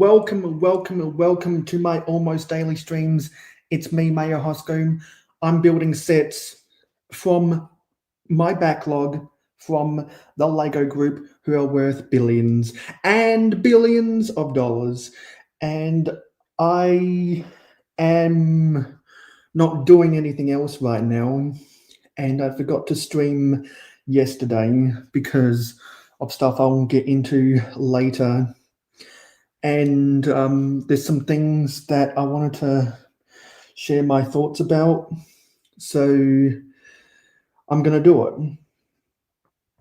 welcome to my almost daily streams. It's me, Mayor Hoscombe. I'm building sets from my backlog from the Lego group who are worth billions and billions of dollars. And I am not doing anything else right now. And I forgot to stream yesterday because of stuff I will get into later. And there's some things that I wanted to share my thoughts about. So I'm going to do it.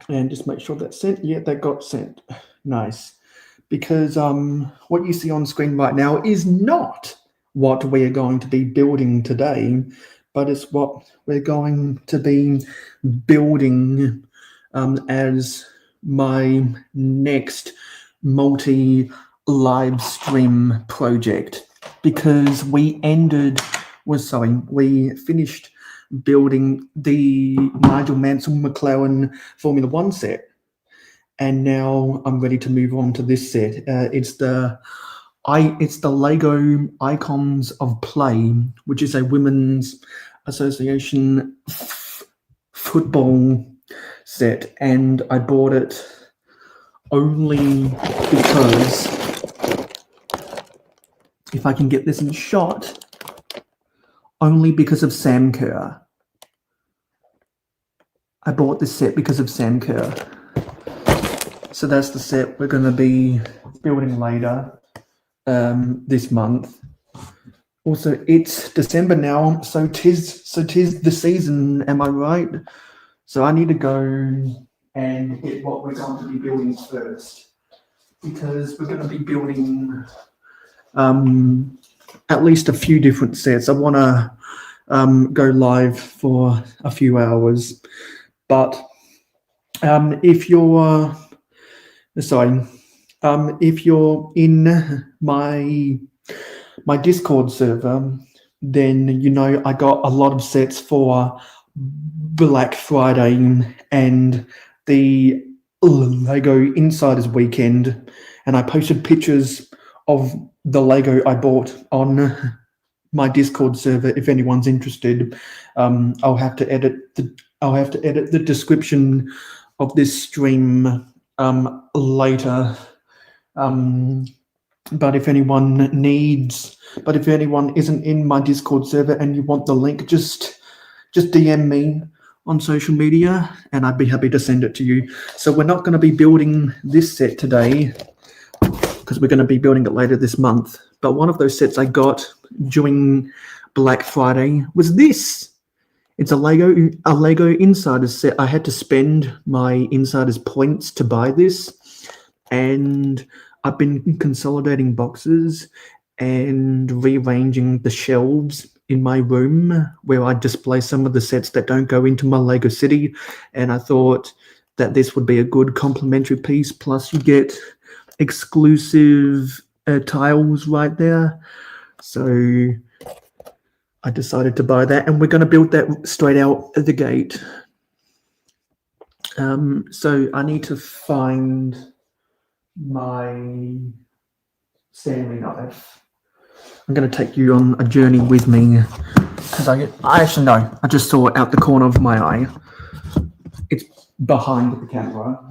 And just make sure that's sent. Yeah, that got sent. Nice. Because what you see on screen right now is not what we are going to be building today, but it's what we're going to be building as my next multi-live stream project. Because we finished building the Nigel Mansell-McLaren Formula One set. And now I'm ready to move on to this set. It's the Lego Icons of Play, which is a women's association football set, and I bought it only because, if I can get this in shot, only because of Sam Kerr. I bought this set because of Sam Kerr. So that's the set we're going to be building later this month. Also, it's December now, so tis the season, am I right? So I need to go and get what we're going to be building first, because we're going to be building at least a few different sets. I want to go live for a few hours, but if you're in my Discord server, then you know I got a lot of sets for Black Friday and the Lego Insiders weekend, and I posted pictures of the Lego I bought on my Discord server. If anyone's interested, I'll have to edit the description of this stream later. But if anyone isn't in my Discord server and you want the link, just DM me on social media and I'd be happy to send it to you. So we're not going to be building this set today because we're going to be building it later this month. But one of those sets I got during Black Friday was this. It's a Lego Insiders set. I had to spend my Insiders points to buy this, and I've been consolidating boxes and rearranging the shelves in my room where I display some of the sets that don't go into my Lego City, and I thought that this would be a good complimentary piece. Plus you get exclusive tiles right there. So I decided to buy that, and we're going to build that straight out of the gate. So I need to find my Stanley knife. I'm going to take you on a journey with me because I actually know. I just saw it out the corner of my eye. It's behind the camera.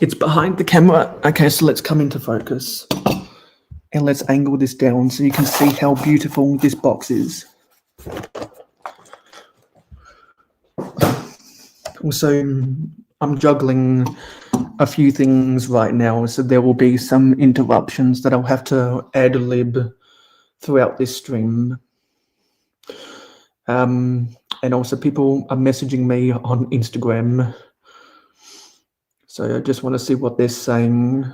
It's behind the camera. Okay, so let's come into focus. And let's angle this down so you can see how beautiful this box is. Also, I'm juggling a few things right now, so there will be some interruptions that I'll have to ad-lib throughout this stream. And also people are messaging me on Instagram. So I just want to see what they're saying.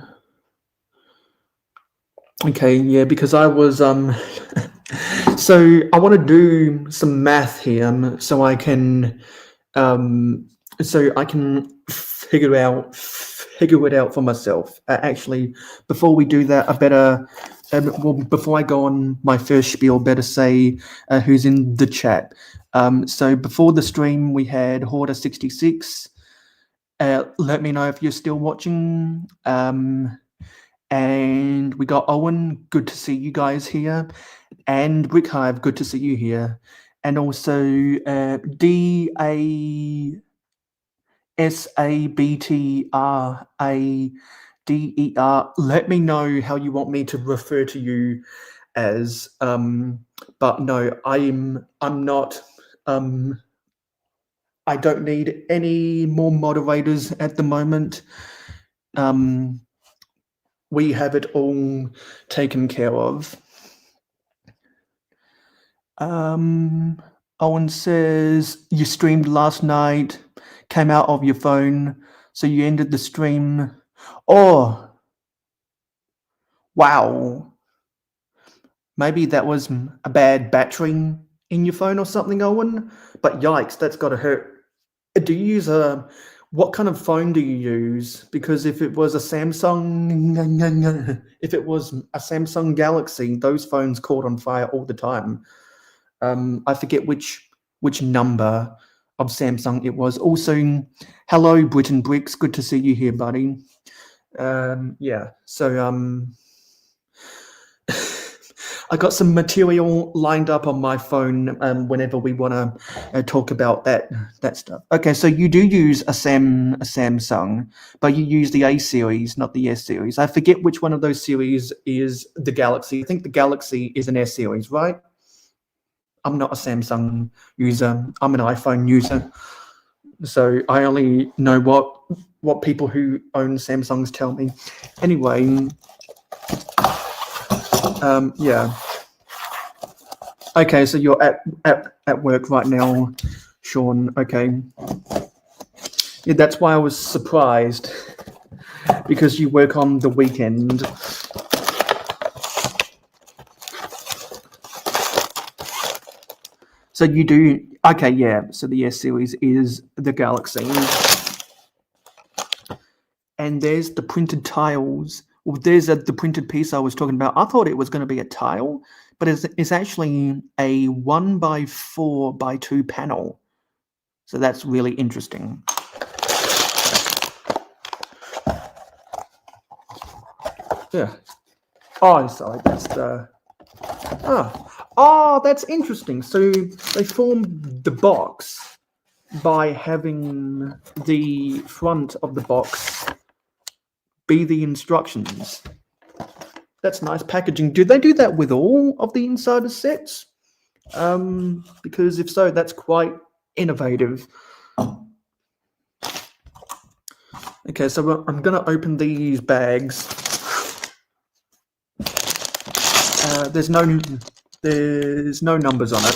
Okay, yeah, because I was so I want to do some math here so I can figure it out for myself. Actually, before we do that, I better before I go on my first spiel, better say who's in the chat. So before the stream, we had Hoarder66, let me know if you're still watching. And we got Owen, good to see you guys here. And Rick Hive, good to see you here. And also DASABTRADER. Let me know how you want me to refer to you as. But no, I'm not. I don't need any more moderators at the moment. We have it all taken care of. Owen says you streamed last night, came out of your phone, so you ended the stream. Oh, wow. Maybe that was a bad battery in your phone or something, Owen. But yikes, that's got to hurt. Do you use what kind of phone do you use? Because if it was a Samsung, if it was a Samsung Galaxy, those phones caught on fire all the time. I forget which number of Samsung it was. Also, hello, Britain Bricks. Good to see you here, buddy. Yeah, so I got some material lined up on my phone whenever we want to talk about that stuff. Okay, so you do use a Samsung, but you use the A series, not the S series. I forget which one of those series is the Galaxy. I think the Galaxy is an S series, right? I'm not a Samsung user. I'm an iPhone user. So I only know what people who own Samsungs tell me. Anyway, yeah. Okay, so you're at work right now, Sean. Okay. Yeah, that's why I was surprised, because you work on the weekend. So you do, okay, yeah. So the S series is the Galaxy. And there's the printed tiles. Well, there's the printed piece I was talking about. I thought it was going to be a tile, but it's actually a 1x4x2 panel. So that's really interesting. Yeah. Oh, sorry, that's the... Oh, that's interesting. So they formed the box by having the front of the box be the instructions. That's nice packaging. Do they do that with all of the Insider sets? Because if so, that's quite innovative. Okay, so I'm going to open these bags. There's no numbers on it.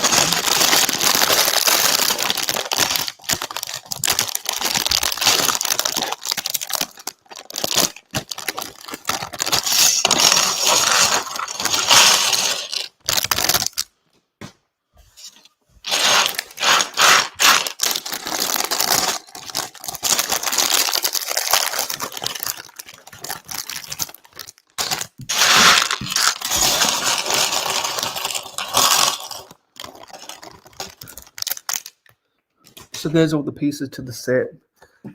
So there's all the pieces to the set,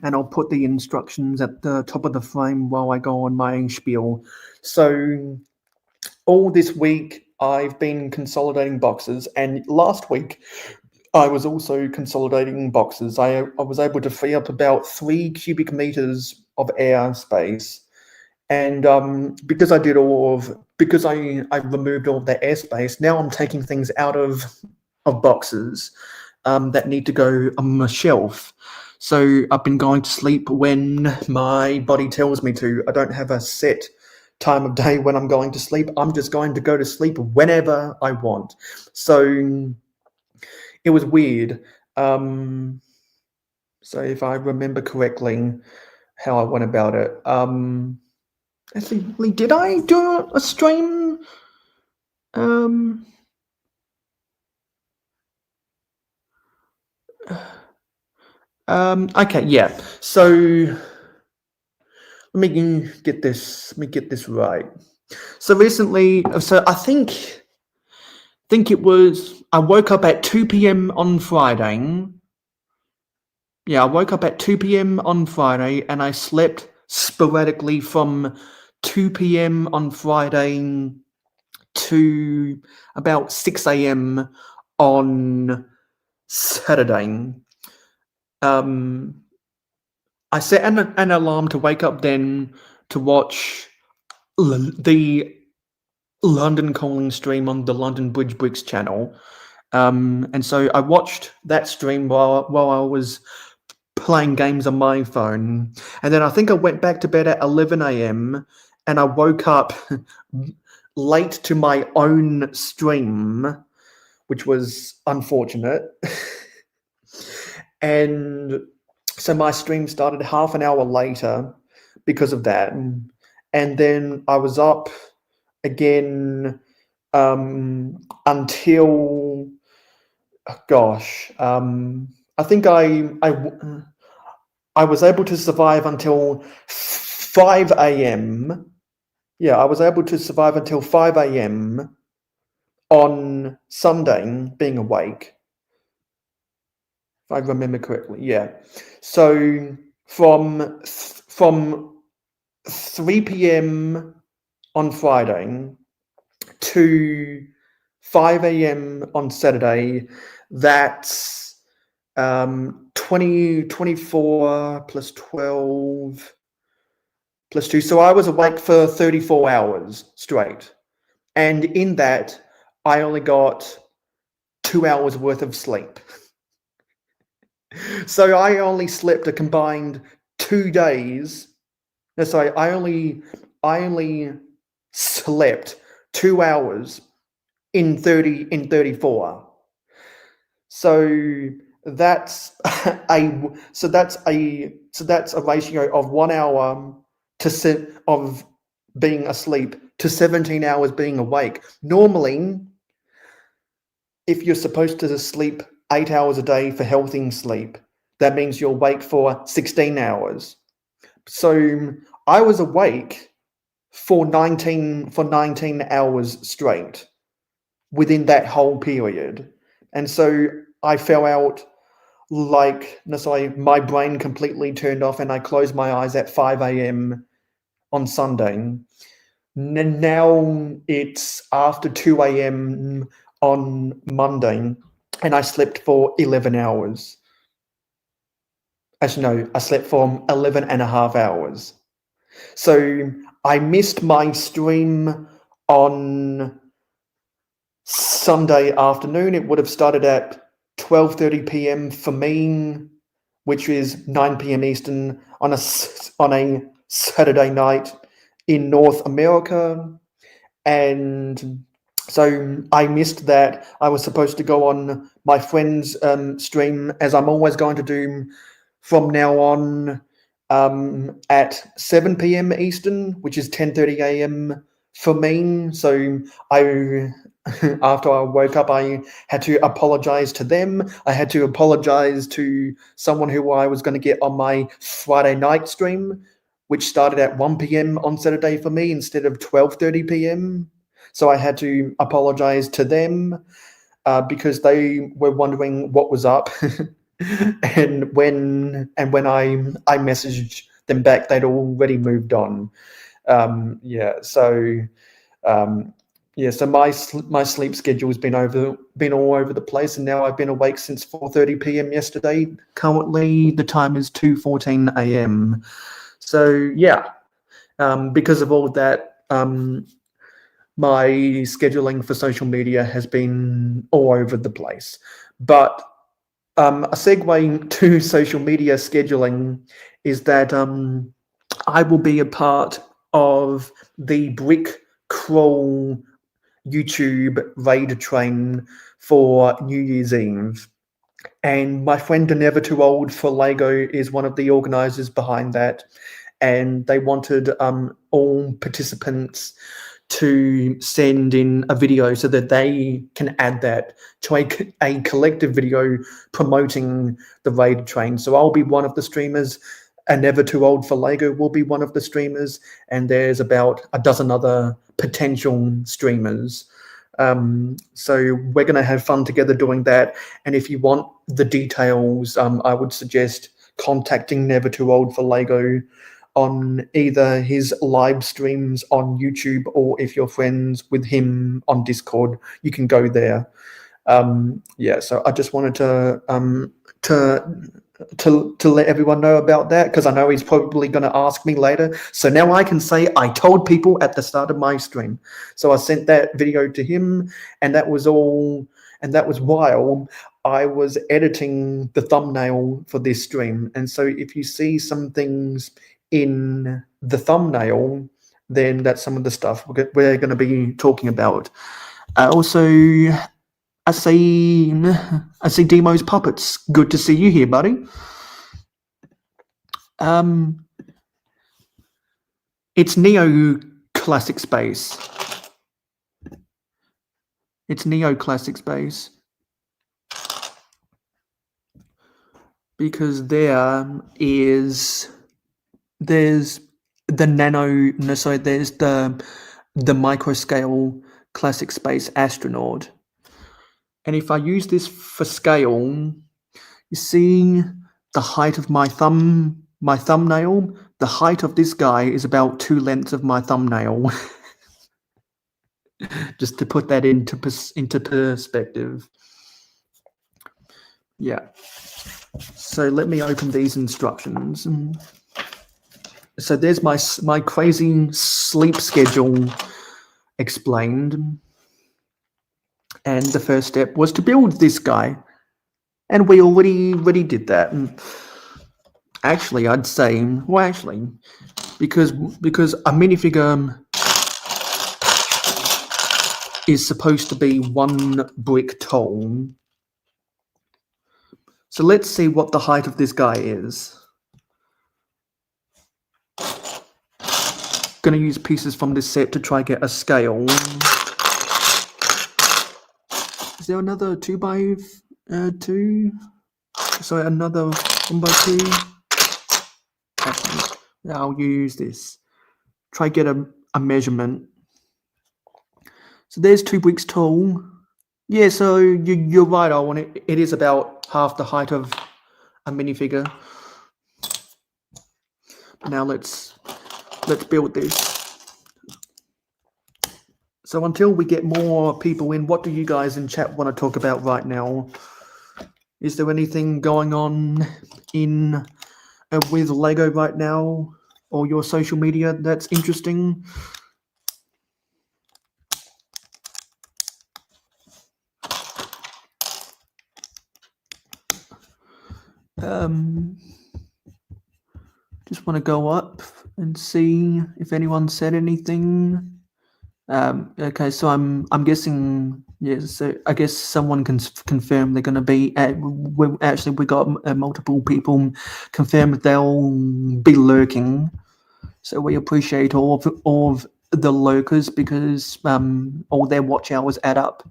and I'll put the instructions at the top of the frame while I go on my spiel. So all this week I've been consolidating boxes, and last week I was also consolidating boxes. I was able to free up about 3 cubic meters of air space, and because I removed all the airspace, now I'm taking things out of boxes that need to go on my shelf. So I've been going to sleep when my body tells me to. I don't have a set time of day when I'm going to sleep. I'm just going to go to sleep whenever I want. So it was weird. So if I remember correctly how I went about it, actually, did I do a stream? Okay, yeah. So let me get this right. So recently, so I think it was, I woke up at 2 p.m. on Friday, I woke up at 2 p.m. on Friday, and I slept sporadically from 2 p.m. on Friday to about 6 a.m. on Saturday. I set an alarm to wake up then to watch the London Calling stream on the London Bridge Bricks channel. And so I watched that stream while I was playing games on my phone. And then I think I went back to bed at 11 a.m. and I woke up late to my own stream, which was unfortunate. And so my stream started half an hour later because of that. And then I was up again until, I think I was able to survive until 5 a.m. Yeah, I was able to survive until 5 a.m. on Sunday, being awake. If I remember correctly, yeah. So from 3 p.m. on Friday to 5 a.m. on Saturday, that's 24 plus 12 plus 2. So I was awake for 34 hours straight. And in that, I only got 2 hours worth of sleep. So I only slept a combined 2 days. No, sorry, I only slept 2 hours in 34. So that's a ratio of 1 hour of being asleep to 17 hours being awake. Normally, if you're supposed to sleep 8 hours a day for healthy sleep, that means you're awake for 16 hours. So I was awake for 19 hours straight within that whole period. And so I fell out my brain completely turned off, and I closed my eyes at 5 a.m. on Sunday. Now it's after 2 a.m. on Monday, and I slept for 11 hours. Actually, no, I slept for 11 and a half hours. So I missed my stream on Sunday afternoon. It would have started at 12:30 p.m. for me, which is 9 p.m. Eastern on a Saturday night in North America. And so I missed that. I was supposed to go on my friend's stream, as I'm always going to do from now on, at 7 p.m. Eastern, which is 10:30 a.m. for me. So after I woke up, I had to apologize to them. I had to apologize to someone who I was going to get on my Friday night stream, which started at 1 p.m. on Saturday for me instead of 12:30 p.m. So I had to apologize to them because they were wondering what was up. And when I messaged them back, they'd already moved on. So my sleep schedule has been all over the place, and now I've been awake since 4:30 p.m. yesterday. Currently, the time is 2:14 a.m. So because of all of that, my scheduling for social media has been all over the place. But a segue to social media scheduling is that I will be a part of the Brick Crawl YouTube raid train for New Year's Eve. And my friend Never Too Old for Lego is one of the organizers behind that. And they wanted all participants to send in a video so that they can add that to a collective video promoting the raid train. So I'll be one of the streamers, and Never Too Old for Lego will be one of the streamers, and there's about a dozen other potential streamers. So we're going to have fun together doing that. And if you want the details, I would suggest contacting Never Too Old for Lego on either his live streams on YouTube, or if you're friends with him on Discord, you can go there. Yeah, so I just wanted to let everyone know about that, because I know he's probably going to ask me later. So now I can say I told people at the start of my stream. So I sent that video to him, and that was all. And that was while I was editing the thumbnail for this stream. And so if you see some things in the thumbnail, then that's some of the stuff we're going to be talking about. Also, I see Demo's Puppets. Good to see you here, buddy. It's Neo Classic Space. It's Neo Classic Space. Because there's the there's the microscale Classic Space Astronaut. And if I use this for scale, you see the height of my thumbnail. The height of this guy is about 2 lengths of my thumbnail. Just to put that into perspective. Yeah. So let me open these instructions. So there's my crazy sleep schedule explained. And the first step was to build this guy. And we already did that. And actually, I'd say, well, actually, because a minifigure is supposed to be 1 brick tall. So let's see what the height of this guy is. Going to use pieces from this set to try get a scale. Is there another 2x2? Sorry, another 1x2? I'll use this. Try get a measurement. So there's 2 bricks tall. Yeah, so you're right, Owen. It is about half the height of a minifigure. Now let's build this. So until we get more people in, what do you guys in chat want to talk about right now? Is there anything going on in with Lego right now, or your social media that's interesting? Just want to go up and see if anyone said anything. Okay, so I'm guessing, yes. So I guess someone can confirm they're going to be at. Actually, we got multiple people confirmed they'll be lurking. So we appreciate all of the lurkers, because all their watch hours add up.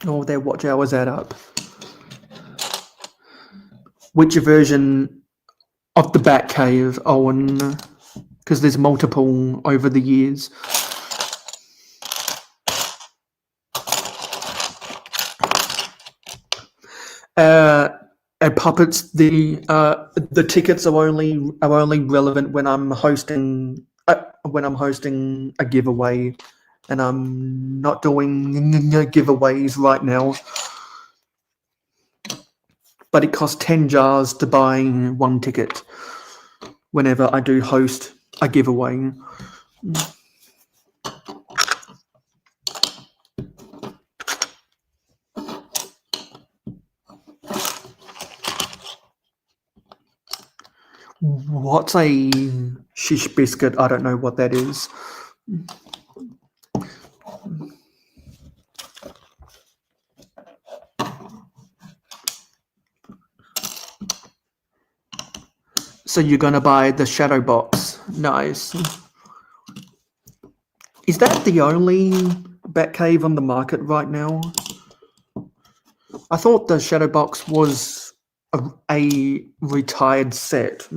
All their watch hours add up. Which version of the Batcave, Owen? Because there's multiple over the years. Puppets. The tickets are only relevant when I'm hosting a giveaway, and I'm not doing giveaways right now. But it costs 10 jars to buy 1 ticket whenever I do host a giveaway. What's a shish biscuit? I don't know what that is. So you're going to buy the shadow box. Nice. Is that the only Batcave on the market right now? I thought the shadow box was a retired set.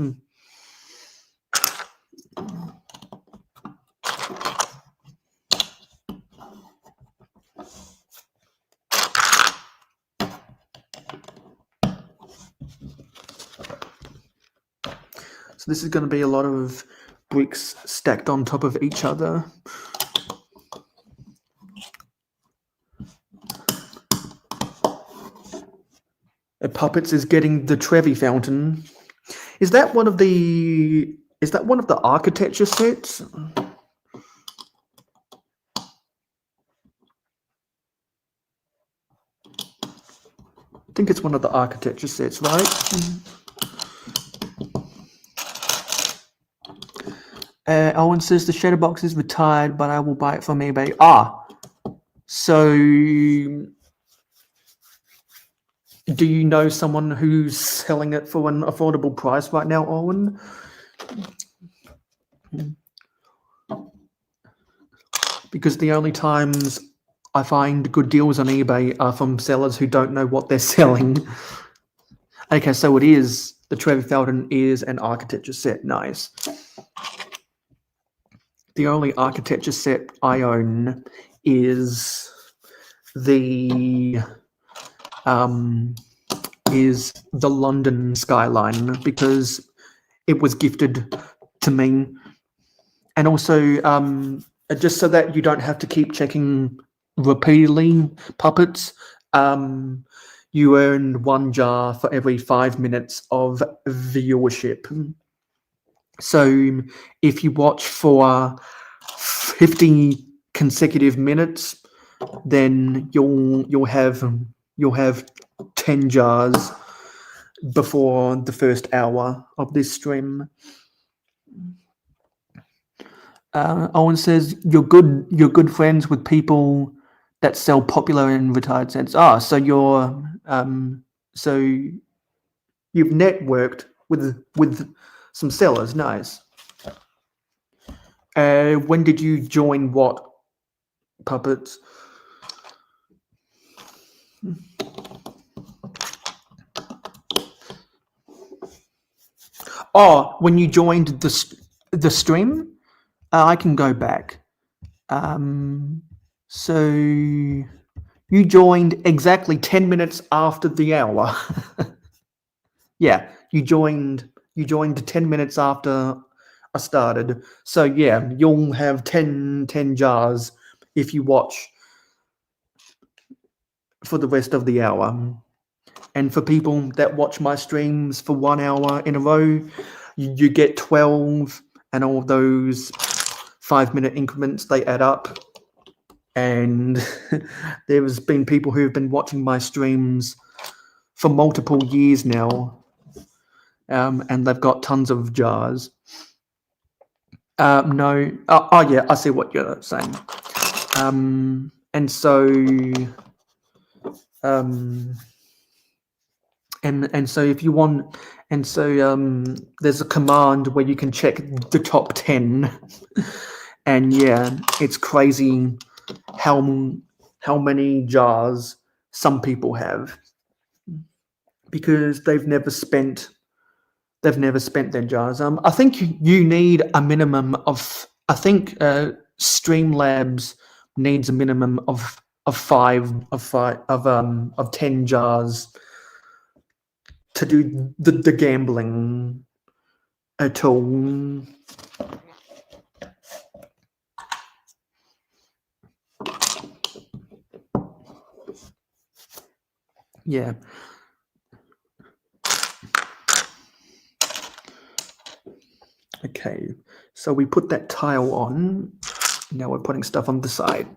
So this is going to be a lot of bricks stacked on top of each other. Puppets is getting the Trevi fountain. Is that one of the architecture sets? I think it's one of the architecture sets, right? Owen says the shadow box is retired, but I will buy it from eBay. So do you know someone who's selling it for an affordable price right now, Owen? Because the only times I find good deals on eBay are from sellers who don't know what they're selling. Okay, so it is. The Trevi Fountain is an architecture set. Nice. The only architecture set I own is the London skyline, because it was gifted to me, and also just so that you don't have to keep checking repeatedly, puppets. You earn 1 jar for every 5 minutes of viewership. So if you watch for 50 consecutive minutes, then you'll have 10 jars before the first hour of this stream. Owen says you're good friends with people that sell popular and retired sets. So you're so you've networked with some sellers. Nice. When did you join what, puppets? When you joined the stream. I can go back. So you joined exactly 10 minutes after the hour. Yeah, you joined 10 minutes after I started. So yeah, you'll have 10 jars if you watch for the rest of the hour. And for people that watch my streams for 1 hour in a row, you get 12, and all of those 5-minute increments, they add up. And there's been people who have been watching my streams for multiple years now, and they've got tons of jars. No. Yeah, I see what you're saying. And so and so if you want, and so there's a command where you can check the top 10. And yeah, it's crazy how many jars some people have, because they've never spent their jars. I think you need a minimum of. I think Streamlabs needs a minimum of 10 jars to do the gambling at all. Yeah. Okay, so we put that tile on. Now we're putting stuff on the side.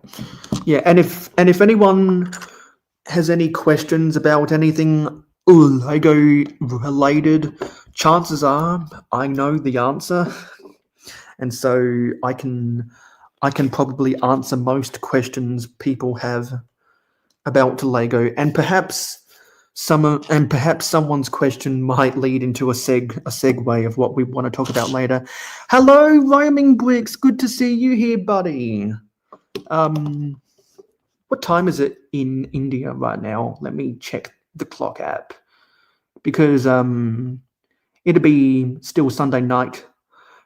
Yeah, and if anyone has any questions about anything Lego related, chances are I know the answer, and so I can probably answer most questions people have about Lego, and perhaps someone's question might lead into a segue of what we want to talk about later. Hello, Roaming Bricks. Good to see you here, buddy. What time is it in India right now? Let me check the clock app, because it'll be still Sunday night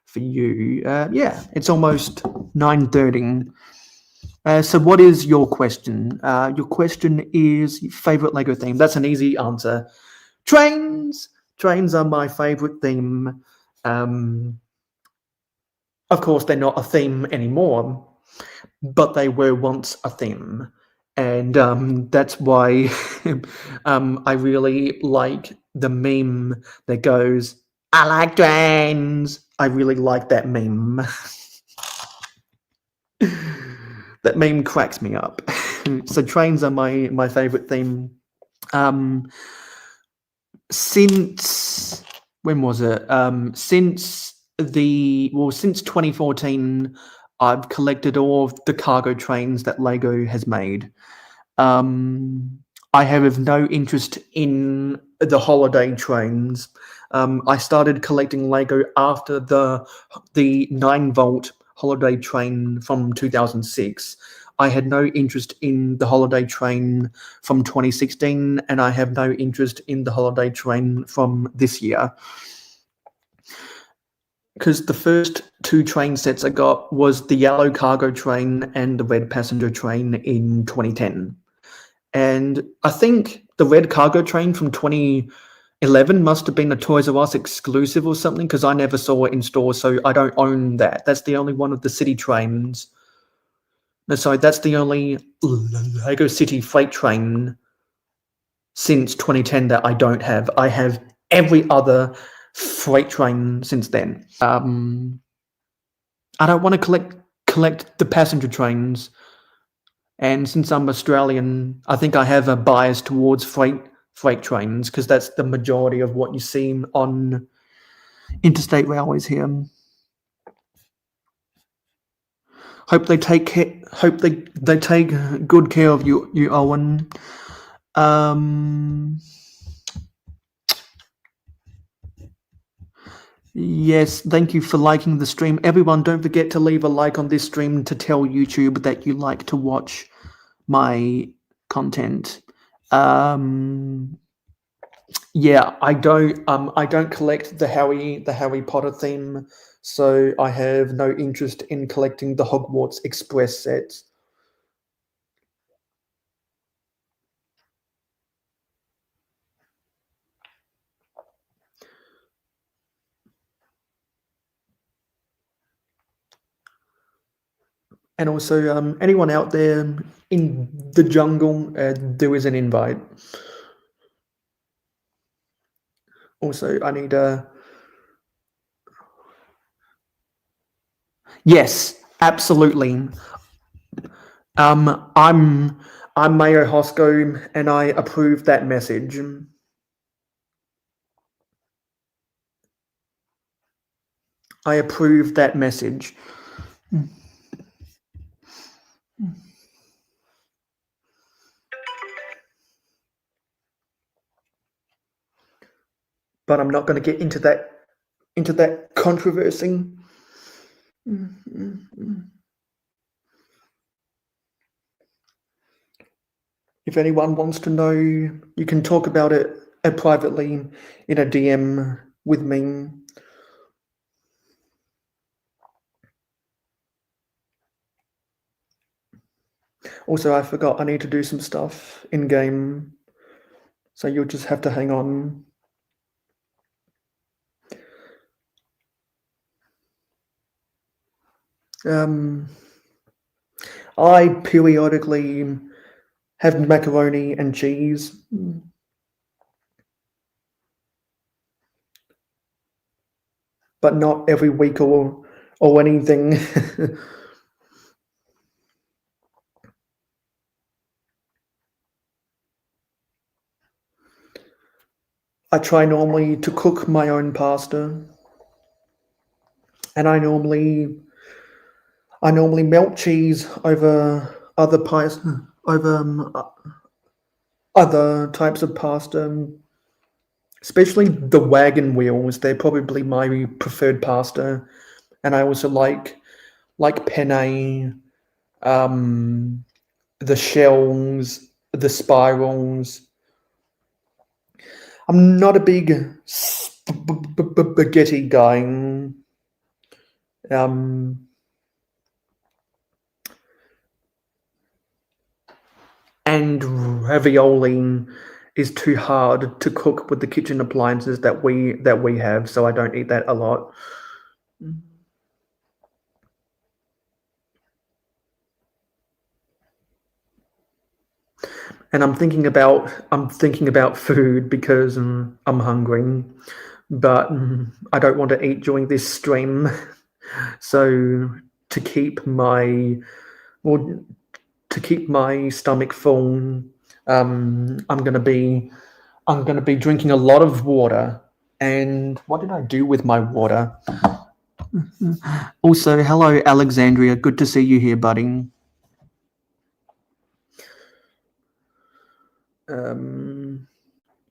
for you. Yeah, it's almost 9:30. So what is your question? Your question is favorite Lego theme. That's an easy answer. Trains are my favorite theme. Of course, they're not a theme anymore, but they were once a theme. And that's why I really like the meme that goes, I like trains. I really like that meme. That meme cracks me up. So trains are my favorite theme. Since when was it? Since 2014, I've collected all of the cargo trains that Lego has made. I have no interest in the holiday trains. I started collecting Lego after the 9-volt holiday train from 2006. I had no interest in the holiday train from 2016, and I have no interest in the holiday train from this year. Because the first 2 train sets I got was the yellow cargo train and the red passenger train in 2010. And I think the red cargo train from 2011 must have been a Toys R Us exclusive or something, because I never saw it in store, so I don't own that. That's the only one of the city trains. No, sorry, that's the only Lego City freight train since 2010 that I don't have. I have every other freight train since then. I don't want to collect the passenger trains. And since I'm Australian, I think I have a bias towards freight trains, because that's the majority of what you see on interstate railways here. Hope they take good care of you, Owen. Yes, thank you for liking the stream. Everyone, don't forget to leave a like on this stream to tell YouTube that you like to watch my content. Yeah, I don't collect the Harry Potter theme, so I have no interest in collecting the Hogwarts Express sets. And also, anyone out there in the jungle, there is an invite. Also, I need a... Yes, absolutely. I'm Mayo Hosco, and I approve that message. I approve that message. But I'm not going to get into that controversy. If anyone wants to know, you can talk about it privately in a DM with me. Also, I forgot I need to do some stuff in game, so you'll just have to hang on. I periodically have macaroni and cheese. But not every week or anything. I try normally to cook my own pasta, and I normally melt cheese over other pies, over other types of pasta, especially the wagon wheels. They're probably my preferred pasta, and I also like penne, the shells, the spirals. I'm not a big spaghetti guy. And ravioli is too hard to cook with the kitchen appliances that we have, so I don't eat that a lot. And I'm thinking about food because I'm hungry, but I don't want to eat during this stream. So to keep my well, to keep my stomach full, I'm gonna be drinking a lot of water. And what did I do with my water? Also, hello Alexandria, good to see you here, buddy.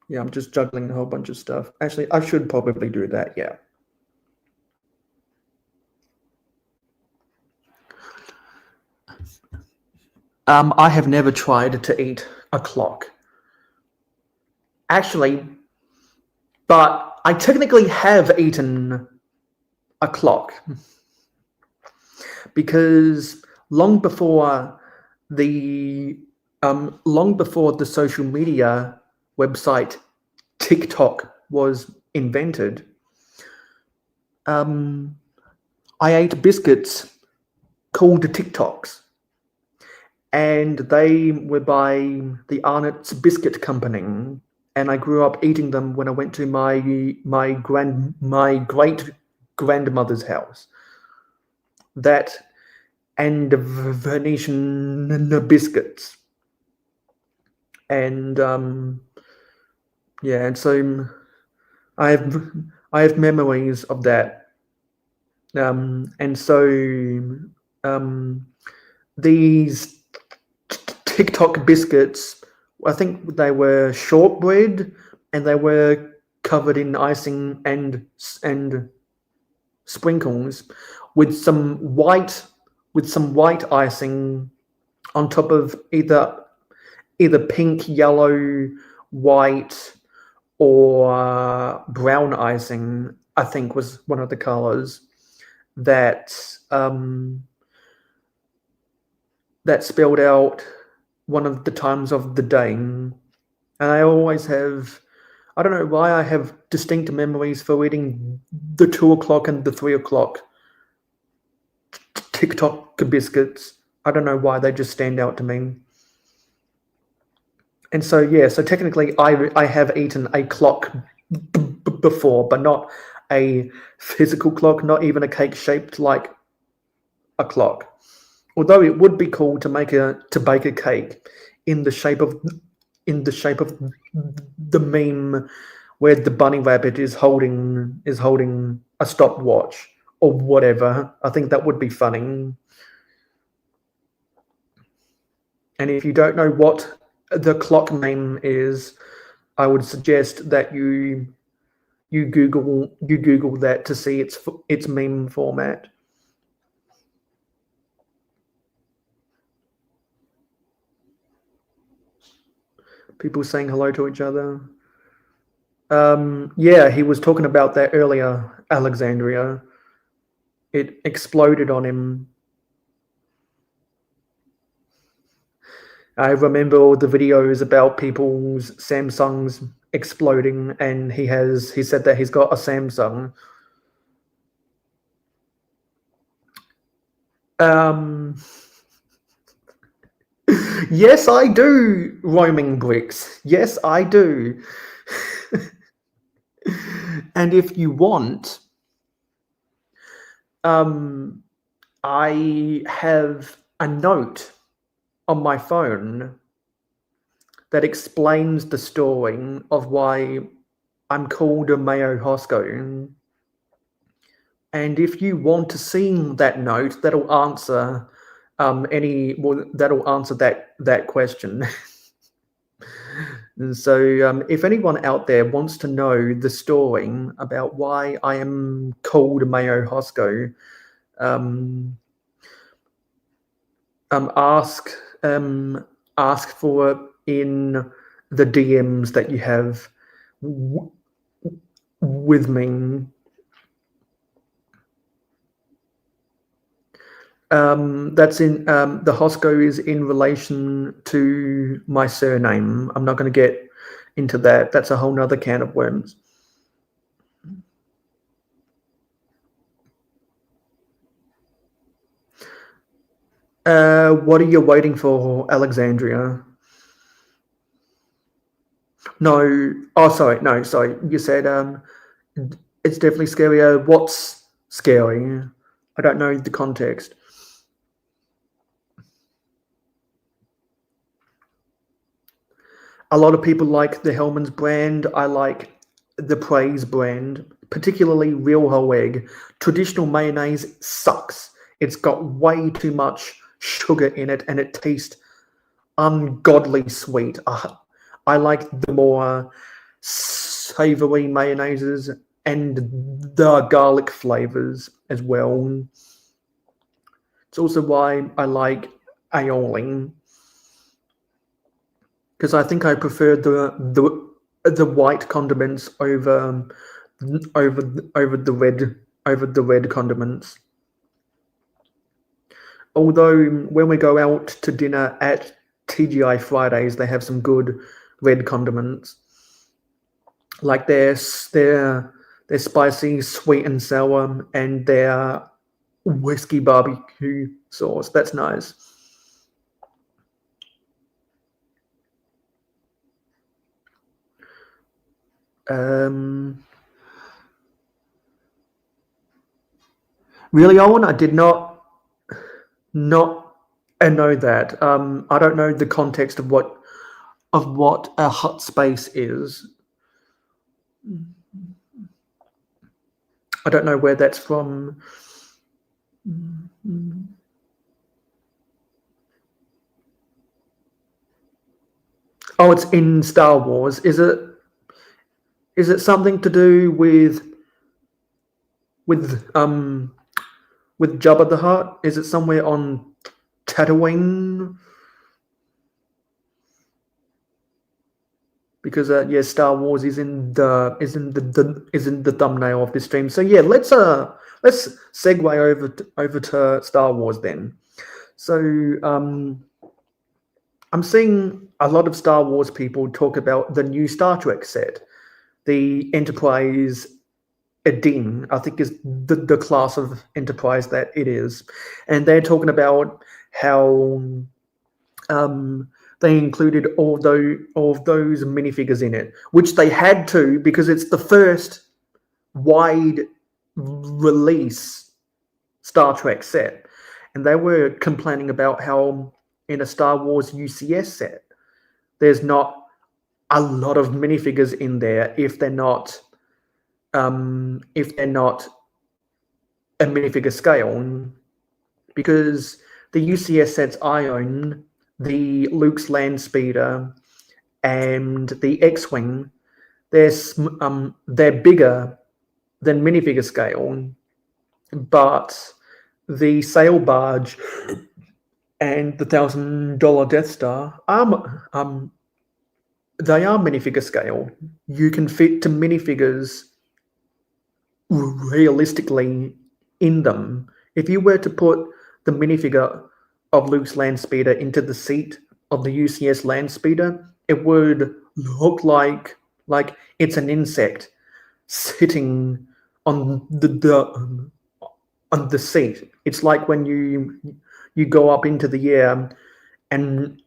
Yeah, I'm just juggling a whole bunch of stuff. Actually, I should probably do that. Yeah. I have never tried to eat a clock. Actually, but I technically have eaten a clock because long before the social media website TikTok was invented, I ate biscuits called TikToks, and they were by the Arnott's Biscuit Company, and I grew up eating them when I went to my great grandmother's house. That and Venetian biscuits, and yeah, and so I have memories of that, and so these TikTok biscuits, I think they were shortbread, and they were covered in icing and sprinkles with some white icing on top of either pink, yellow, white, or brown icing. I think was one of the colors that that spelled out one of the times of the day. And I always have, I don't know why, I have distinct memories for eating the 2 o'clock and the 3 o'clock TikTok biscuits. I don't know why, they just stand out to me. And so, yeah, so technically I have eaten a clock before, but not a physical clock, not even a cake shaped like a clock. Although it would be cool to bake a cake in the shape of the meme where the bunny rabbit is holding a stopwatch or whatever. I think that would be funny. And if you don't know what the clock meme is, I would suggest that you Google that to see its meme format. People saying hello to each other. Yeah, he was talking about that earlier, Alexandria. It exploded on him. I remember all the videos about people's Samsungs exploding, and he said that he's got a Samsung. Yes, I do, roaming bricks. Yes, I do. And if you want, I have a note on my phone that explains the story of why I'm called a Mayo Hosco. And if you want to see that note, that'll answer that'll answer that question. And so if anyone out there wants to know the story about why I am called Mayo Hosco, ask for it in the DMs that you have with me. That's in the Hosco is in relation to my surname. I'm not going to get into that. That's a whole nother can of worms. What are you waiting for, Alexandria? No. Oh, sorry. No, sorry. You said it's definitely scarier. What's scary? I don't know the context. A lot of people like the Hellman's brand. I like the Praise brand, particularly real whole egg. Traditional mayonnaise sucks. It's got way too much sugar in it and it tastes ungodly sweet. I like the more savory mayonnaises and the garlic flavors as well. It's also why I like aioli, because I think I prefer the white condiments over the red condiments. Although when we go out to dinner at TGI Fridays, they have some good red condiments, like their spicy, sweet and sour, and their whiskey barbecue sauce. That's nice. Really, Owen, I did not know that. I don't know the context of what a hot space is. I don't know where that's from. Oh, it's in Star Wars. Is it something to do with Jabba the Hutt? Is it somewhere on Tatooine? Because yeah, Star Wars is in the thumbnail of this stream. So yeah, let's segue over to Star Wars then. So I'm seeing a lot of Star Wars people talk about the new Star Trek set, the Enterprise Edin, I think is the class of Enterprise that it is, and they're talking about how they included all of those minifigures in it, which they had to because it's the first wide release Star Trek set, and they were complaining about how in a Star Wars UCS set, there's not a lot of minifigures in there if they're not a minifigure scale, because the UCS sets I own, the Luke's land speeder and the X-wing, they're bigger than minifigure scale, but the sail barge and the $1,000 Death Star they are minifigure scale. You can fit to minifigures realistically in them. If you were to put the minifigure of Luke's land speeder into the seat of the UCS land speeder, it would look like it's an insect sitting on the seat. It's like when you go up into the air and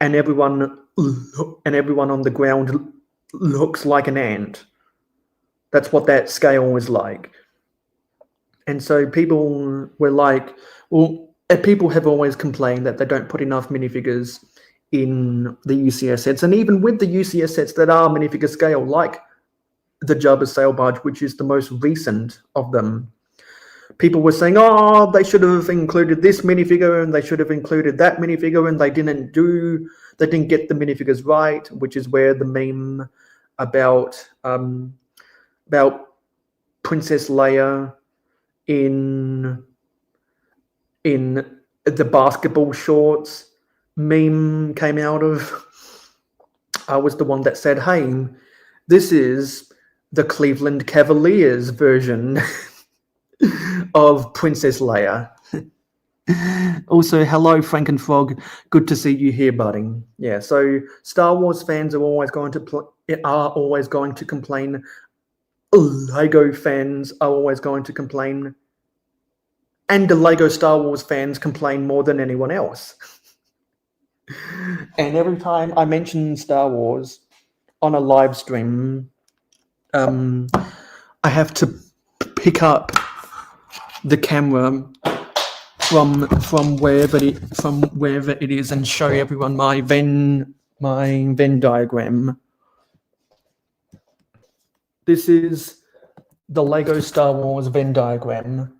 everyone on the ground looks like an ant. That's what that scale was like. And so people were like, well, people have always complained that they don't put enough minifigures in the UCS sets. And even with the UCS sets that are minifigure scale, like the Jabba sail barge, which is the most recent of them, people were saying, oh, they should have included this minifigure and they should have included that minifigure, and they didn't get the minifigures right, which is where the meme about Princess Leia in the basketball shorts meme came out of. I was the one that said, hey, this is the Cleveland Cavaliers version of Princess Leia. Also, hello, Frankenfrog. Good to see you here, buddy. Yeah, so Star Wars fans are always going to complain. Lego fans are always going to complain. And the Lego Star Wars fans complain more than anyone else. And every time I mention Star Wars on a live stream, I have to pick up the camera from wherever it is and show everyone my Venn diagram. This is the Lego Star Wars Venn diagram.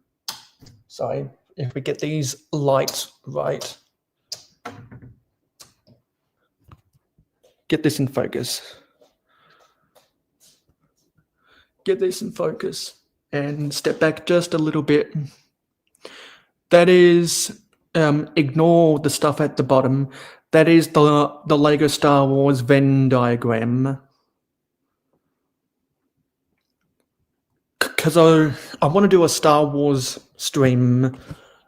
Sorry, if we get these lights right. Get this in focus. Get this in focus and step back just a little bit. That is, ignore the stuff at the bottom. That is the Lego Star Wars Venn diagram. Because I want to do a Star Wars stream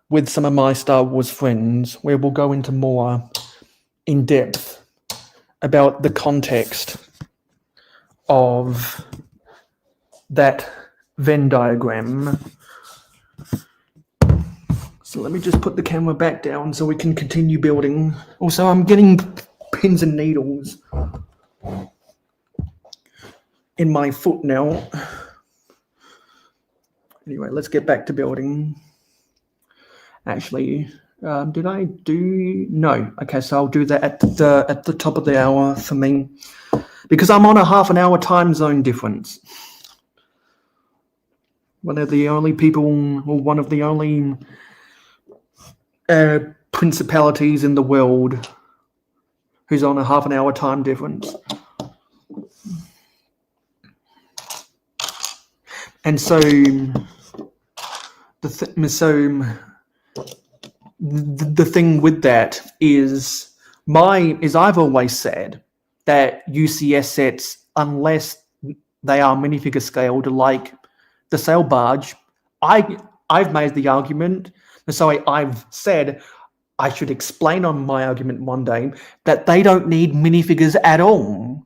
with some of my Star Wars friends where we'll go into more in depth about the context of that Venn diagram. So let me just put the camera back down so we can continue building. Also, I'm getting pins and needles in my foot now. Anyway, let's get back to building. Actually, did I do? No. Okay, so I'll do that at the top of the hour for me, because I'm on a half an hour time zone difference. One of the only principalities in the world who's on a half an hour time difference. And so the thing with that is I've always said that UCS sets, unless they are minifigure scaled like the sail barge, I've made the argument, so I've said I should explain on my argument one day that they don't need minifigures at all.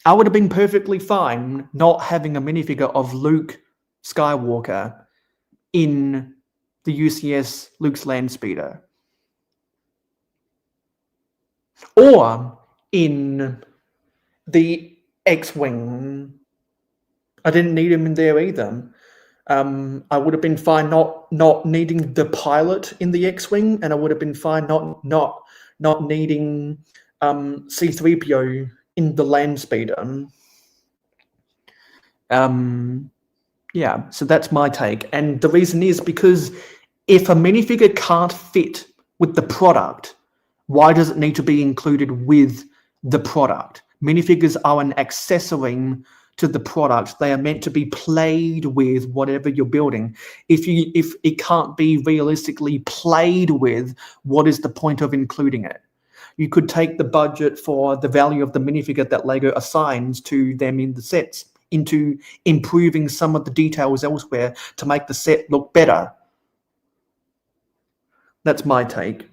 I would have been perfectly fine not having a minifigure of Luke Skywalker in the UCS Luke's Landspeeder, or in the X-Wing. I didn't need him in there either. I would have been fine not needing the pilot in the X-Wing, and I would have been fine not needing C-3PO in the Landspeeder. Yeah, so that's my take. And the reason is because if a minifigure can't fit with the product, why does it need to be included with the product? Minifigures are an accessory to the product. They are meant to be played with whatever you're building. If it can't be realistically played with, what is the point of including it? You could take the budget for the value of the minifigure that Lego assigns to them in the sets into improving some of the details elsewhere to make the set look better. That's my take.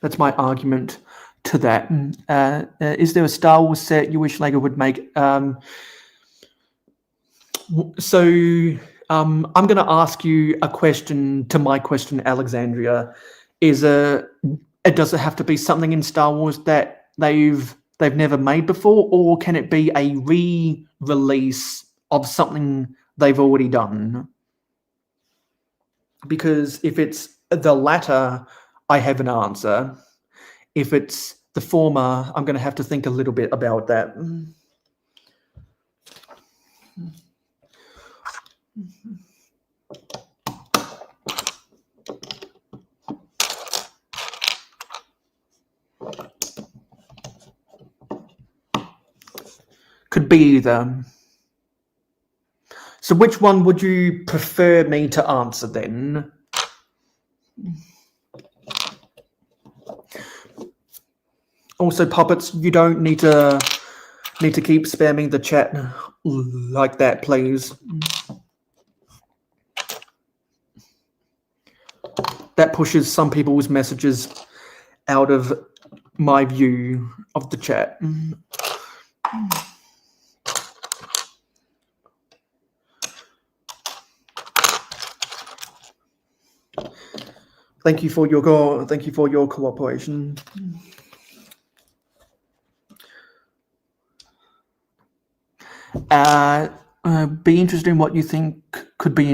That's my argument to that. Is there a Star Wars set you wish Lego would make? I'm going to ask you a question to my question, Alexandria. Does it have to be something in Star Wars that they've never made before, or can it be a re-release of something they've already done? Because if it's the latter, I have an answer. If it's the former, I'm going to have to think a little bit about that. Could be either. So which one would you prefer me to answer then? Also, puppets, you don't need to keep spamming the chat like that, please. that pushes some people's messages out of my view of the chat. Thank you for your cooperation. Be interested in what you think could be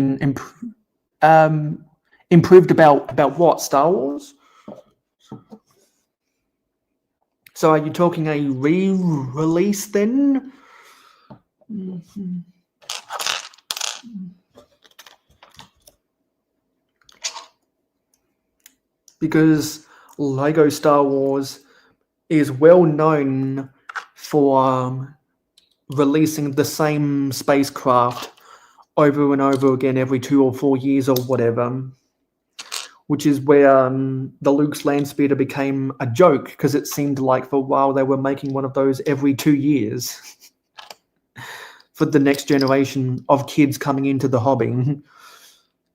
improved about what, Star Wars? So are you talking a re-release then? Because Lego Star Wars is well known for releasing the same spacecraft over and over again every 2 or 4 years or whatever, which is where the Luke's Landspeeder became a joke, because it seemed like for a while they were making one of those every 2 years for the next generation of kids coming into the hobby.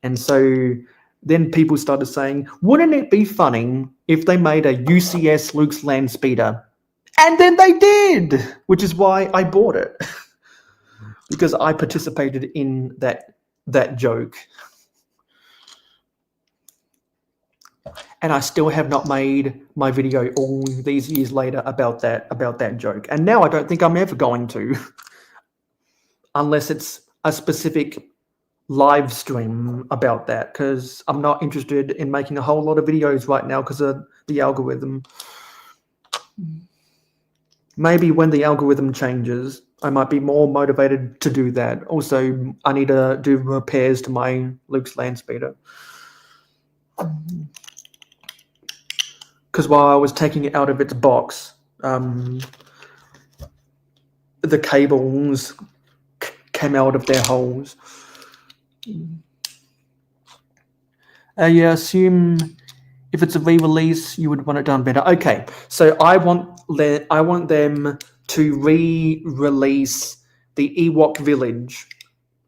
And so then people started saying, wouldn't it be funny if they made a UCS Luke's Landspeeder? And then they did, which is why I bought it. Because I participated in that joke. And I still have not made my video all these years later about that joke. And now I don't think I'm ever going to. Unless it's a specific live stream about that, because I'm not interested in making a whole lot of videos right now because of the algorithm. Maybe when the algorithm changes, I might be more motivated to do that. Also, I need to do repairs to my Luke's Landspeeder. Because while I was taking it out of its box, the cables came out of their holes. I assume if it's a re-release, you would want it done better. Okay, so I want them to re-release the Ewok Village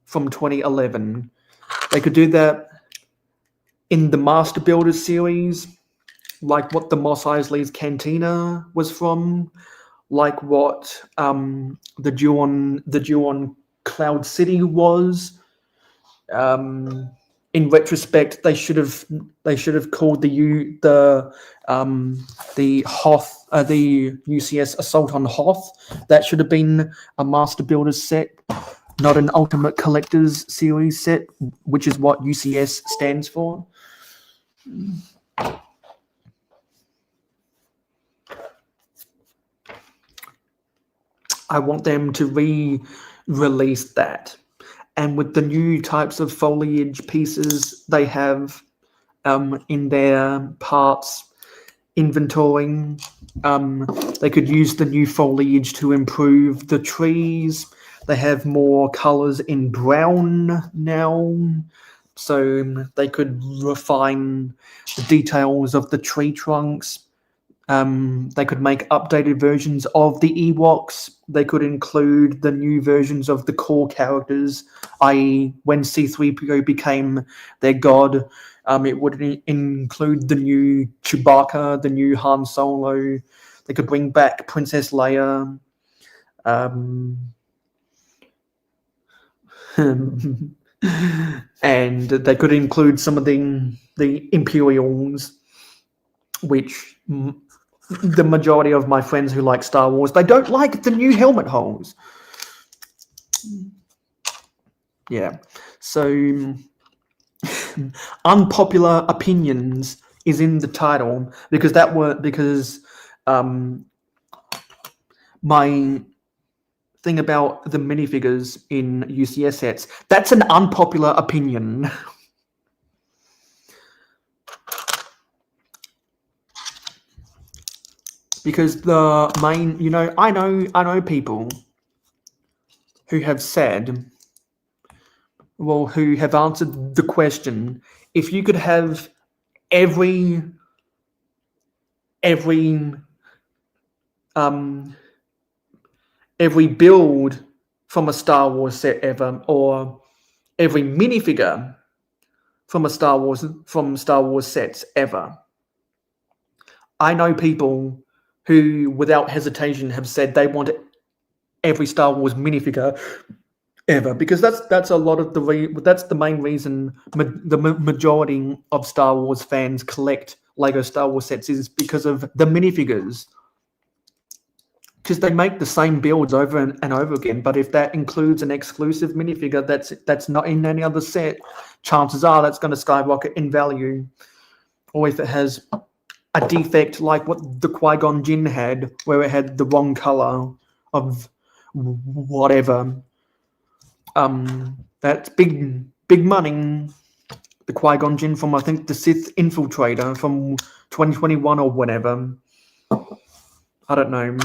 from 2011. They could do that in the Master Builders series, like what the Mos Eisley's Cantina was from, like what the Ju-on Cloud City was. In retrospect, they should have called the Hoth, the UCS Assault on Hoth. That should have been a Master Builders set, not an Ultimate Collectors series set, which is what UCS stands for. I want them to re-release that. And with the new types of foliage pieces they have in their parts inventory, they could use the new foliage to improve the trees. They have more colors in brown now, so they could refine the details of the tree trunks. They could make updated versions of the Ewoks. They could include the new versions of the core characters, i.e. when C-3PO became their god, it would include the new Chewbacca, the new Han Solo. They could bring back Princess Leia. And they could include some of the Imperials, which the majority of my friends who like Star Wars, they don't like the new helmet holes. Yeah. So unpopular opinions is in the title because my thing about the minifigures in UCS sets, that's an unpopular opinion. Because the main, I know people who have said, well, who have answered the question, if you could have every build from a Star Wars set ever, or every minifigure from Star Wars sets ever. I know people who, without hesitation, have said they want every Star Wars minifigure ever, because that's a lot of that's the main reason the majority of Star Wars fans collect Lego Star Wars sets, is because of the minifigures. Because they make the same builds over and over again, but if that includes an exclusive minifigure that's not in any other set, chances are that's going to skyrocket in value. Or if it has a defect like what the Qui-Gon Jinn had, where it had the wrong color of whatever. That's big money. The Qui-Gon Jinn from, I think, the Sith Infiltrator from 2021 or whatever. I don't know.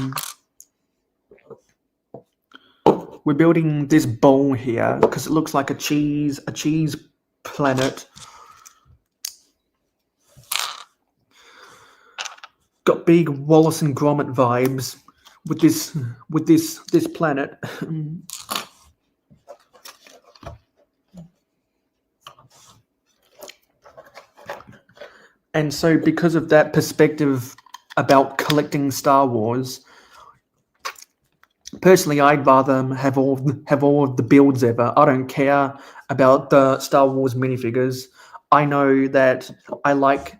We're building this bowl here because it looks like a cheese planet. Got big Wallace and Gromit vibes with this planet. And so because of that perspective about collecting Star Wars, personally, I'd rather have all of the builds ever. I don't care about the Star Wars minifigures. I know that I like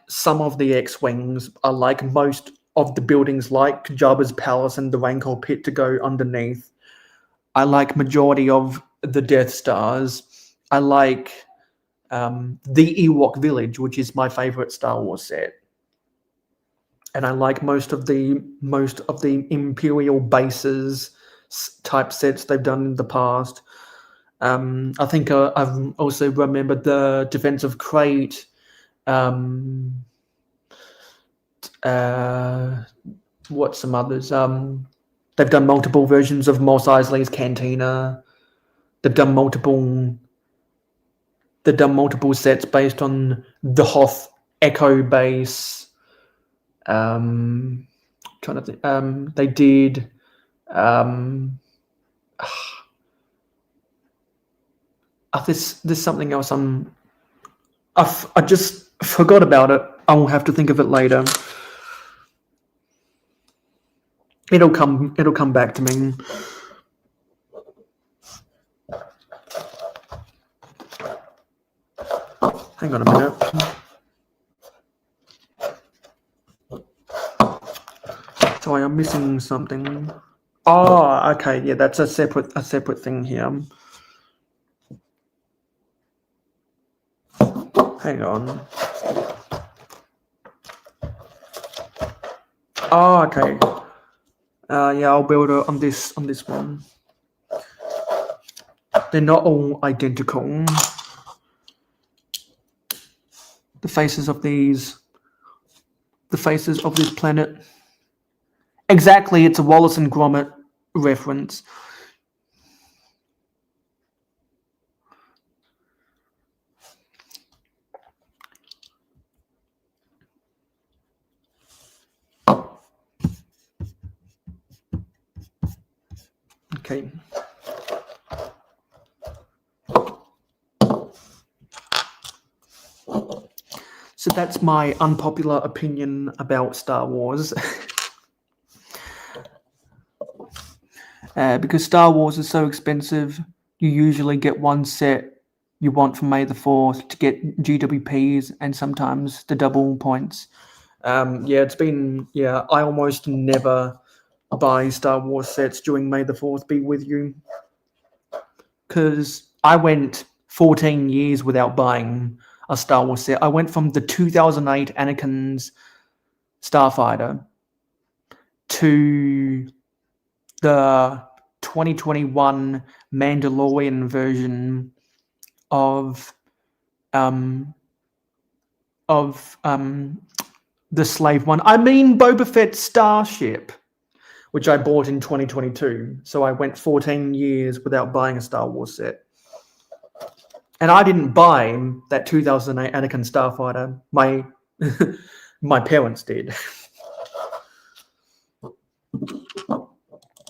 some of the X-Wings. I like most of the buildings, like Jabba's palace and the Rancor pit to go underneath. I like majority of the Death Stars. I like the Ewok village, which is my favorite Star Wars set. And I like most of the Imperial bases type sets they've done in the past. I think I've also remembered the defensive crate. What some others? They've done multiple versions of Mos Eisley's Cantina. They've done multiple sets based on the Hoth Echo base. Trying to think. They did. There's something else. I just forgot about it. I will have to think of it later. It'll come back to me. Hang on a minute. Sorry, I'm missing something. Oh, okay, yeah, that's a separate thing here. Hang on. Oh, okay. Yeah, I'll build it on this one. They're not all identical. The faces of this planet. Exactly, it's a Wallace and Gromit reference. Okay. So that's my unpopular opinion about Star Wars. Because Star Wars is so expensive, you usually get one set you want from May the 4th to get GWPs and sometimes the double points. I almost never buy Star Wars sets during May the 4th be with you, because I went 14 years without buying a Star Wars set. I went from the 2008 Anakin's Starfighter to the 2021 Mandalorian version of the slave one. I mean Boba Fett's Starship, which I bought in 2022. So I went 14 years without buying a Star Wars set. And I didn't buy that 2008 Anakin Starfighter. My parents did.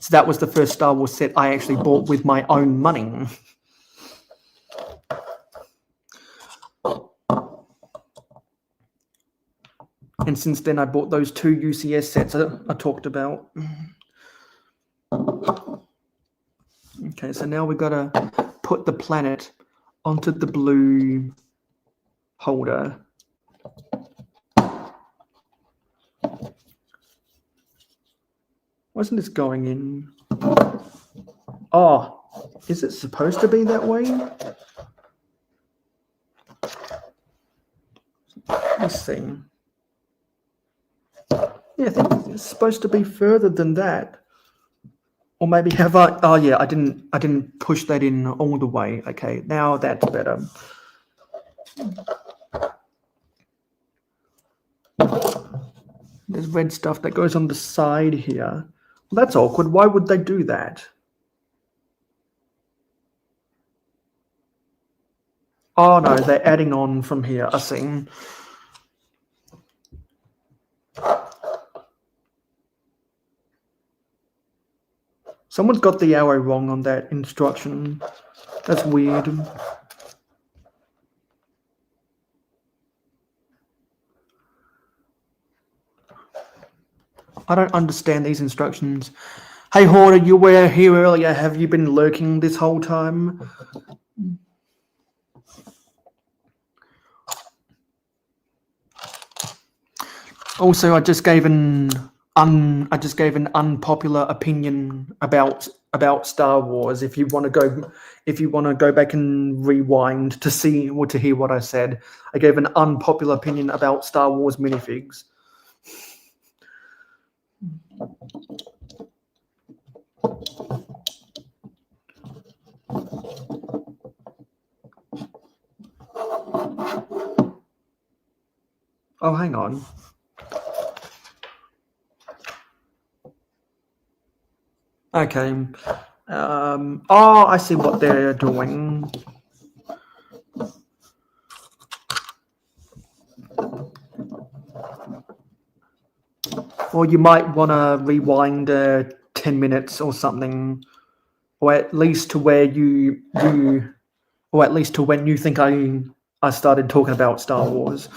So that was the first Star Wars set I actually bought with my own money. And since then, I bought those 2 UCS sets I talked about. Okay, so now we've got to put the planet onto the blue holder. Wasn't this going in? Oh, is it supposed to be that way? Let's see. Yeah, I think it's supposed to be further than that. Or maybe have I? Oh yeah, I didn't push that in all the way. Okay, now that's better. There's red stuff that goes on the side here. Well, that's awkward. Why would they do that? Oh no, they're adding on from here. I see. Someone's got the arrow wrong on that instruction. That's weird. I don't understand these instructions. Hey Hoarder, you were here earlier. Have you been lurking this whole time? Also, I just gave an unpopular opinion about Star Wars. If you want to go back and rewind to see or to hear what I said, I gave an unpopular opinion about Star Wars minifigs. Oh, hang on. Okay. Oh, I see what they're doing. Well, you might want to rewind 10 minutes or something, or at least to where or at least to when you think I started talking about Star Wars.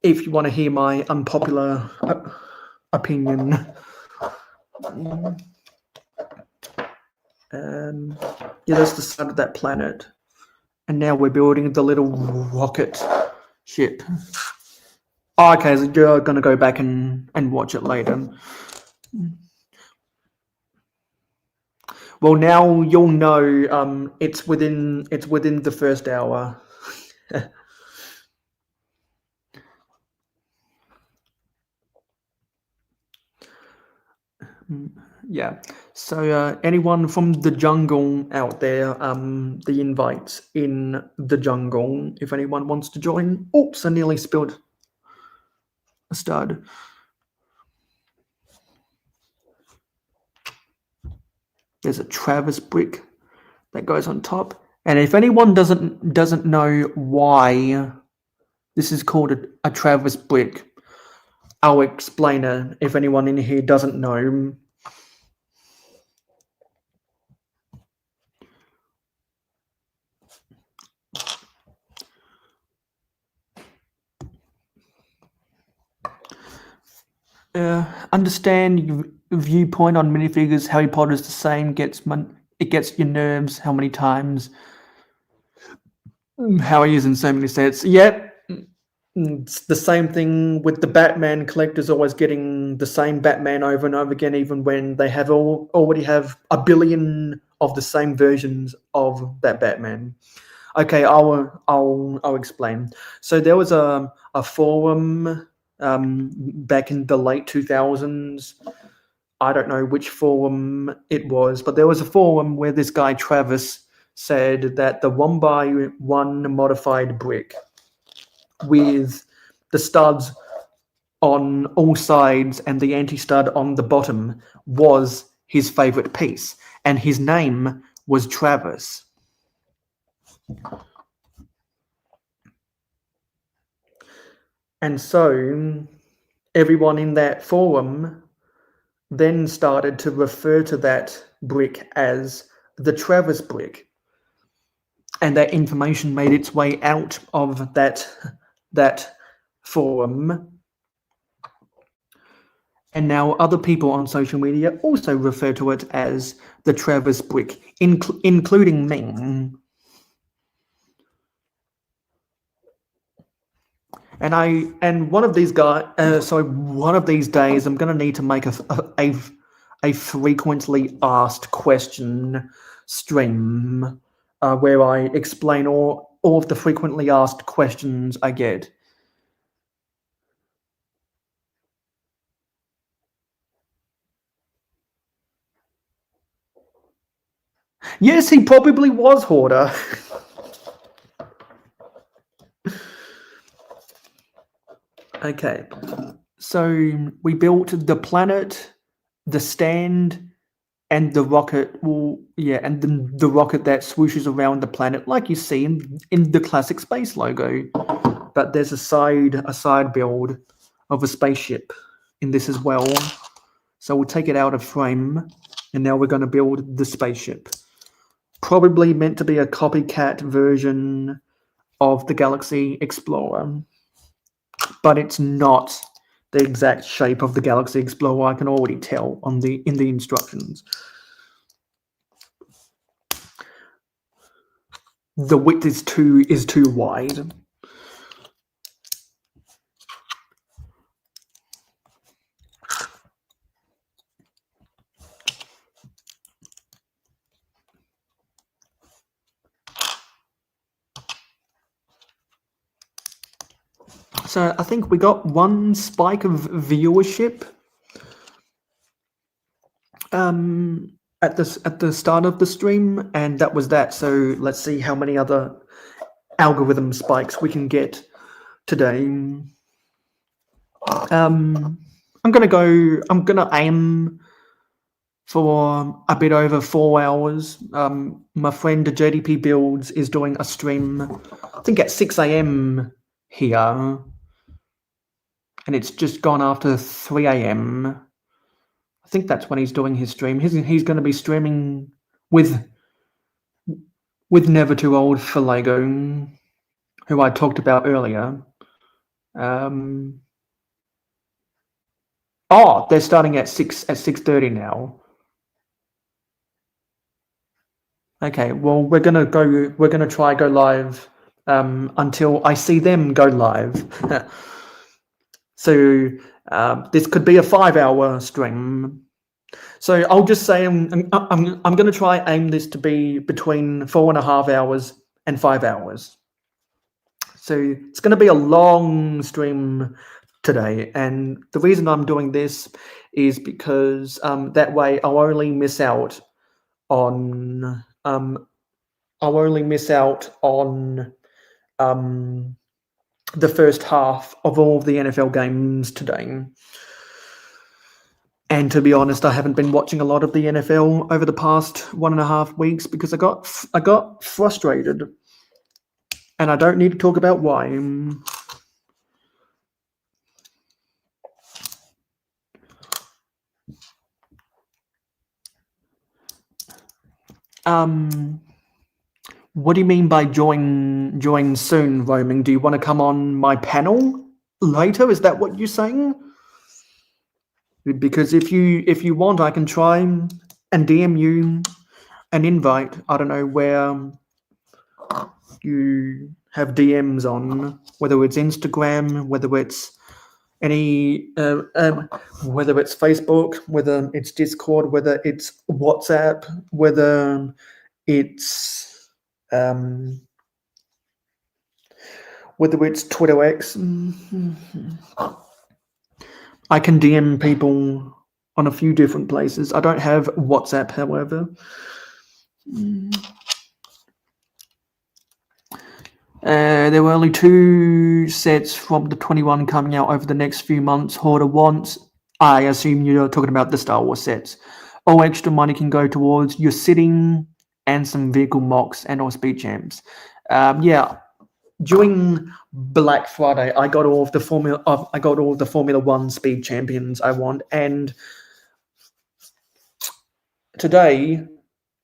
If you want to hear my unpopular opinion. Yeah, that's the side of that planet. And now we're building the little rocket ship. Oh, okay, so you're going to go back and watch it later. Well, now you'll know it's within the first hour. Yeah. So anyone from the jungle out there, the invites in the jungle, if anyone wants to join. Oops, I nearly spilled a stud. There's a Travis brick that goes on top. And if anyone doesn't know why this is called a Travis brick, I'll explain it if anyone in here doesn't know. Understand your viewpoint on minifigures. Harry Potter's the same. It gets your nerves. How many times? How he is in so many sets. Yep. It's the same thing with the Batman collectors always getting the same Batman over and over again, even when they have already have a billion of the same versions of that Batman. Okay, I'll explain. So there was a forum back in the late 2000s. I don't know which forum it was, but there was a forum where this guy Travis said that the 1x1 modified brick with the studs on all sides and the anti-stud on the bottom was his favorite piece, and his name was Travis. And so everyone in that forum then started to refer to that brick as the Travis brick. And that information made its way out of that forum. And now other people on social media also refer to it as the Travis brick, including me. And one of these one of these days, I'm going to need to make a frequently asked question stream where I explain all of the frequently asked questions I get. Yes, he probably was Hoarder. Okay, so we built the planet, the stand, and the rocket. Well, yeah, and the rocket that swooshes around the planet, like you see in the classic space logo. But there's a side build of a spaceship in this as well. So we'll take it out of frame, and now we're going to build the spaceship. Probably meant to be a copycat version of the Galaxy Explorer, but it's not the exact shape of the Galaxy Explorer. I can already tell in the instructions. The width is too wide. So I think we got one spike of viewership at the start of the stream, and that was that. So let's see how many other algorithm spikes we can get today. I'm gonna aim for a bit over 4 hours. My friend JDP Builds is doing a stream, I think at 6 a.m. here, and it's just gone after 3 a.m. I think that's when he's doing his stream. He's going to be streaming with Never Too Old for Lego, who I talked about earlier. Oh, they're starting at 6:30 now. Okay, well we're gonna try go live until I see them go live. So this could be a 5-hour stream. So I'll just say I'm going to try aim this to be between 4.5 hours and 5 hours. So it's going to be a long stream today, and the reason I'm doing this is because that way I'll only miss out on the first half of all of the NFL games today. And to be honest, I haven't been watching a lot of the NFL over the past 1.5 weeks because I got frustrated, and I don't need to talk about why. What do you mean by join soon, Roaming? Do you want to come on my panel later? Is that what you're saying? Because if you want, I can try and DM you an invite. I don't know where you have DMs on, whether it's Instagram, whether it's any, whether it's Facebook, whether it's Discord, whether it's WhatsApp, whether it's Twitter X. I can DM people on a few different places. I don't have WhatsApp, however. There were only 2 sets from the 21 coming out over the next few months. Hoarder wants, I assume you're talking about the Star Wars sets. All extra money can go towards your sitting and some vehicle mocks and or speed champs. Yeah. During Black Friday, I got all of the Formula One speed champions I want, and today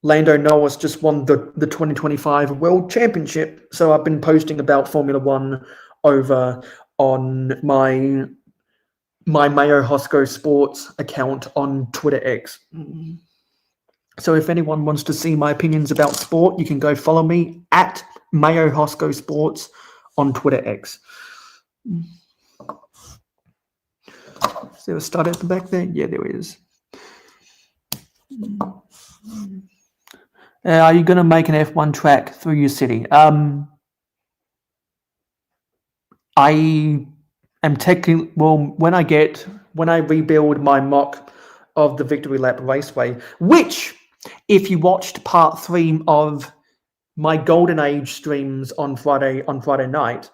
Lando Norris just won the 2025 World Championship. So I've been posting about Formula One over on my Mayo Hosco Sports account on Twitter X. So if anyone wants to see my opinions about sport, you can go follow me at Mayo Hosco Sports on Twitter X. Is there a start at the back there? Yeah, there is. Are you going to make an F1 track through your city? I am technically, well, when I rebuild my mock of the Victory Lap Raceway, which, if you watched part 3 of my Golden Age streams on Friday night,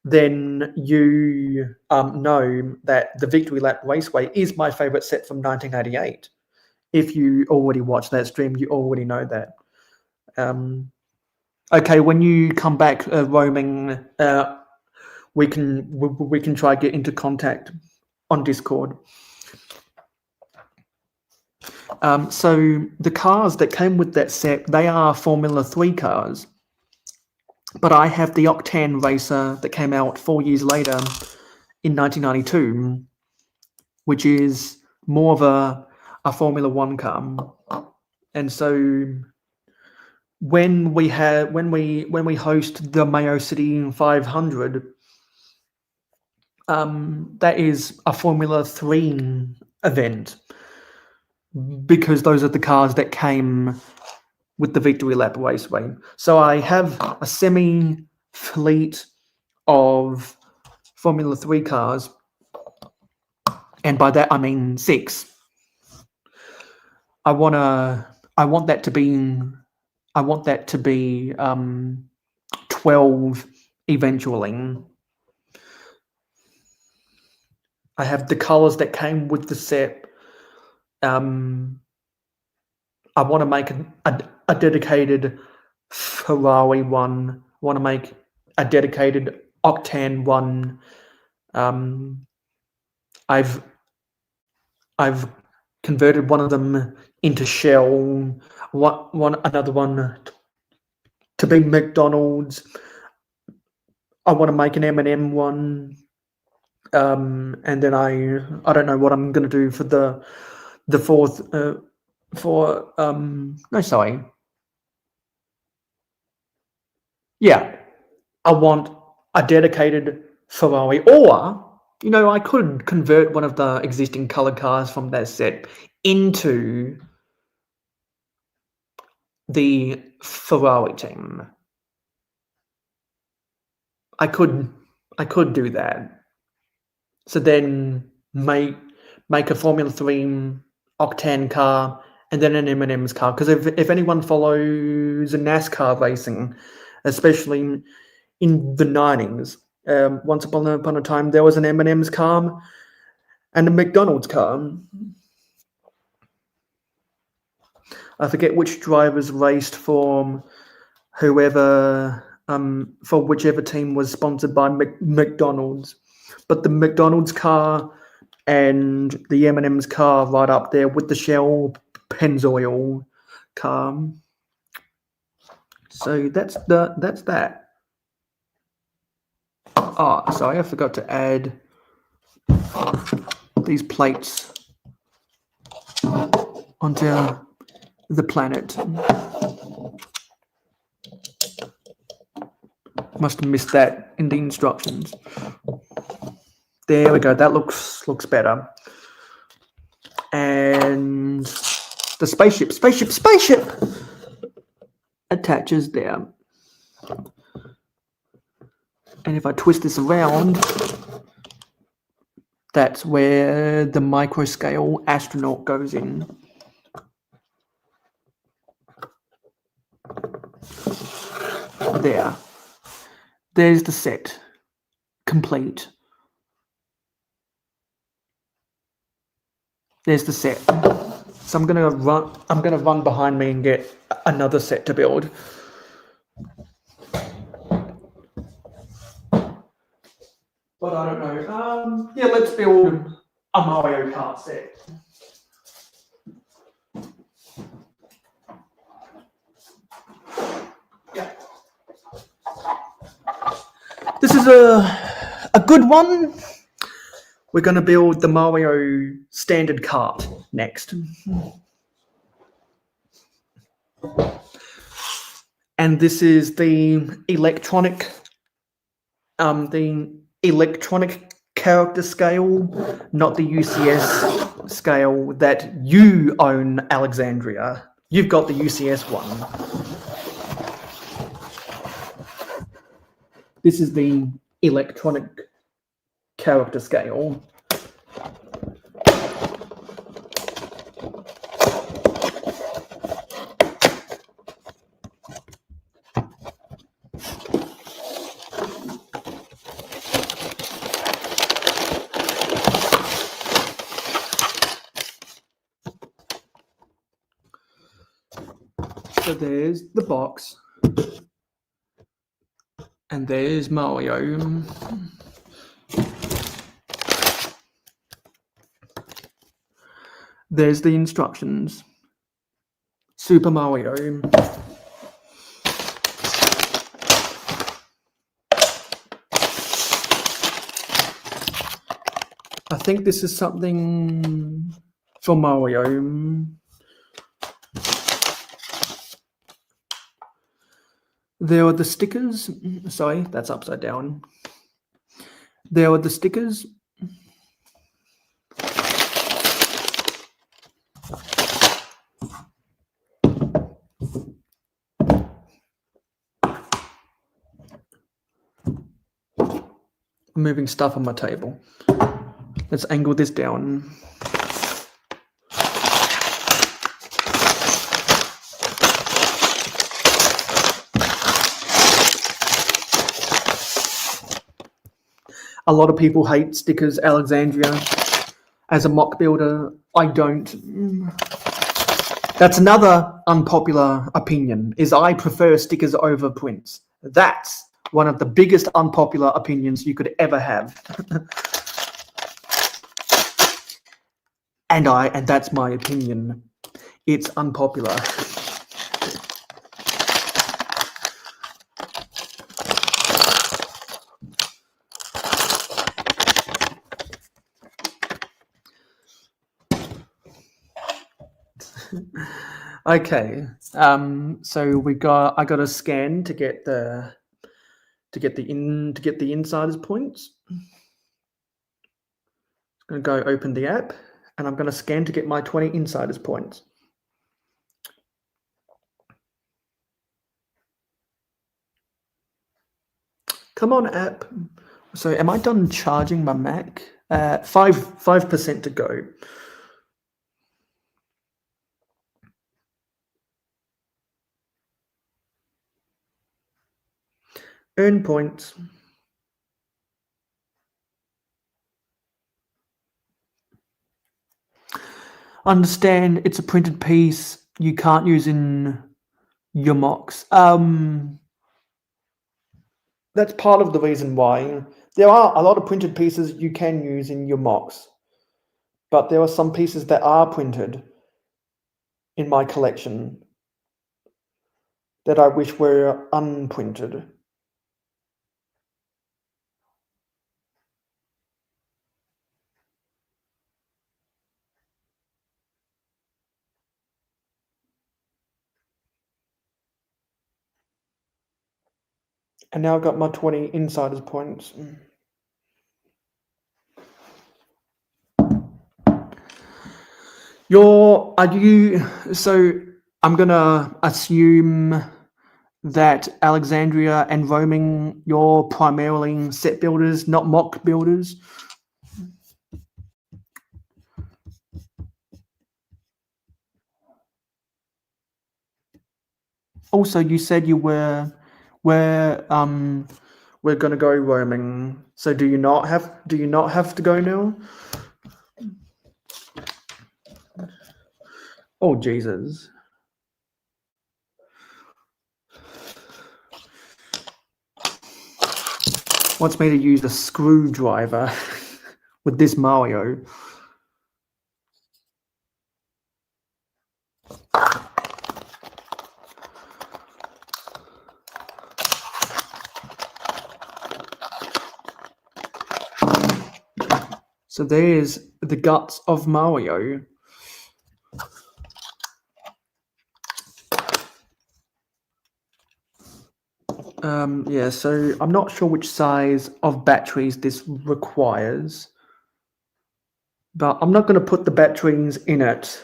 then you know that the Victory Lap Raceway is my favorite set from 1988. If you already watched that stream, you already know that. Okay, when you come back roaming, we can try to get into contact on Discord. So the cars that came with that set, they are Formula 3 cars. But I have the Octane Racer that came out 4 years later in 1992, which is more of a Formula 1 car. And so when we host the Mayo City 500, that is a Formula 3 event, because those are the cars that came with the Victory Lap Raceway. So I have a semi-fleet of Formula 3 cars, and by that I mean 6. I want that to be 12 eventually. I have the colors that came with the set. I want to make a dedicated Ferrari one. I want to make a dedicated Octane one. I've converted one of them into Shell. Another one to be McDonald's. I want to make an M&M one. And then I don't know what I'm going to do for the fourth. Yeah, I want a dedicated Ferrari, or I could convert one of the existing color cars from that set into the Ferrari team. I could do that. So then make a Formula 3 Octane car and then an M&M's car. Because if anyone follows NASCAR racing, especially in the 90s, once upon a time there was an M&M's car and a McDonald's car. I forget which drivers raced for whoever, for whichever team was sponsored by McDonald's. But the McDonald's car and the M&M's car right up there with the Shell Pennzoil car. So that's that. Oh, sorry, I forgot to add these plates onto the planet. Must have missed that in the instructions. There we go. That looks better. And the spaceship attaches there. And if I twist this around, that's where the microscale astronaut goes in. There. There's the set. Complete. There's the set. So I'm gonna run behind me and get another set to build. But I don't know. Yeah, let's build a Mario Kart set. Yeah. This is a a good one. We're going to build the Mario standard cart next. And this is the electronic character scale, not the UCS scale that you own, Alexandria. You've got the UCS one. This is the electronic character scale. So there's the box. And there's Mario. There's the instructions. Super Mario. I think this is something for Mario. There are the stickers. Sorry, that's upside down. There are the stickers. I'm moving stuff on my table. Let's angle this down. A lot of people hate stickers, Alexandria. As a mock builder, I don't. That's another unpopular opinion, is I prefer stickers over prints. That's one of the biggest unpopular opinions you could ever have. and that's my opinion. It's unpopular. Okay, so I got a scan to get the insiders points. I'm going to go open the app, and I'm going to scan to get my 20 insiders points. Come on, app. So am I done charging my Mac? 5% to go. Earn points. Understand it's a printed piece. You can't use in your mocks. That's part of the reason why. There are a lot of printed pieces you can use in your mocks. But there are some pieces that are printed in my collection that I wish were unprinted. And now I've got my 20 insiders points. So I'm gonna assume that Alexandria and Roaming, you're primarily set builders, not mock builders. Also, you said you we're gonna go roaming. So do you not have to go now? Oh Jesus. Wants me to use a screwdriver with this Mario. So there's the guts of Mario. Yeah, so I'm not sure which size of batteries this requires, but I'm not going to put the batteries in it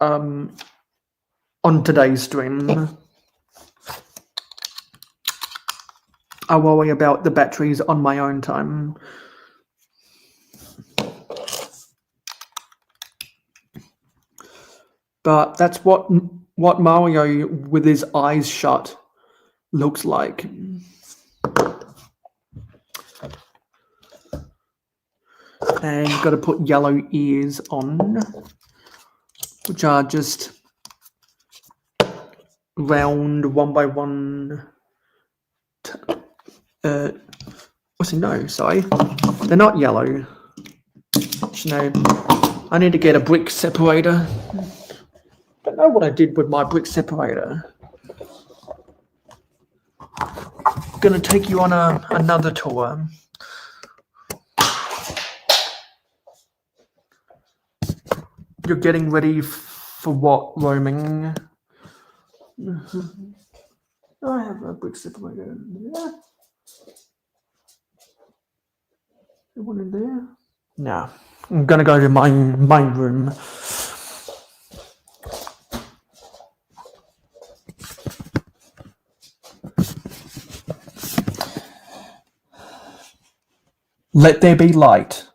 on today's stream. I'll worry about the batteries on my own time. But that's what Mario with his eyes shut looks like. And you've got to put yellow ears on, which are just round one by one. No, sorry. They're not yellow. No, I need to get a brick separator. Don't know what I did with my brick separator. Gonna take you on another tour. You're getting ready for what, roaming? I have a brick separator there. One in there? No. I'm gonna go to my room. Let there be light.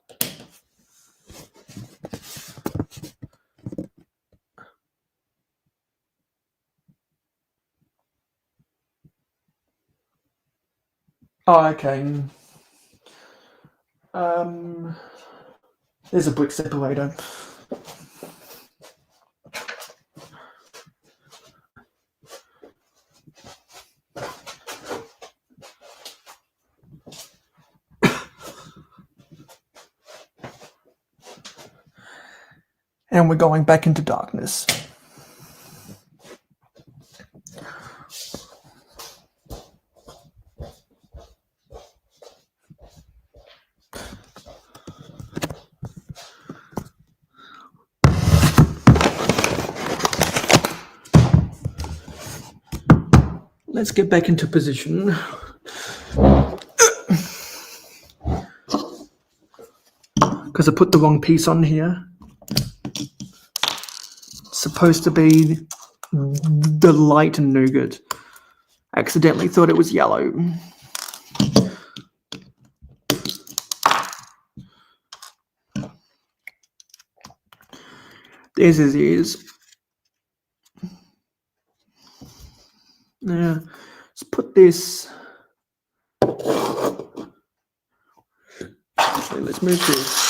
Oh, okay. There's a brick separator. And we're going back into darkness. Let's get back into position. Because I put the wrong piece on here. It's supposed to be the light nougat. Accidentally thought it was yellow. There's his ears. Now, let's put this. Actually, let's move this.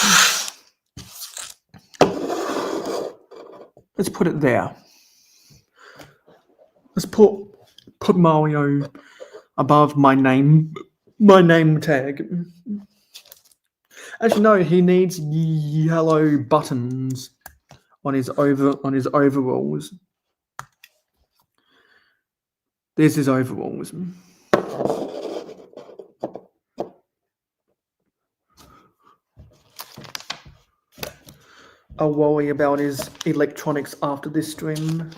Let's put it there. Let's put Mario above my name tag. Actually, no, he needs yellow buttons on his overalls. There's his overalls. I'll worry about his electronics after this stream.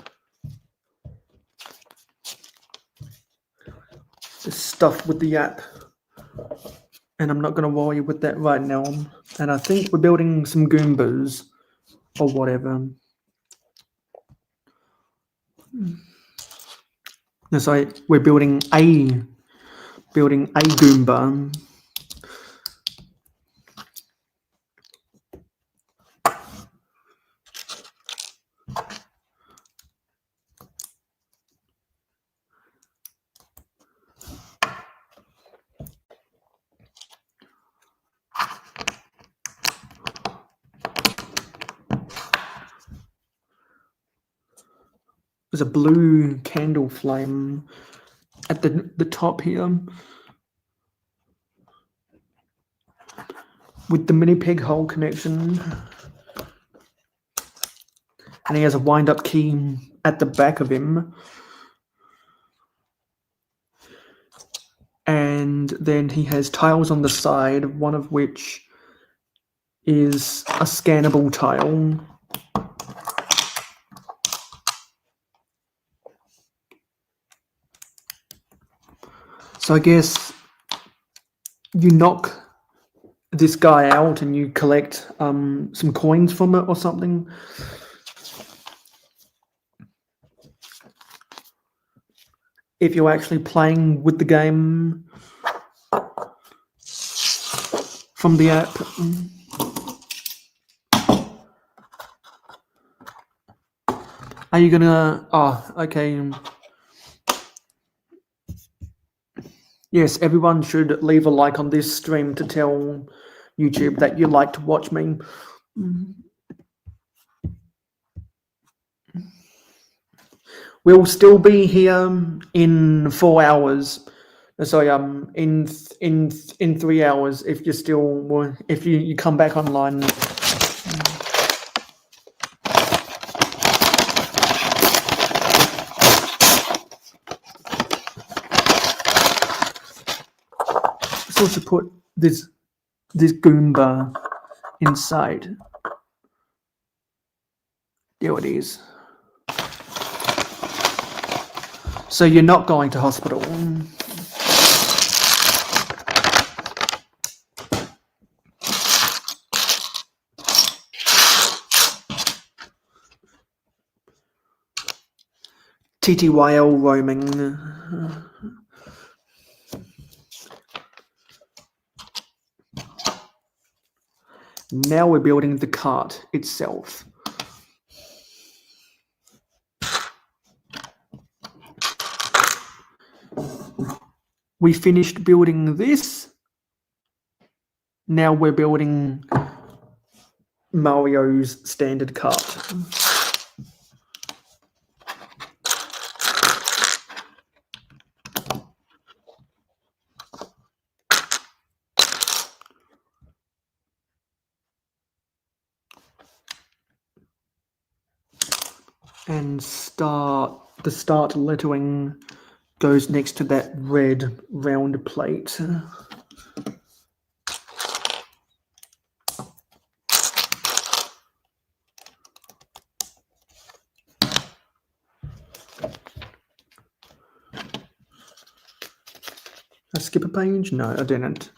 This stuff with the app. And I'm not going to worry with that right now. And I think we're building some Goombas or whatever. No, sorry, we're building a Goomba. There's a blue candle flame at the top here with the mini peg hole connection. And he has a wind-up key at the back of him. And then he has tiles on the side, one of which is a scannable tile. So I guess you knock this guy out and you collect some coins from it or something. If you're actually playing with the game from the app. Are you gonna... Oh, okay. Yes, everyone should leave a like on this stream to tell YouTube that you like to watch me. We'll still be here in 4 hours. Sorry, in 3 hours. If you're still, if you come back online. Let's also put this Goomba inside. There it is. So you're not going to hospital. TTYL roaming. Now we're building the cart itself. We finished building this. Now we're building Mario's standard cart. And the start lettering goes next to that red round plate. I skip a page? No, I didn't.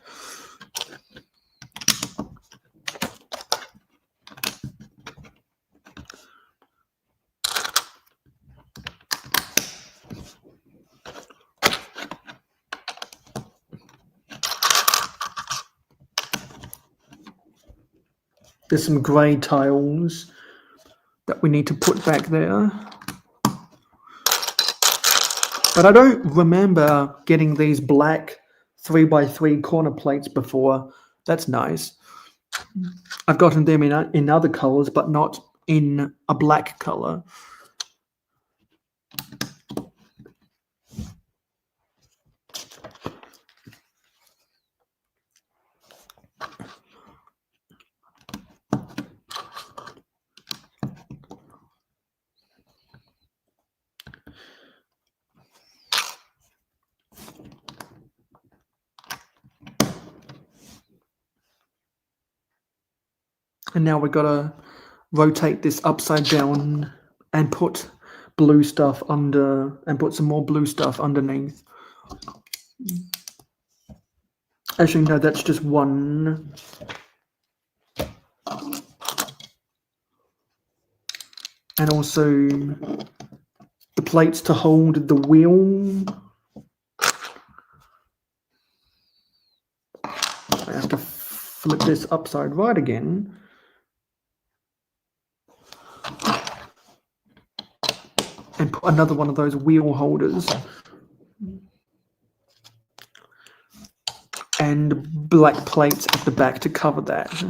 There's some grey tiles that we need to put back there. But I don't remember getting these black 3x3 corner plates before. That's nice. I've gotten them in other colours, but not in a black colour. And now we've got to rotate this upside down and put blue stuff under, and put some more blue stuff underneath. Actually, no, that's just one. And also the plates to hold the wheel. I have to flip this upside right again. And put another one of those wheel holders. And black plates at the back to cover that.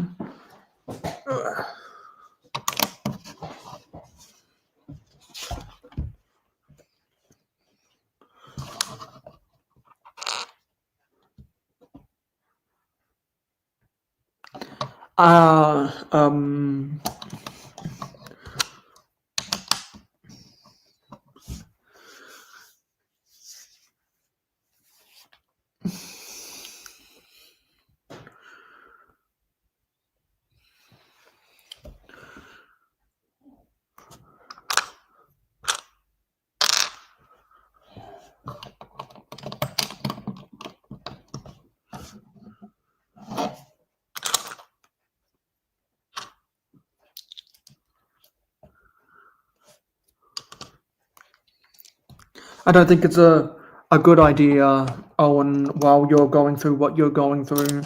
I don't think it's a good idea, Owen, while you're going through what you're going through.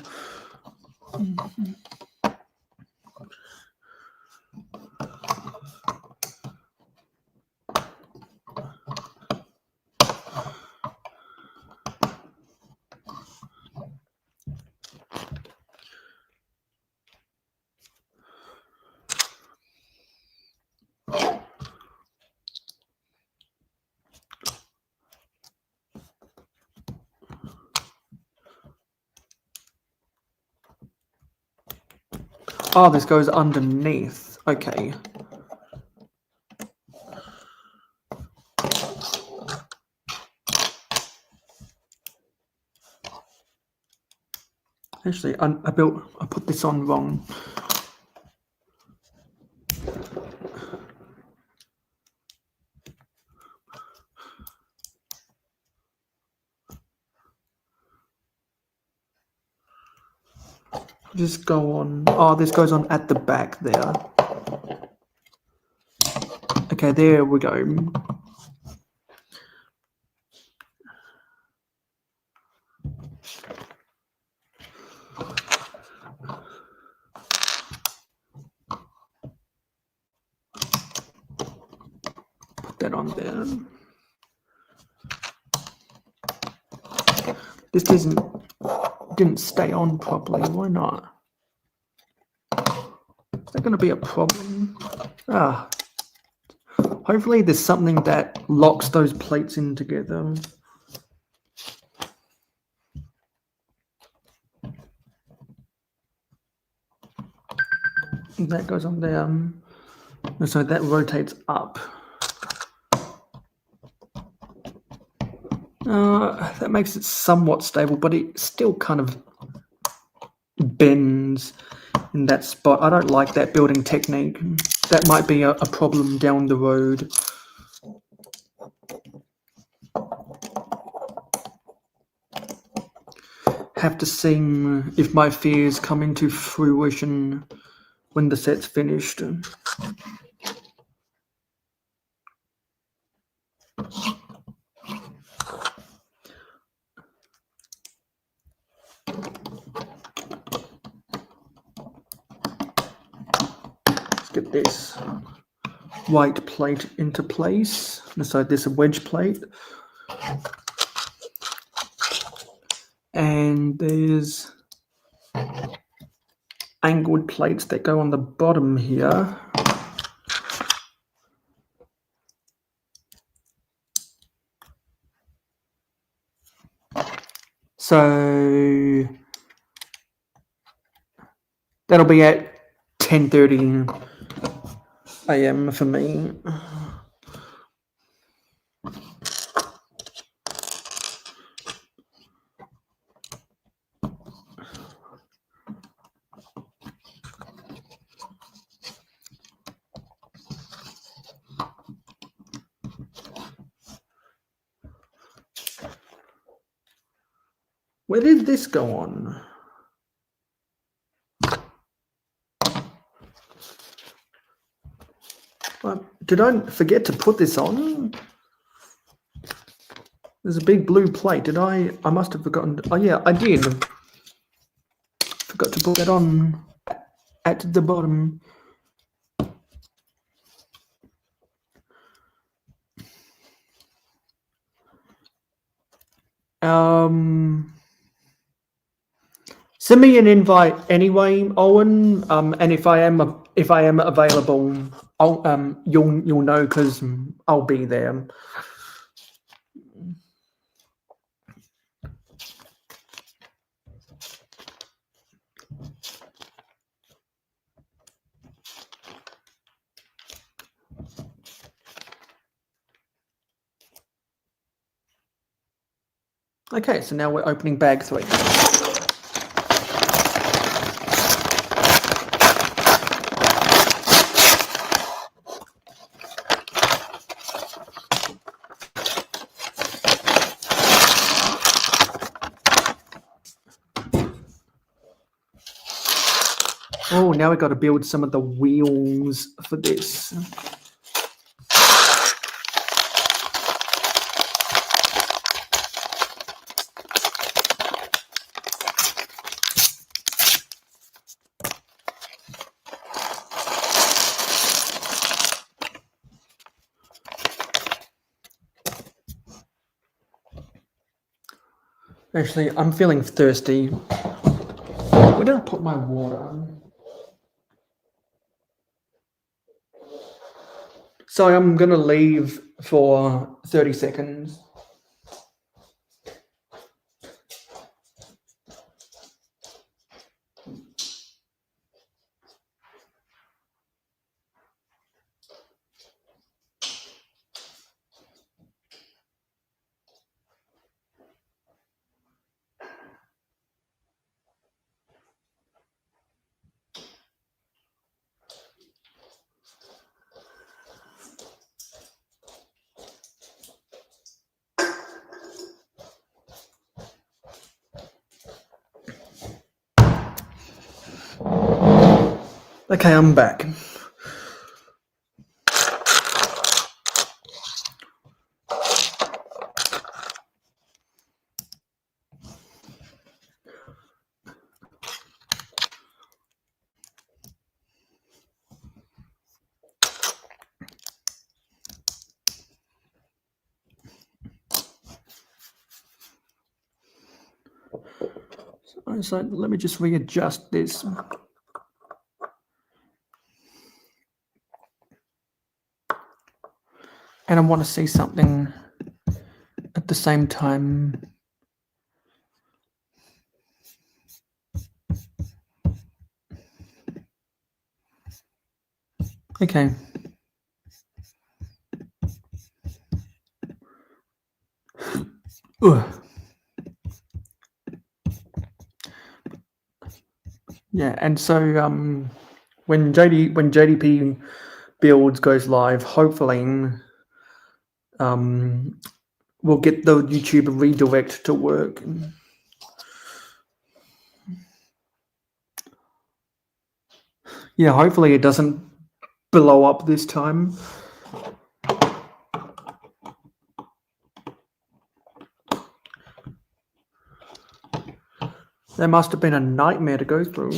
Oh, this goes underneath. Okay. Actually, I put this on wrong. Just go on. Oh, this goes on at the back there. Okay, there we go. Put that on there. This didn't stay on properly. Why not? Is that going to be a problem? Ah. Hopefully there's something that locks those plates in together. That goes on there. So that rotates up. That makes it somewhat stable, but it still kind of bends in that spot. I don't like that building technique. That might be a problem down the road. Have to see if my fears come into fruition when the set's finished. Let's get this white plate into place. So this wedge plate. And there's angled plates that go on the bottom here. So that'll be at 10:30 a.m. for me. Where did this go on? Did I forget to put this on? There's a big blue plate. Did I must have forgotten. Oh yeah, I did. Forgot to put that on at the bottom. Send me an invite anyway, Owen. And if I am available, you'll know because I'll be there. Okay, so now we're opening bag 3. Oh, now we've got to build some of the wheels for this. Actually, I'm feeling thirsty. Where did I put my water? So I'm gonna leave for 30 seconds. Okay, I'm back. So let me just readjust this. And I want to say something at the same time. Okay. Ugh. Yeah, and so when JDP builds goes live, hopefully we'll get the YouTube redirect to work. Yeah, hopefully it doesn't blow up this time. That must have been a nightmare to go through.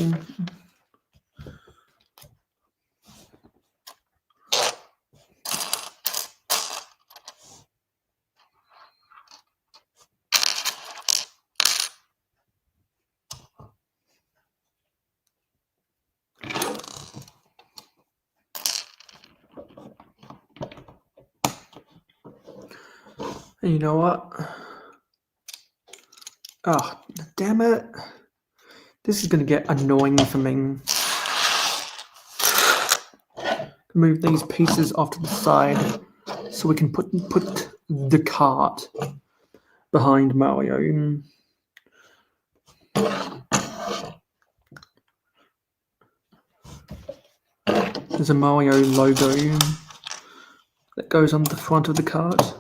And you know what? Oh, damn it. This is going to get annoying for me. Move these pieces off to the side so we can put the cart behind Mario. There's a Mario logo that goes on the front of the cart.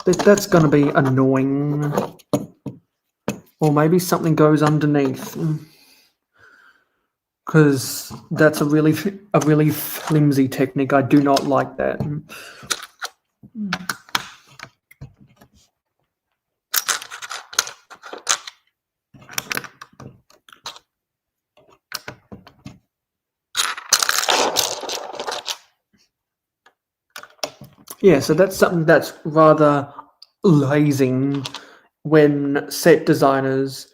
That's going to be annoying. Or maybe something goes underneath. Because that's a really flimsy technique. I do not like that. Yeah, so that's something that's rather lazy when set designers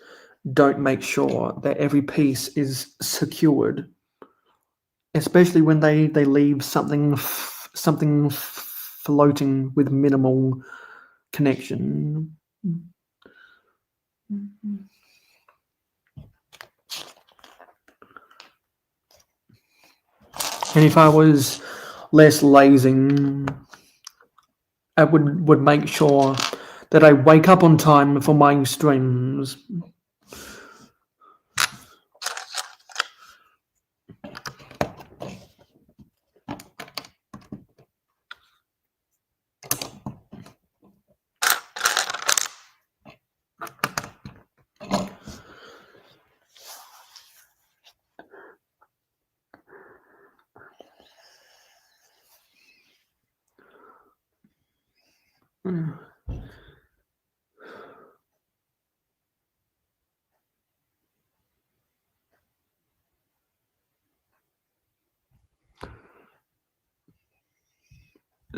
don't make sure that every piece is secured, especially when they leave something floating with minimal connection. And if I was less lazy, I would make sure that I wake up on time for my streams.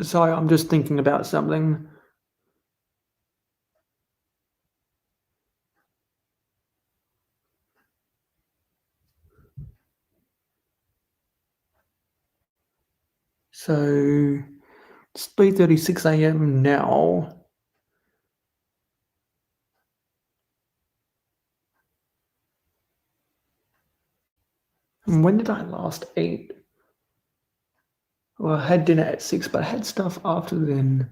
So I'm just thinking about something. So it's 3:36 a.m. now. And when did I last eat? Well, I had dinner at 6, but I had stuff after then.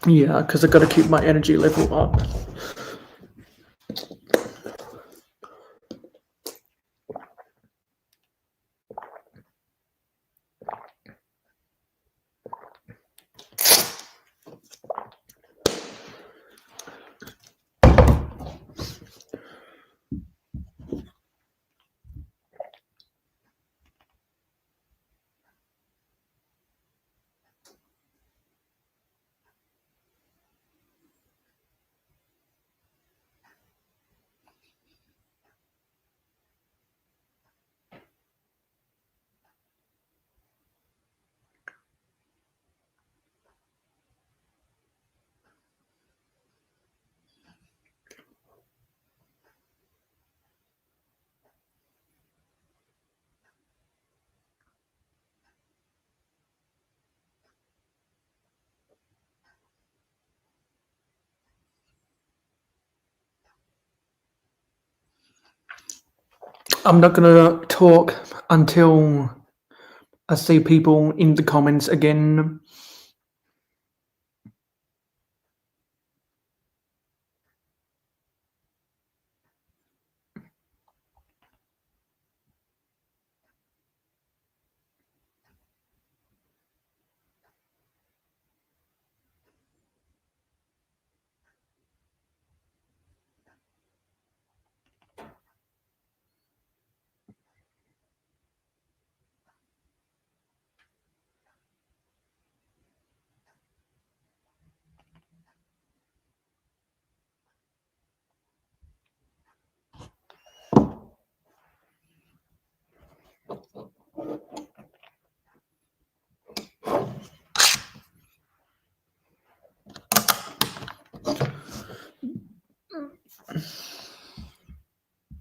Yeah, because I got to keep my energy level up. I'm not going to talk until I see people in the comments again.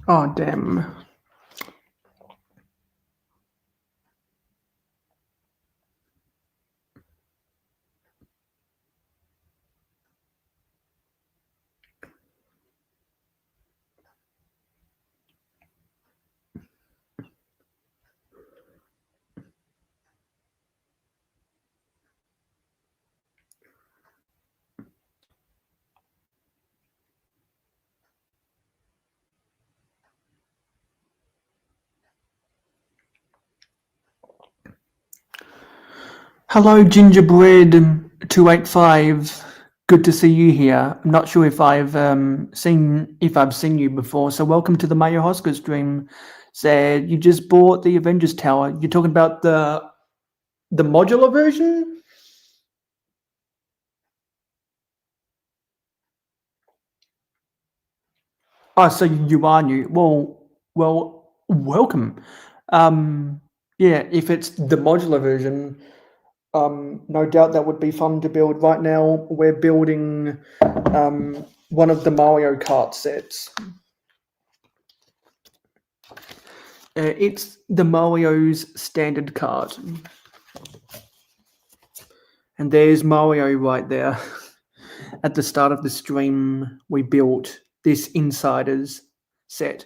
Oh, damn. Hello, Gingerbread285. Good to see you here. I'm not sure if I've seen you before. So welcome to the Mayo Hosker stream. Said you just bought the Avengers Tower. You're talking about the modular version? Oh, so you are new. Well, welcome. Yeah, if it's the modular version, no doubt that would be fun to build. Right now, we're building one of the Mario Kart sets. It's the Mario's standard cart. And there's Mario right there. At the start of the stream, we built this Insiders set.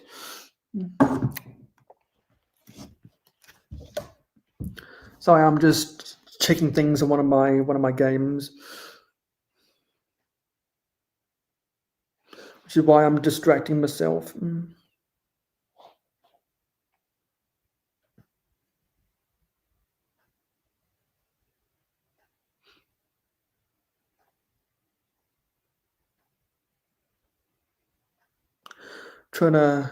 Sorry, I'm just checking things on one of my games, which is why I'm distracting myself. Trying to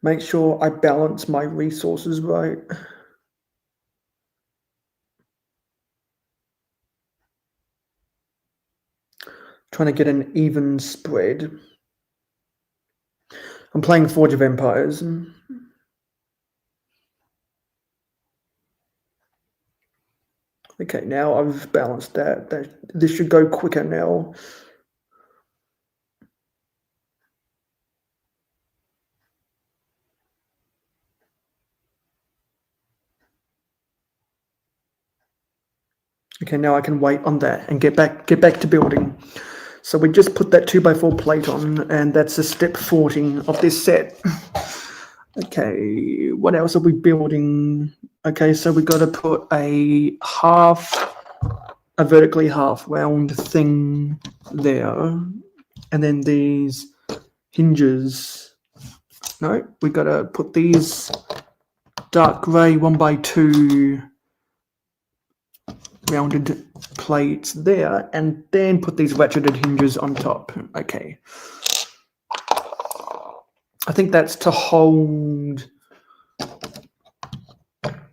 make sure I balance my resources right. Trying to get an even spread. I'm playing Forge of Empires. Okay, now I've balanced that. This should go quicker now. Okay, now I can wait on that and get back to building. So we just put that 2x4 plate on, and that's a step 14 of this set. Okay, what else are we building? Okay, so we got to put a vertically half round thing there, and then these hinges. No, we got to put these dark grey 1x2 rounded plates there, and then put these ratcheted hinges on top. Okay. I think that's to hold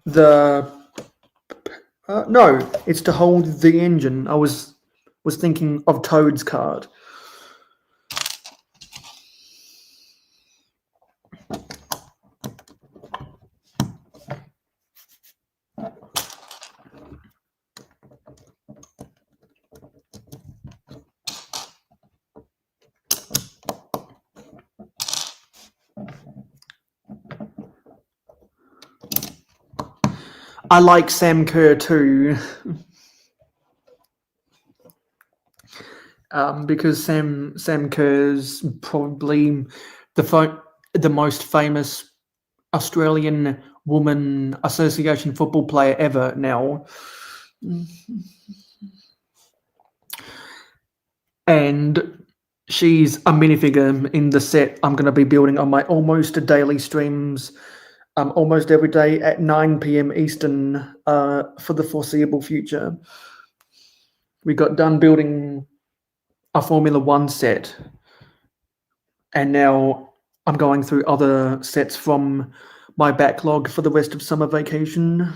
the... no, it's to hold the engine. I was thinking of Toad's card. I like Sam Kerr too, because Sam Kerr's probably the most famous Australian woman association football player ever now. And she's a minifigure in the set I'm going to be building on my almost daily streams, almost every day at 9 p.m. Eastern for the foreseeable future. We got done building a Formula One set, and now I'm going through other sets from my backlog for the rest of summer vacation.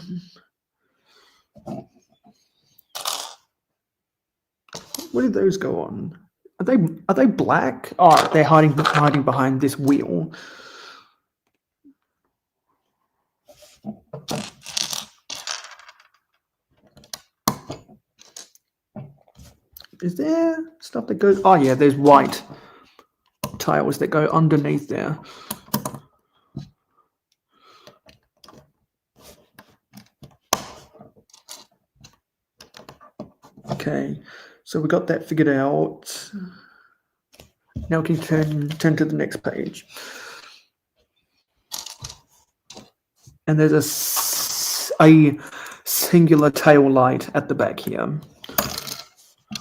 Where did those go on? Are they black? Oh, they're hiding behind this wheel. Is there stuff that goes? Oh yeah, there's white tiles that go underneath there. Okay, so we got that figured out. Now we can turn to the next page. And there's a singular tail light at the back here.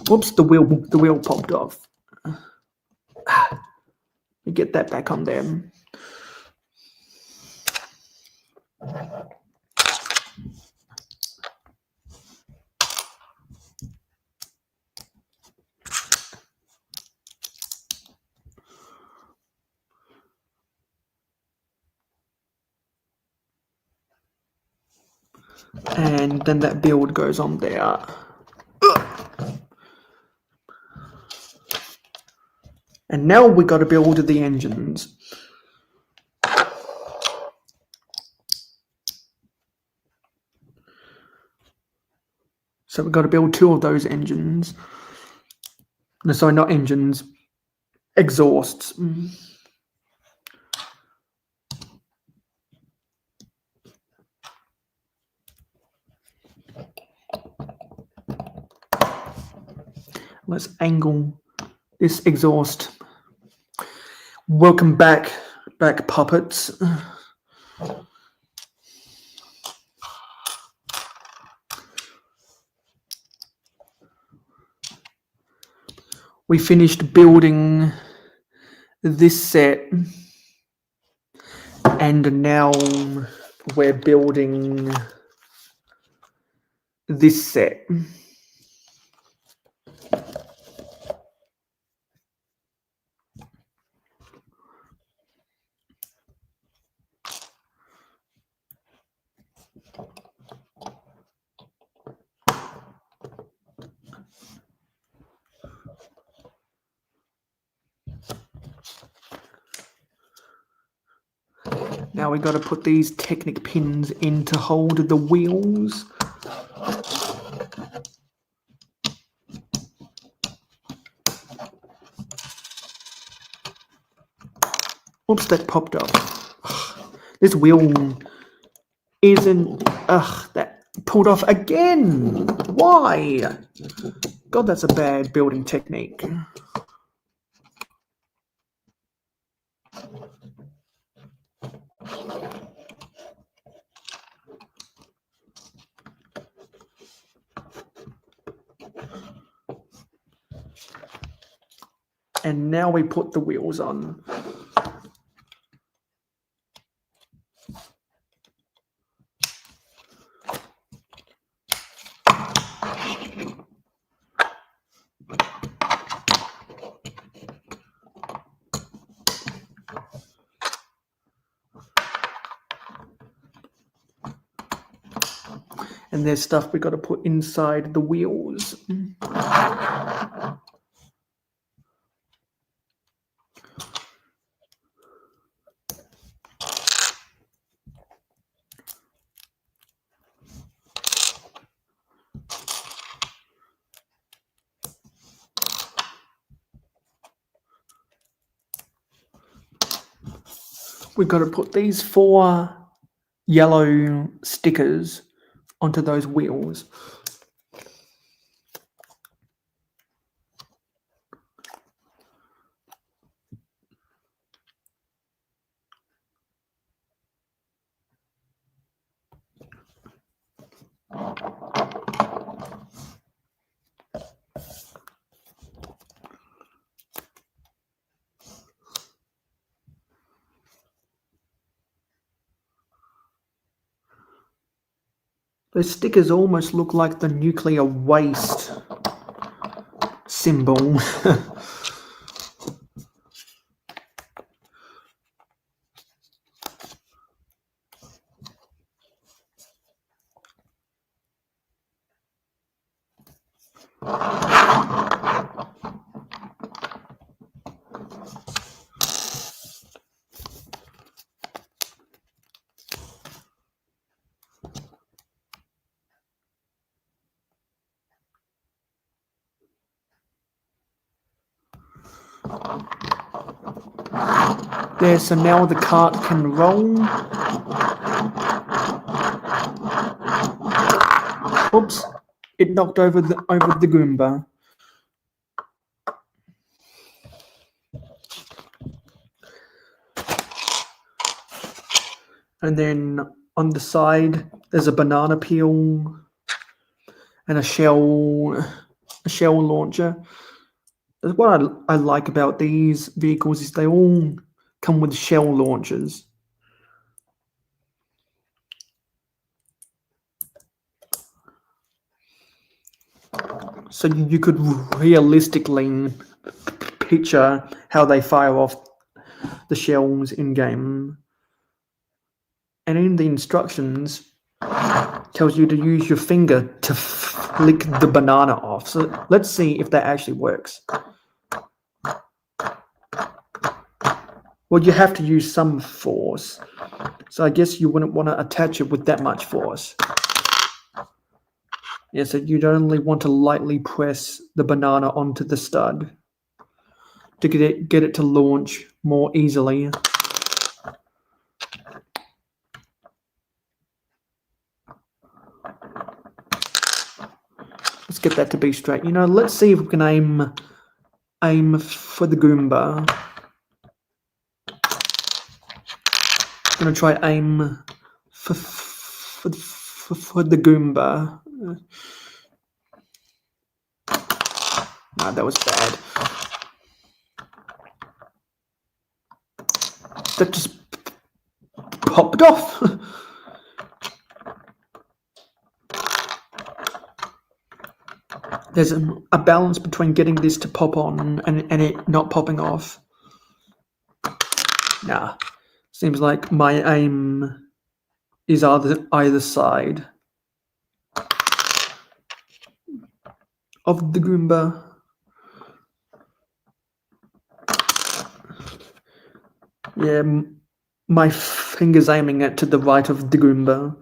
Whoops, the wheel popped off. Let me get that back on there. And then that build goes on there. And now we got to build the engines. So we've got to build 2 of those engines. No, sorry, not engines. Exhausts. Let's angle this exhaust. Welcome back puppets. We finished building this set, and now we're building this set. Now we got to put these Technic pins in to hold the wheels. Oops, that popped off. This wheel isn't... that pulled off again. Why? God, that's a bad building technique. And now we put the wheels on. And there's stuff we got to put inside the wheels. We've got to put these 4 yellow stickers onto those wheels. Those stickers almost look like the nuclear waste symbol. There, so now the cart can roll. Oops, it knocked over the Goomba. And then on the side, there's a banana peel and a shell launcher. What I like about these vehicles is they all come with shell launchers. So you could realistically picture how they fire off the shells in game. And in the instructions, tells you to use your finger to flick the banana off. So let's see if that actually works. Well, you have to use some force. So I guess you wouldn't want to attach it with that much force. Yeah, so you'd only want to lightly press the banana onto the stud to get it to launch more easily. Let's get that to be straight. Let's see if we can aim for the Goomba. I'm gonna try aim for the Goomba. No, that was bad. That just popped off. There's a balance between getting this to pop on and it not popping off. Nah. Seems like my aim is either side of the Goomba. Yeah, My finger's aiming it to the right of the Goomba.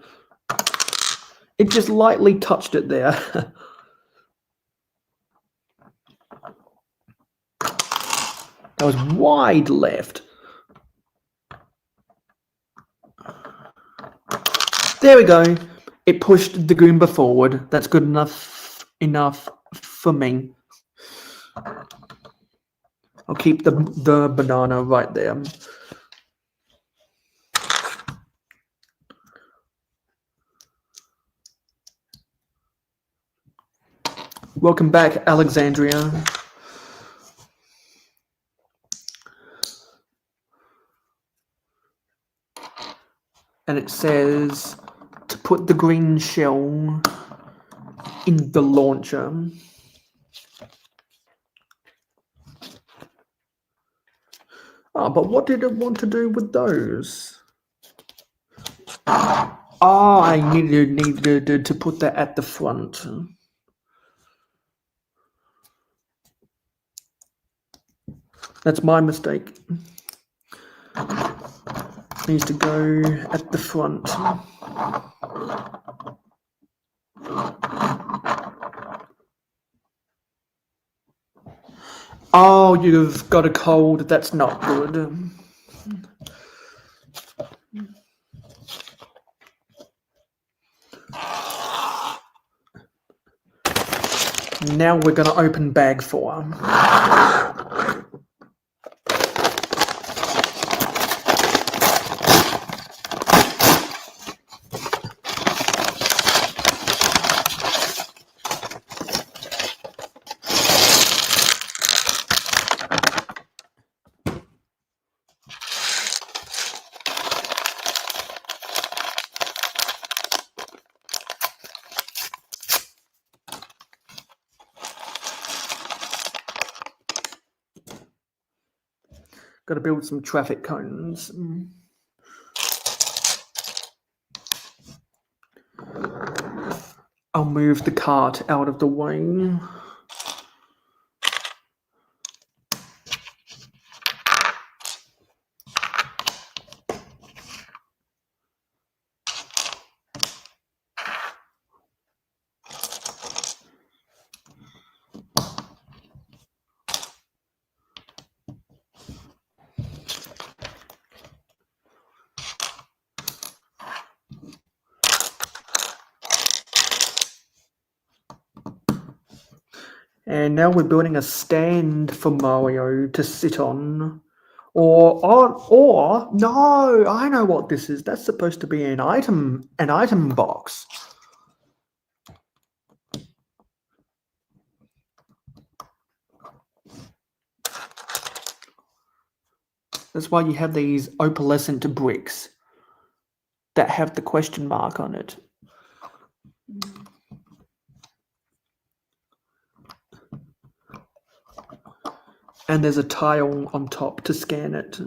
It just lightly touched it there. That was wide left. There we go. It pushed the Goomba forward. That's good enough for me. I'll keep the banana right there. Welcome back, Alexandria. And it says to put the green shell in the launcher. Oh, but what did it want to do with those? Oh, I needed to put that at the front. That's my mistake. Needs to go at the front. Oh, you've got a cold. That's not good. Now we're going to open bag 4. Got to build some traffic cones. I'll move the cart out of the way. And now we're building a stand for Mario to sit on. Or no, I know what this is. That's supposed to be an item box. That's why you have these opalescent bricks that have the question mark on it. And there's a tile on top to scan it.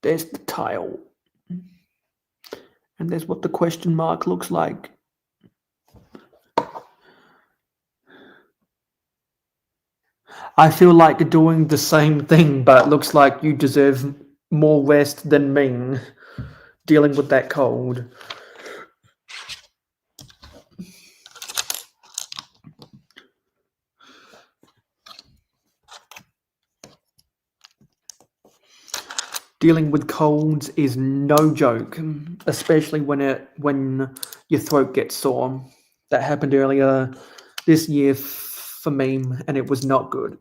There's the tile. And there's what the question mark looks like. I feel like doing the same thing, but it looks like you deserve more rest than me dealing with that cold. Dealing with colds is no joke, especially when your throat gets sore. That happened earlier this year for me, and it was not good.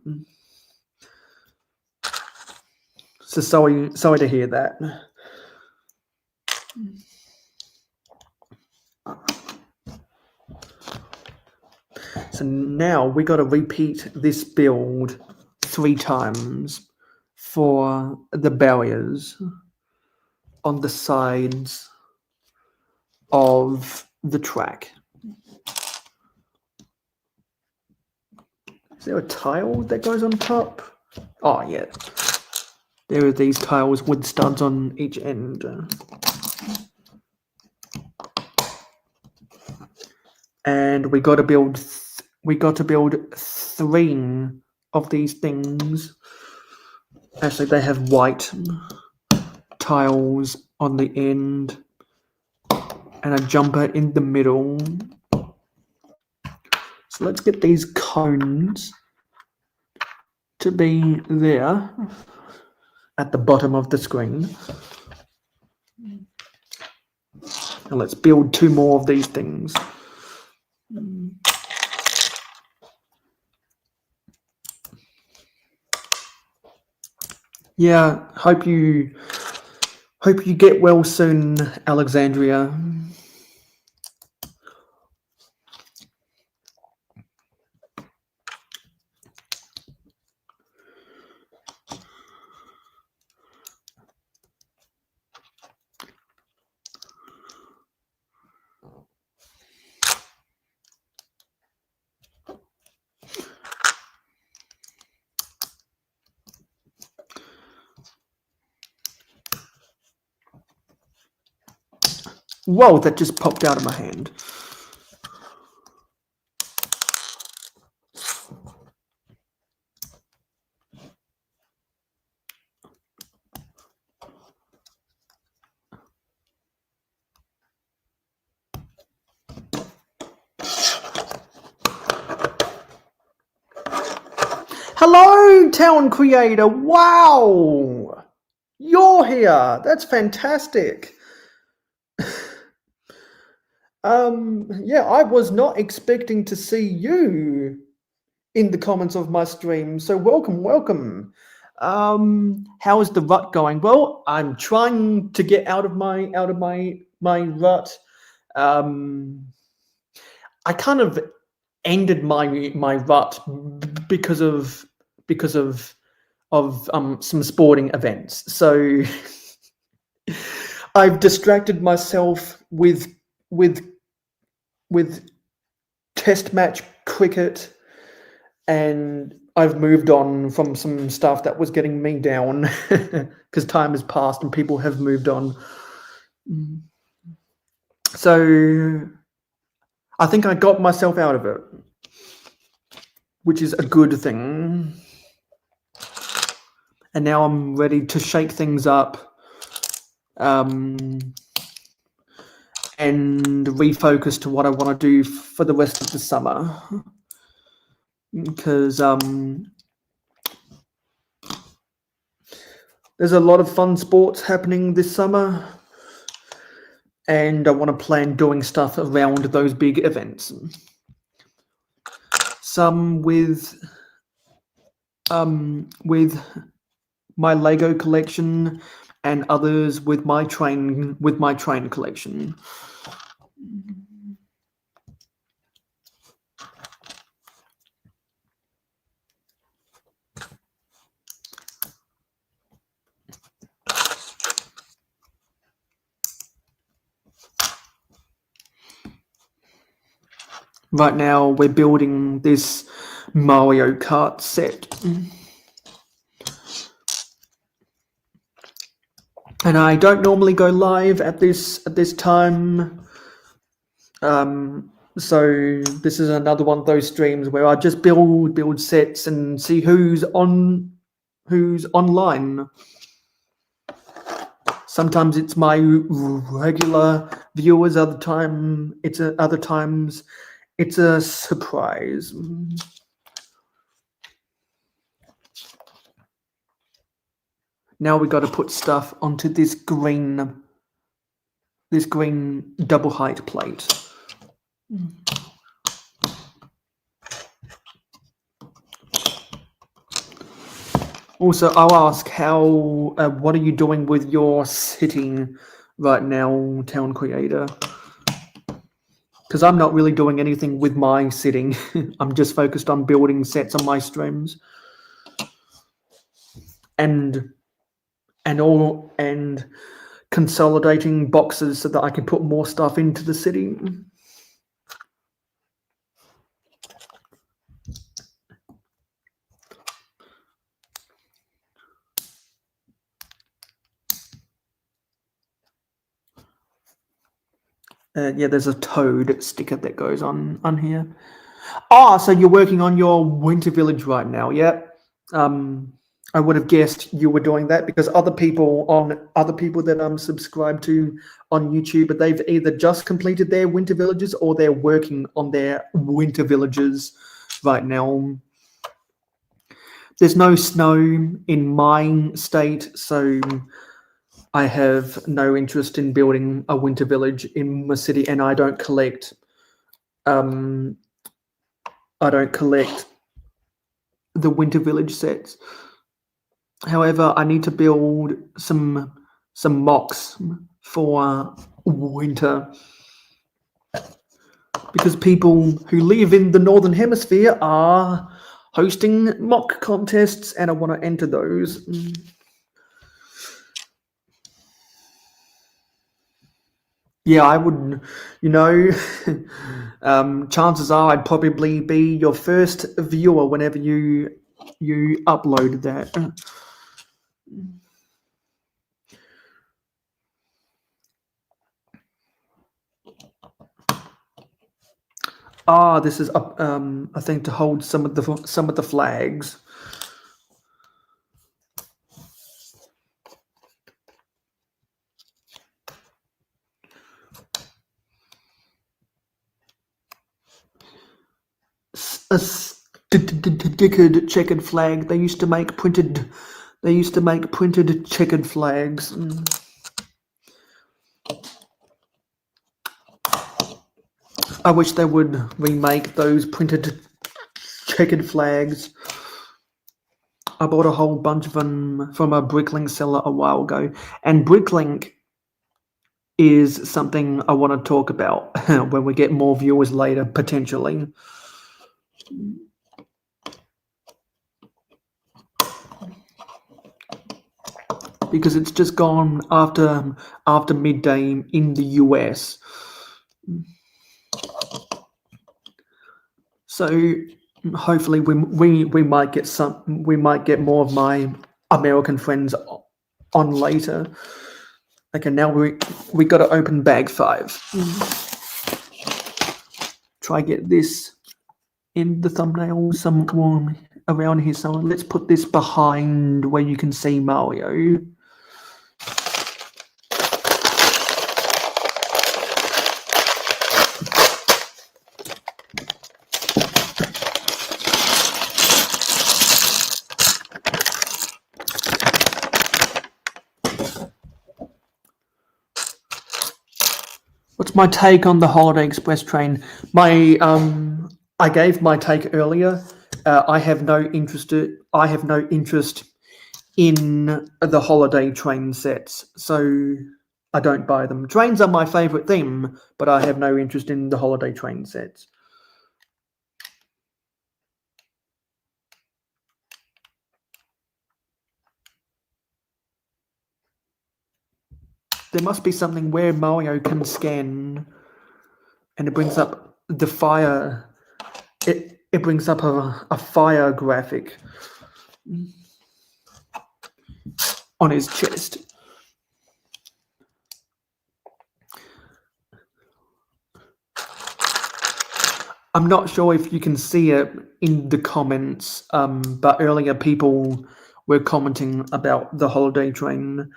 So sorry to hear that. So now we got to repeat this build 3 times for the barriers on the sides of the track. Is there a tile that goes on top? Oh, yeah. There are these tiles with studs on each end. And we got to build 3 of these things Actually, they have white tiles on the end and a jumper in the middle. So let's get these cones to be there at the bottom of the screen. And let's build 2 more of these things. Yeah, hope you get well soon, Alexandria. Whoa, that just popped out of my hand. Hello, Town Creator. Wow, you're here. That's fantastic. Yeah, I was not expecting to see you in the comments of my stream. So welcome. How is the rut going? Well, I'm trying to get out of my rut. I kind of ended my rut because of some sporting events. So I've distracted myself with test match cricket, and I've moved on from some stuff that was getting me down because time has passed and people have moved on. So I think I got myself out of it, which is a good thing. And now I'm ready to shake things up and refocus to what I want to do for the rest of the summer. Because there's a lot of fun sports happening this summer, and I want to plan doing stuff around those big events. Some with my Lego collection, and others with my train collection. Right now, we're building this Mario Kart set. And I don't normally go live at this time. So this is another one of those streams where I just build sets and see who's online. Sometimes it's my regular viewers, other times it's a surprise. Now we got to put stuff onto this green double height plate. Also, I'll ask what are you doing with your sitting right now, Town Creator? Because I'm not really doing anything with my sitting. I'm just focused on building sets on my streams. And consolidating boxes so that I can put more stuff into the city. Yeah, there's a toad sticker that goes on here. So you're working on your winter village right now, yeah? I would have guessed you were doing that because other people that I'm subscribed to on YouTube, but they've either just completed their winter villages or they're working on their winter villages right now. There's no snow in my state, so I have no interest in building a winter village in my city, and I don't collect the winter village sets. However, I need to build some mocks for winter because people who live in the northern hemisphere are hosting mock contests, and I want to enter those. Yeah, I would, chances are I'd probably be your first viewer whenever you upload that. This is I think to hold some of the flags. A checkered flag. They used to make printed checkered flags. I wish they would remake those printed checkered flags. I bought a whole bunch of them from a Bricklink seller a while ago, and Bricklink is something I want to talk about when we get more viewers later, potentially. Because it's just gone after midday in the US. So hopefully we might get more of my American friends on later. Okay, now we got to open bag 5. Try get this in the thumbnail somewhere around here. So let's put this behind where you can see Mario. What's my take on the Holiday Express train? I gave my take earlier. I have no interest in the holiday train sets, so I don't buy them. Trains are my favorite theme, but I have no interest in the holiday train sets. There must be something where Mario can scan, and it brings up the fire. It brings up a fire graphic on his chest. I'm not sure if you can see it in the comments, but earlier people were commenting about the holiday train.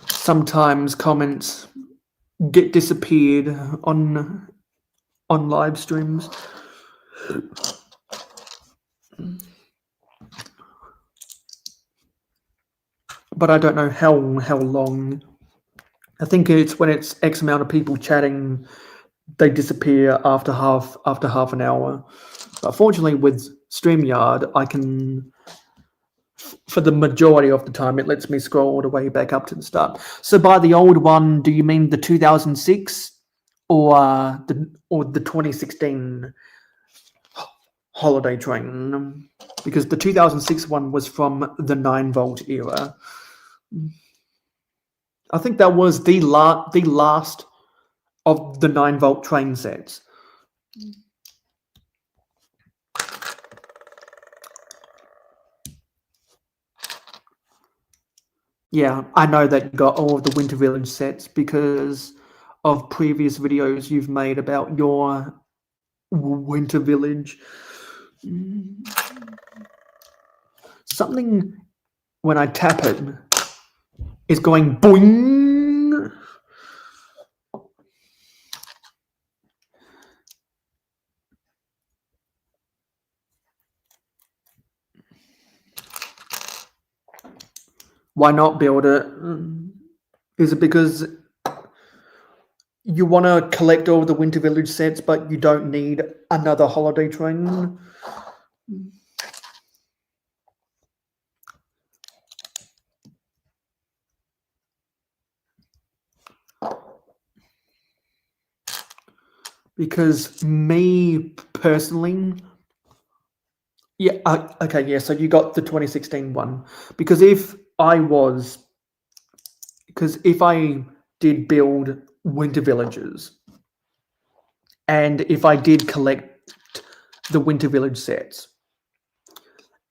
Sometimes comments get disappeared on live streams. But I don't know how long. I think it's when it's X amount of people chatting, they disappear after half an hour. But fortunately, with StreamYard, I can, for the majority of the time, it lets me scroll all the way back up to the start. So by the old one, do you mean the 2006 or the 2016 holiday train? Because the 2006 one was from the 9-volt era. I think that was the last of the 9-volt train sets. Yeah, I know that you got all of the Winter Village sets because of previous videos you've made about your Winter Village. Something when I tap it is going boing. Why not build it? Is it because you want to collect all the Winter Village sets, but you don't need another holiday train? Because me personally, yeah, okay, yeah. So you got the 2016 one. Because if I did build Winter Villages, and if I did collect the Winter Village sets,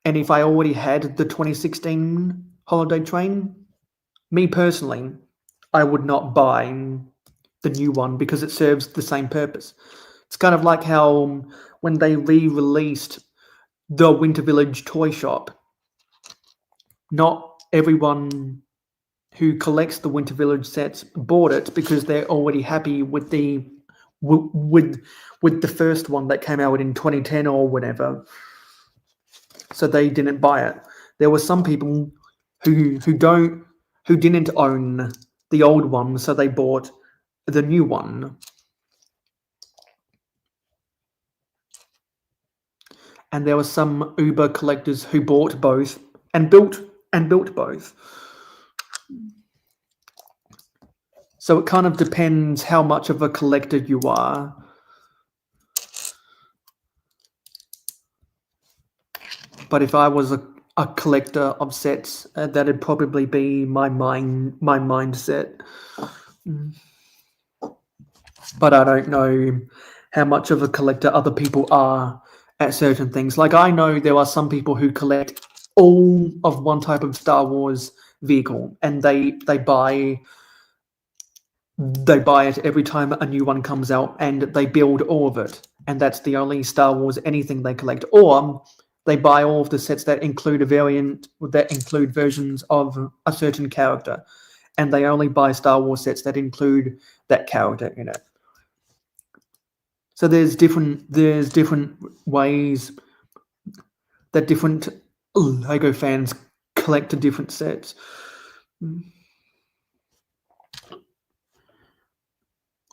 and if I already had the 2016 holiday train, me personally, I would not buy the new one because it serves the same purpose. It's kind of like how when they re-released the Winter Village toy shop, not everyone who collects the Winter Village sets bought it because they're already happy with the with the first one that came out in 2010 or whatever, so they didn't buy it. There were some people who didn't own the old one, so they bought the new one. And there were some Uber collectors who bought both and built both. So it kind of depends how much of a collector you are. But if I was a collector of sets, that'd probably be my mindset. But I don't know how much of a collector other people are at certain things. Like I know there are some people who collect all of one type of Star Wars vehicle, and they buy it every time a new one comes out, and they build all of it, and that's the only Star Wars anything they collect. Or they buy all of the sets that include versions of a certain character, and they only buy Star Wars sets that include that character in it. So there's different ways that different Lego fans collect the different sets.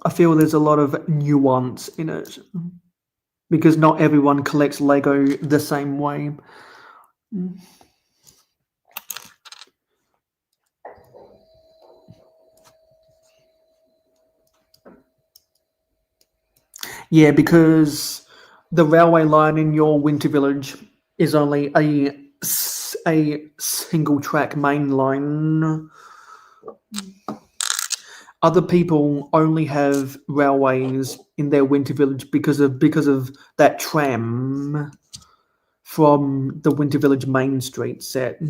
I feel there's a lot of nuance in it because not everyone collects Lego the same way. Yeah, because the railway line in your Winter Village is only a single track main line. Other people only have railways in their Winter Village because of that tram from the Winter Village Main Street set.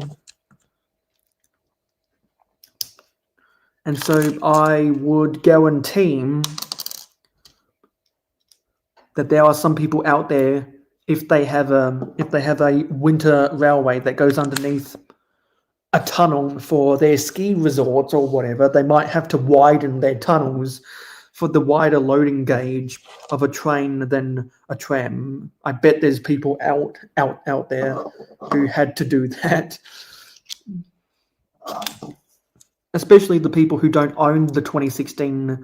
And so I would guarantee that there are some people out there, if they have a winter railway that goes underneath a tunnel for their ski resorts or whatever, they might have to widen their tunnels for the wider loading gauge of a train than a tram. I bet there's people out there who had to do that. Especially the people who don't own the 2016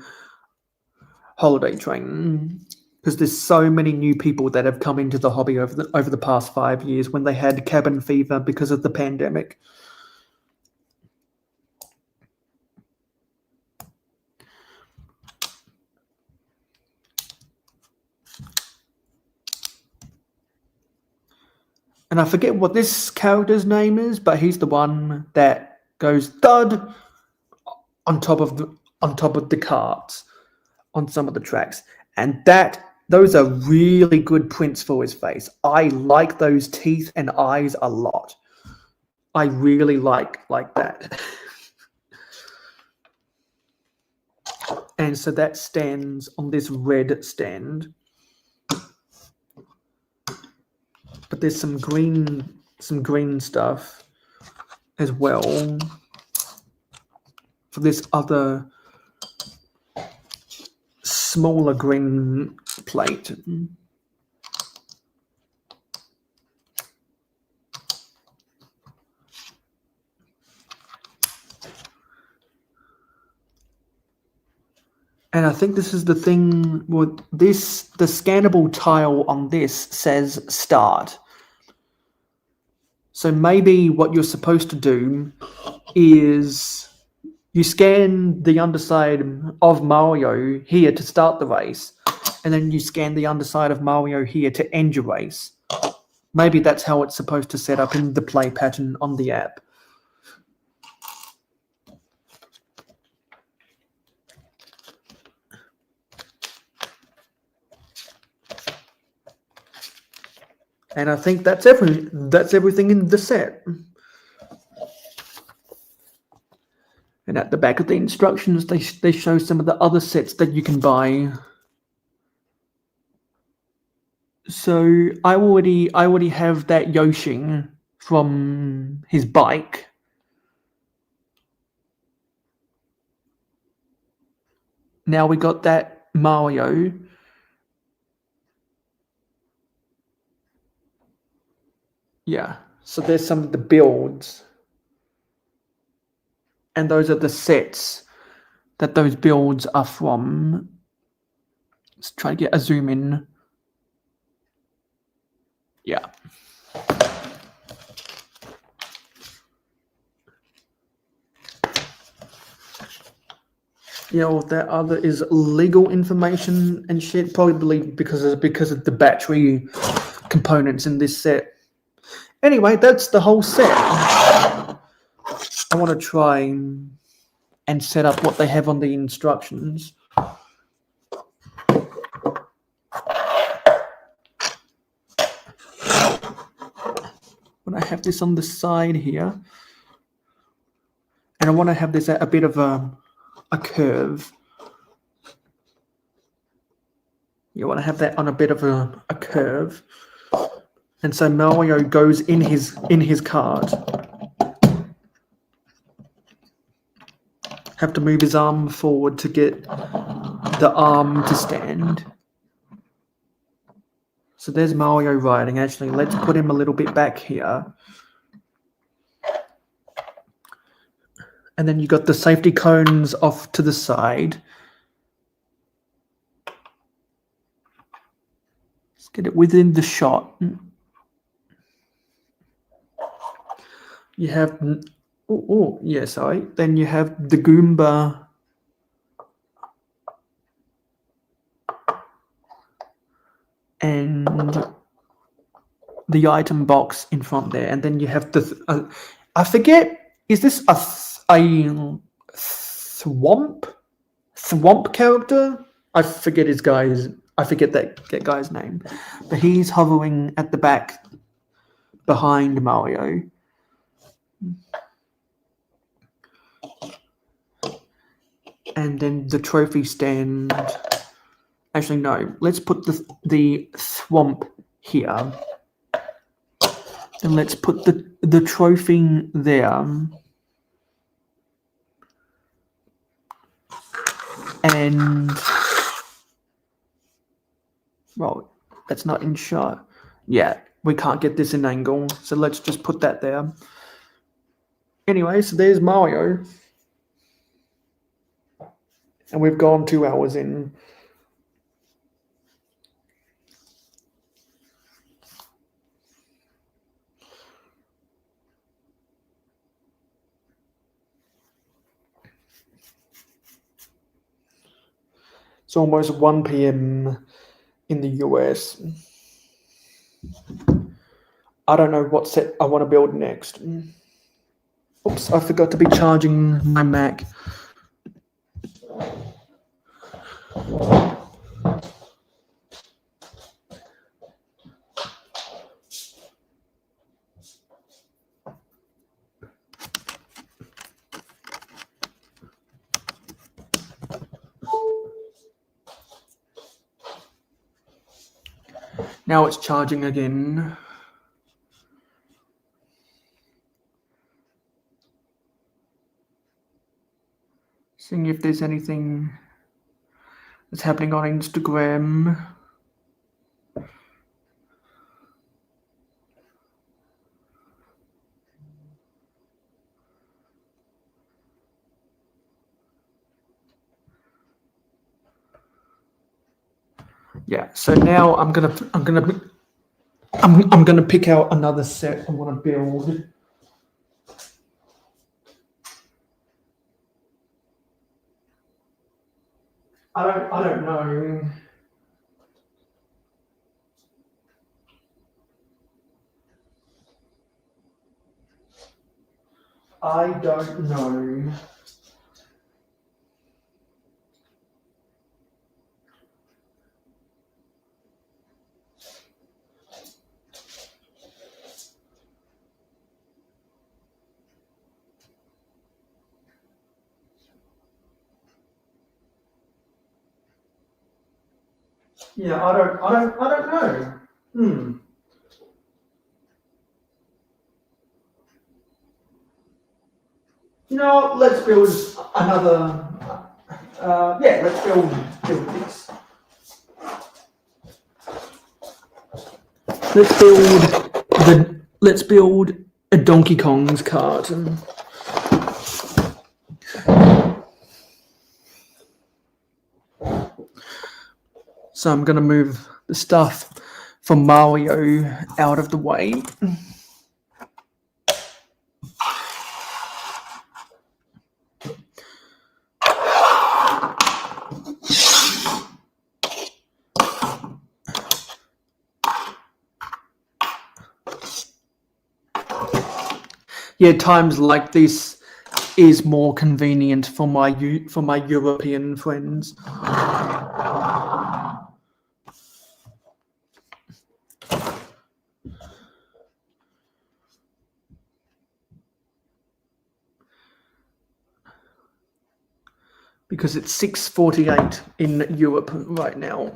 holiday train, because there's so many new people that have come into the hobby over the past 5 years when they had cabin fever because of the pandemic. And I forget what this character's name is, but he's the one that goes thud on top of the carts on some of the tracks, and those are really good prints for his face. I like those teeth and eyes a lot. I really like that. And so that stands on this red stand. but there's some green stuff as well for this other smaller green plate. And I think this is the thing with this, the scannable tile on this says start. So maybe what you're supposed to do is you scan the underside of Mario here to start the race, and then you scan the underside of Mario here to end your race. Maybe that's how it's supposed to set up in the play pattern on the app. And I think that's everything in the set. And at the back of the instructions, they show some of the other sets that you can buy. So I already have that Yoshi from his bike. Now we got that Mario. Yeah, so there's some of the builds. And those are the sets that those builds are from. Let's try to get a zoom in. Yeah. Yeah, well, that other is legal information and shit, probably because of the battery components in this set. Anyway, that's the whole set. I want to try and set up what they have on the instructions. When I have this on the side here, and I want to have this at a bit of a curve. You want to have that on a bit of a curve. And so Mario goes in his cart. Have to move his arm forward to get the arm to stand. So there's Mario riding. Actually, let's put him a little bit back here. And then you got the safety cones off to the side. Let's get it within the shot. You have, yeah, sorry. Then you have the Goomba. And the item box in front there. And then you have the, I forget, is this a Thwomp character? I forget that guy's name. But he's hovering at the back behind Mario. And then the trophy stand. Actually, no. Let's put the Thwomp here. And let's put the trophy there. And well, that's not in shot. Yeah, we can't get this in angle, so let's just put that there. Anyway, so there's Mario. And we've gone 2 hours in. It's almost 1 p.m. in the US. I don't know what set I want to build next. Oops, I forgot to be charging my Mac. Now it's charging again. Seeing if there's anything that's happening on Instagram. Yeah, so now I'm gonna pick out another set I want to build. I don't know. I don't know. Yeah, I don't know. No, let's build another. Yeah, let's build this. Let's build a Donkey Kong's carton. So I'm gonna move the stuff from Mario out of the way. Yeah, times like this is more convenient for my European friends. Because it's 6:48 in Europe right now.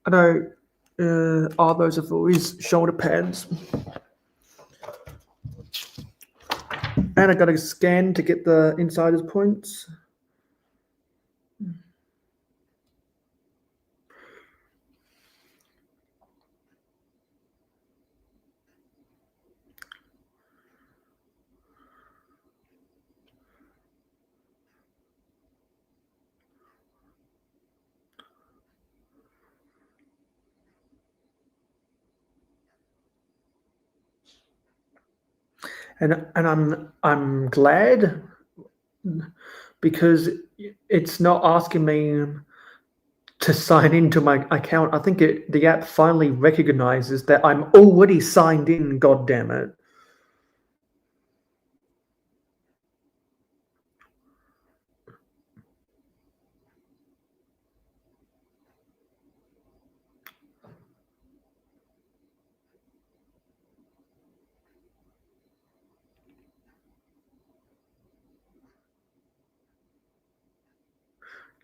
I know. Are those of his shoulder pads? And I got to scan to get the insider's points. And I'm glad because it's not asking me to sign into my account. I think the app finally recognizes that I'm already signed in. God damn it!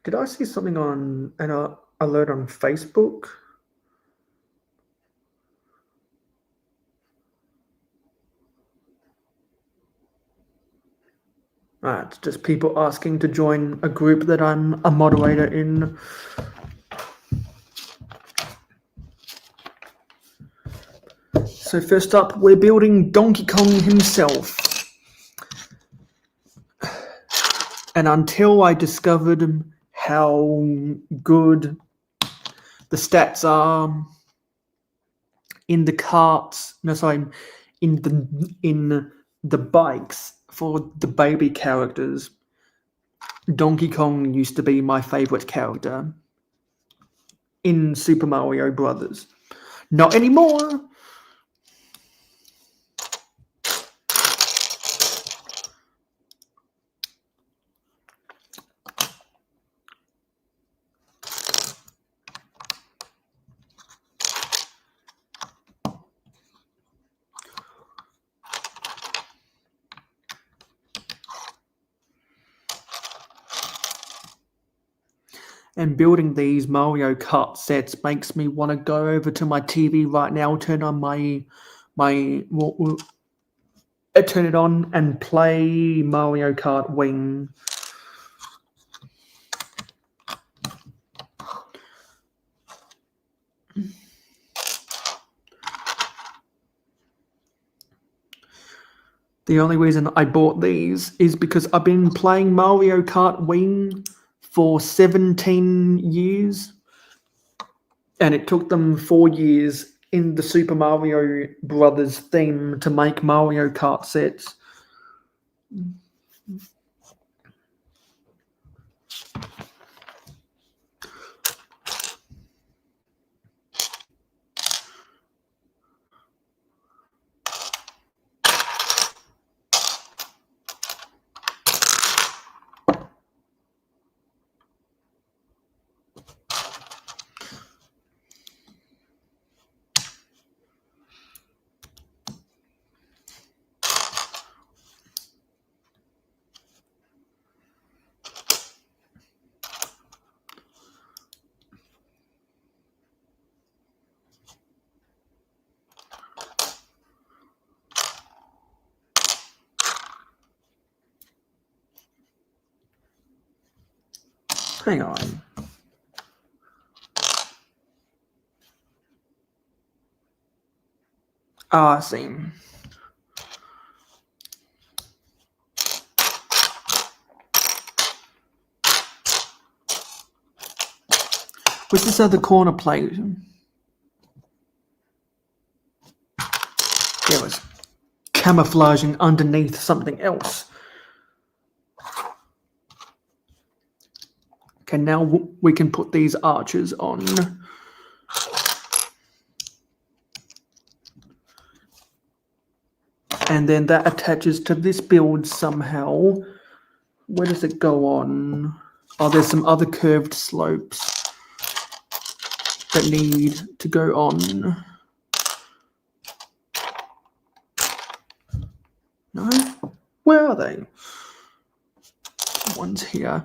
Did I see something on an alert on Facebook? It's just people asking to join a group that I'm a moderator in. So first up, we're building Donkey Kong himself. And until I discovered how good the stats are in the carts, in the bikes for the baby characters, Donkey Kong used to be my favorite character in Super Mario Brothers. Not anymore. And building these Mario Kart sets makes me want to go over to my TV right now, turn on turn it on and play Mario Kart Wing. The only reason I bought these is because I've been playing Mario Kart Wing for 17 years, and it took them 4 years in the Super Mario Brothers theme to make Mario Kart sets. Hang on. I see. With this other corner plate, there was camouflaging underneath something else. Okay, now we can put these arches on. And then that attaches to this build somehow. Where does it go on? Oh, there's some other curved slopes that need to go on. No? Where are they? One's here.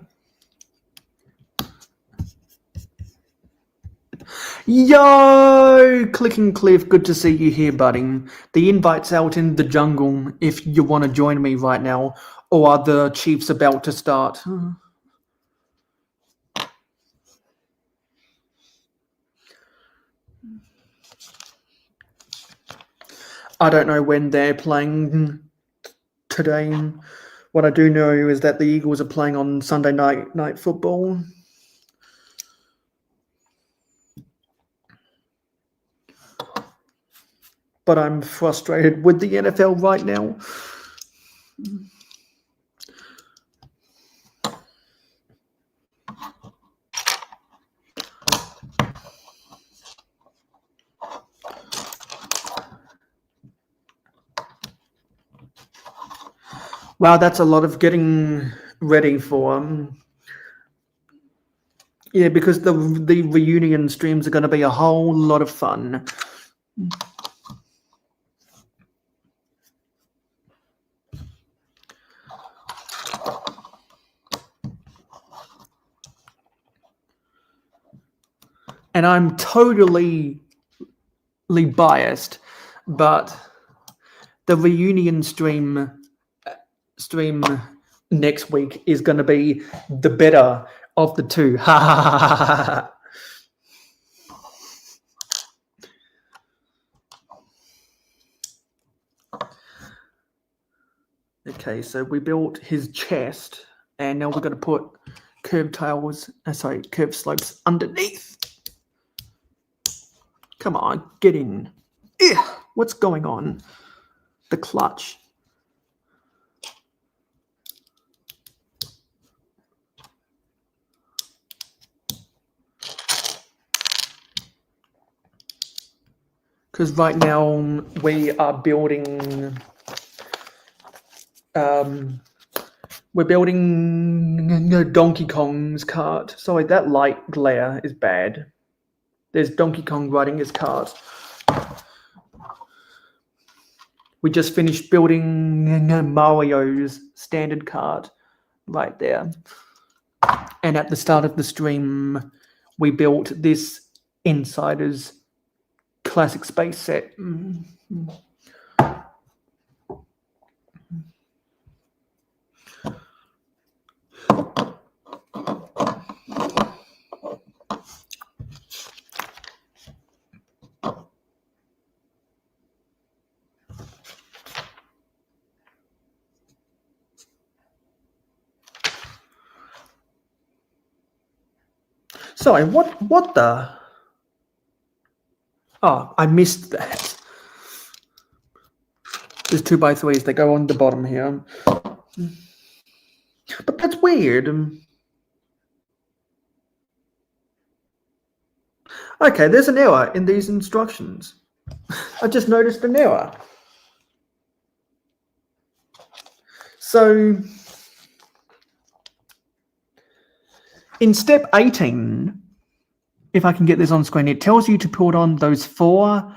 Yo! Clicking Cliff, good to see you here, buddy. The invite's out in the jungle if you want to join me right now. Or are the Chiefs about to start? I don't know when they're playing today. What I do know is that the Eagles are playing on Sunday night football. But I'm frustrated with the NFL right now. Wow, that's a lot of getting ready for. Yeah, because the reunion streams are going to be a whole lot of fun. And I'm totally biased, but the reunion stream next week is going to be the better of the two. Ha ha ha ha ha. Okay, so we built his chest, and now we're going to put curved slopes underneath. Come on, get in. Ugh, what's going on? The clutch. Because right now we are building. We're building Donkey Kong's cart. Sorry, that light glare is bad. There's Donkey Kong riding his cart. We just finished building Mario's standard cart right there. And at the start of the stream, we built this Insider's classic space set. Sorry, what the? Oh, I missed that. There's 2x3s that go on the bottom here. But that's weird. Okay, there's an error in these instructions. I just noticed an error. So, in step 18, if I can get this on screen, it tells you to put on those 4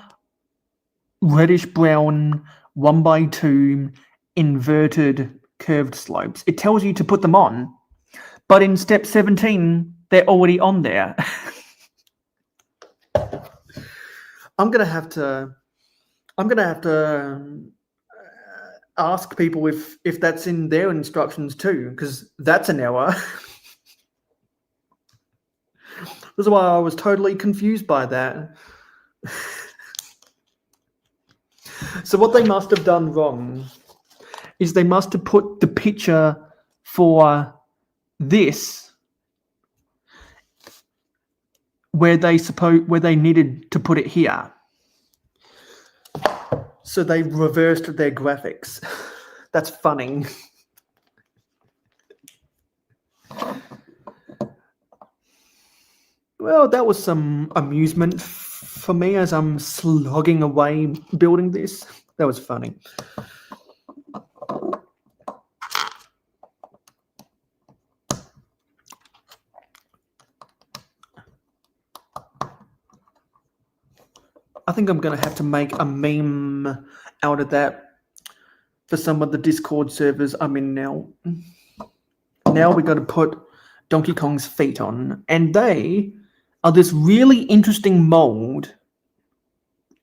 reddish-brown 1x2 inverted curved slopes. It tells you to put them on, but in step 17, they're already on there. I'm gonna have to ask people if that's in their instructions too, because that's an error. This is why I was totally confused by that. So what they must have done wrong is they must have put the picture for this where they needed to put it here. So they reversed their graphics. That's funny. Well, that was some amusement for me as I'm slogging away building this. That was funny. I think I'm going to have to make a meme out of that for some of the Discord servers I'm in now. Now we got to put Donkey Kong's feet on, and they are this really interesting mold.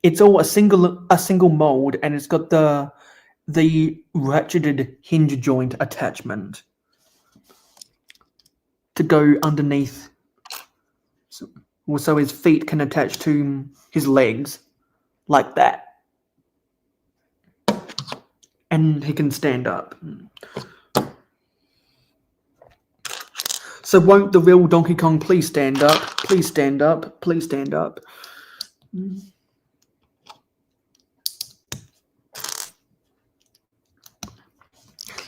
It's all a single mold, and it's got the ratcheted hinge joint attachment to go underneath, so his feet can attach to his legs like that, and he can stand up. So won't the real Donkey Kong please stand up? Please stand up. Please stand up.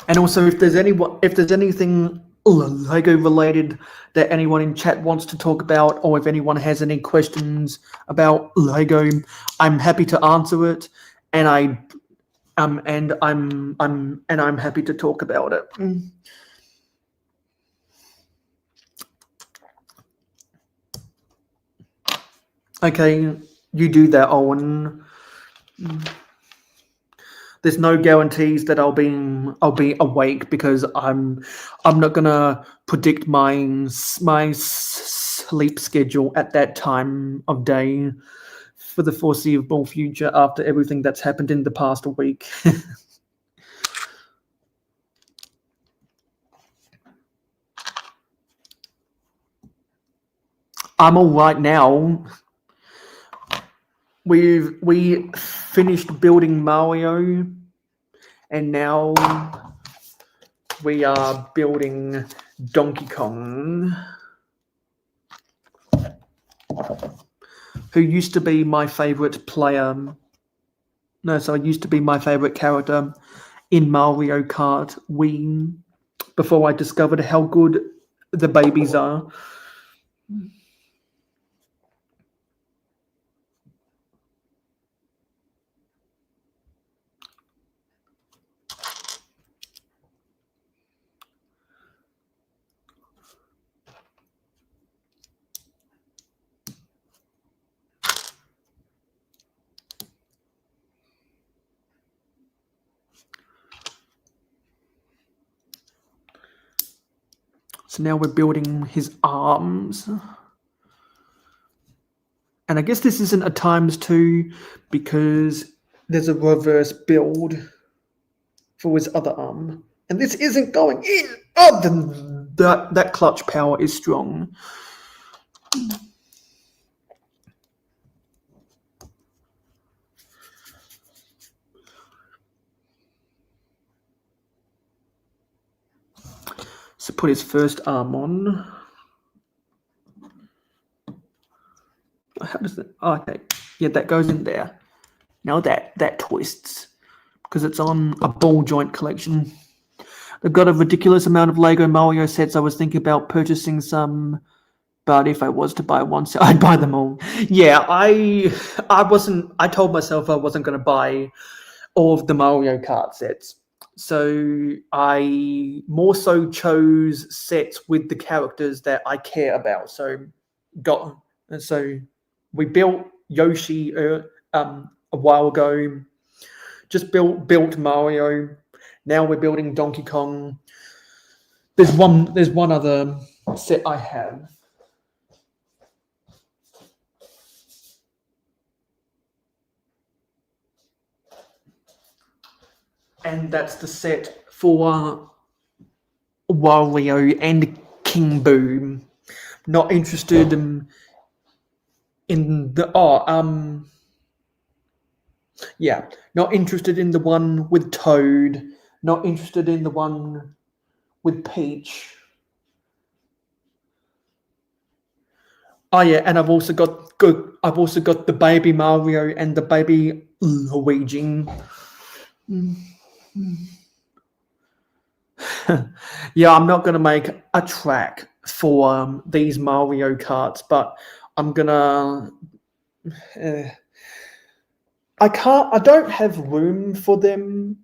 And also, if there's anything Lego related that anyone in chat wants to talk about, or if anyone has any questions about Lego, I'm happy to answer it, and I'm happy to talk about it. Okay, you do that, Owen. There's no guarantees that I'll be awake, because I'm not gonna predict my sleep schedule at that time of day for the foreseeable future after everything that's happened in the past week. I'm all right now. We finished building Mario, And now we are building Donkey Kong, who used to be my favorite player. No, so it used to be my favorite character in Mario Kart Wii before I discovered how good the babies are. So now we're building his arms. And I guess this isn't a ×2 because there's a reverse build for his other arm. And this isn't going in. Oh, that clutch power is strong. So put his first arm on. How does that? Oh, okay, yeah, that goes in there. Now that twists because it's on a ball joint collection. I've got a ridiculous amount of Lego Mario sets. I was thinking about purchasing some, but if I was to buy one set, I'd buy them all. Yeah, I told myself I wasn't going to buy all of the Mario Kart sets. So I more so chose sets with the characters that I care about. So we built Yoshi a while ago. Just built Mario. Now we're building Donkey Kong. There's one other set I have. And that's the set for Wario and King Boo. Not interested in the yeah, not interested in the one with Toad. Not interested in the one with Peach. Oh yeah, and I've also got the baby Mario and the baby Luigi. Yeah, I'm not gonna make a track for these Mario Karts, but I'm gonna. I don't have room for them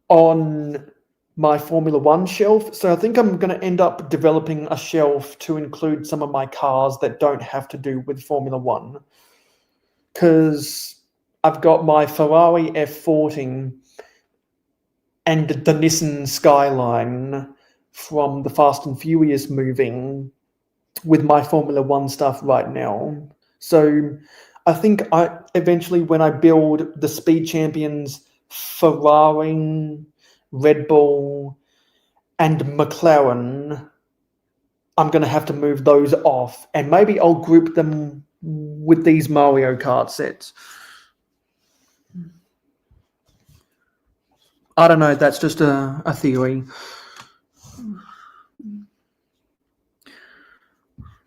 on my Formula One shelf, so I think I'm going to end up developing a shelf to include some of my cars that don't have to do with Formula One. Because I've got my Ferrari F40 and the Nissan Skyline from the Fast and Furious movie with my Formula One stuff right now. So I think eventually when I build the Speed Champions Ferrari, Red Bull, and McLaren, I'm going to have to move those off, and maybe I'll group them with these Mario Kart sets. I don't know, that's just a theory.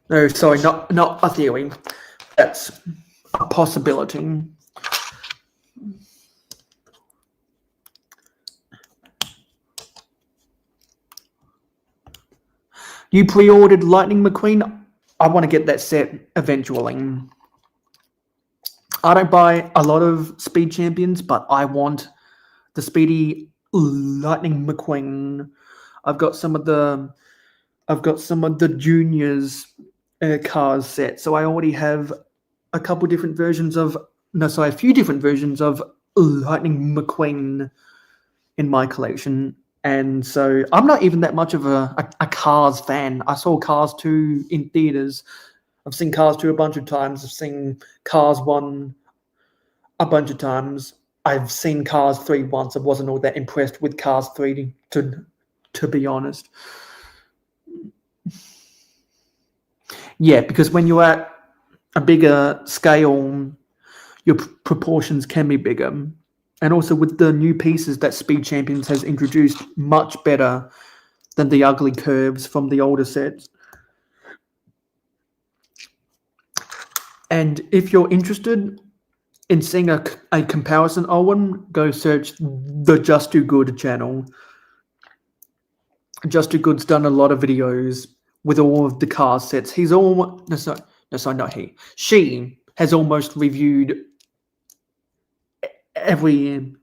No, sorry, not a theory. That's a possibility. You pre-ordered Lightning McQueen? I want to get that set eventually. I don't buy a lot of Speed Champions, but I want the Speedy Lightning McQueen. I've got some of the juniors cars set, so I already have a few different versions of Lightning McQueen in my collection. And so I'm not even that much of a Cars fan. I saw Cars 2 in theaters. I've seen Cars 2 a bunch of times. I've seen Cars 1 a bunch of times. I've seen Cars 3 once. I wasn't all that impressed with Cars 3, to be honest. Yeah, because when you're at a bigger scale, your proportions can be bigger. And also with the new pieces that Speed Champions has introduced, much better than the ugly curves from the older sets. And if you're interested in seeing a comparison, Owen, go search the Just Too Good channel. Just Too Good's done a lot of videos with all of the car sets. He's all not he. She has almost reviewed every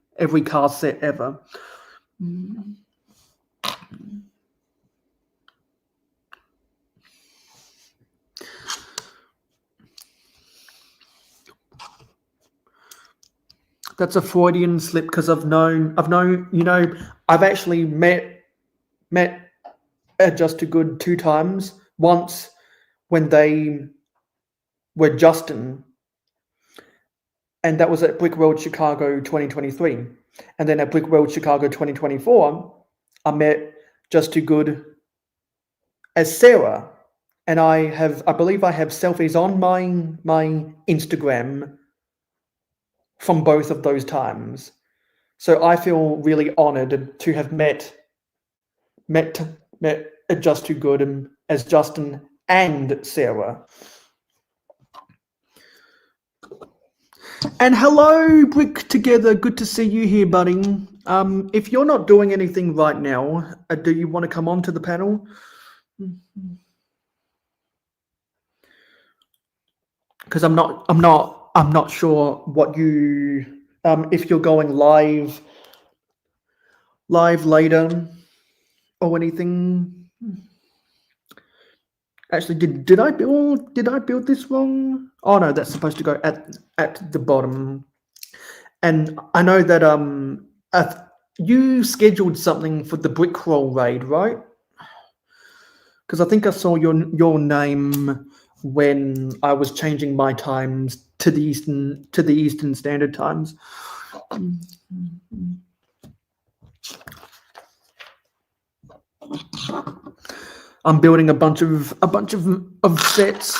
car set ever. That's a Freudian slip because I've known, I've actually met Just Too Good 2 times. Once when they were Justin, and that was at Brick World Chicago 2023. And then at Brick World Chicago 2024, I met Just Too Good as Sarah. And I believe I have selfies on my Instagram from both of those times. So I feel really honored to have met Just Too Good as Justin and Sarah. And hello, Brick Together. Good to see you here, buddy. If you're not doing anything right now, do you want to come on to the panel? Because I'm not sure what you if you're going live later or anything. Actually, did I build this wrong? Oh no, that's supposed to go at the bottom. And I know that you scheduled something for the Brickroll raid, right? Because I think I saw your name when I was changing my times to the Eastern Standard Times. I'm building a bunch of sets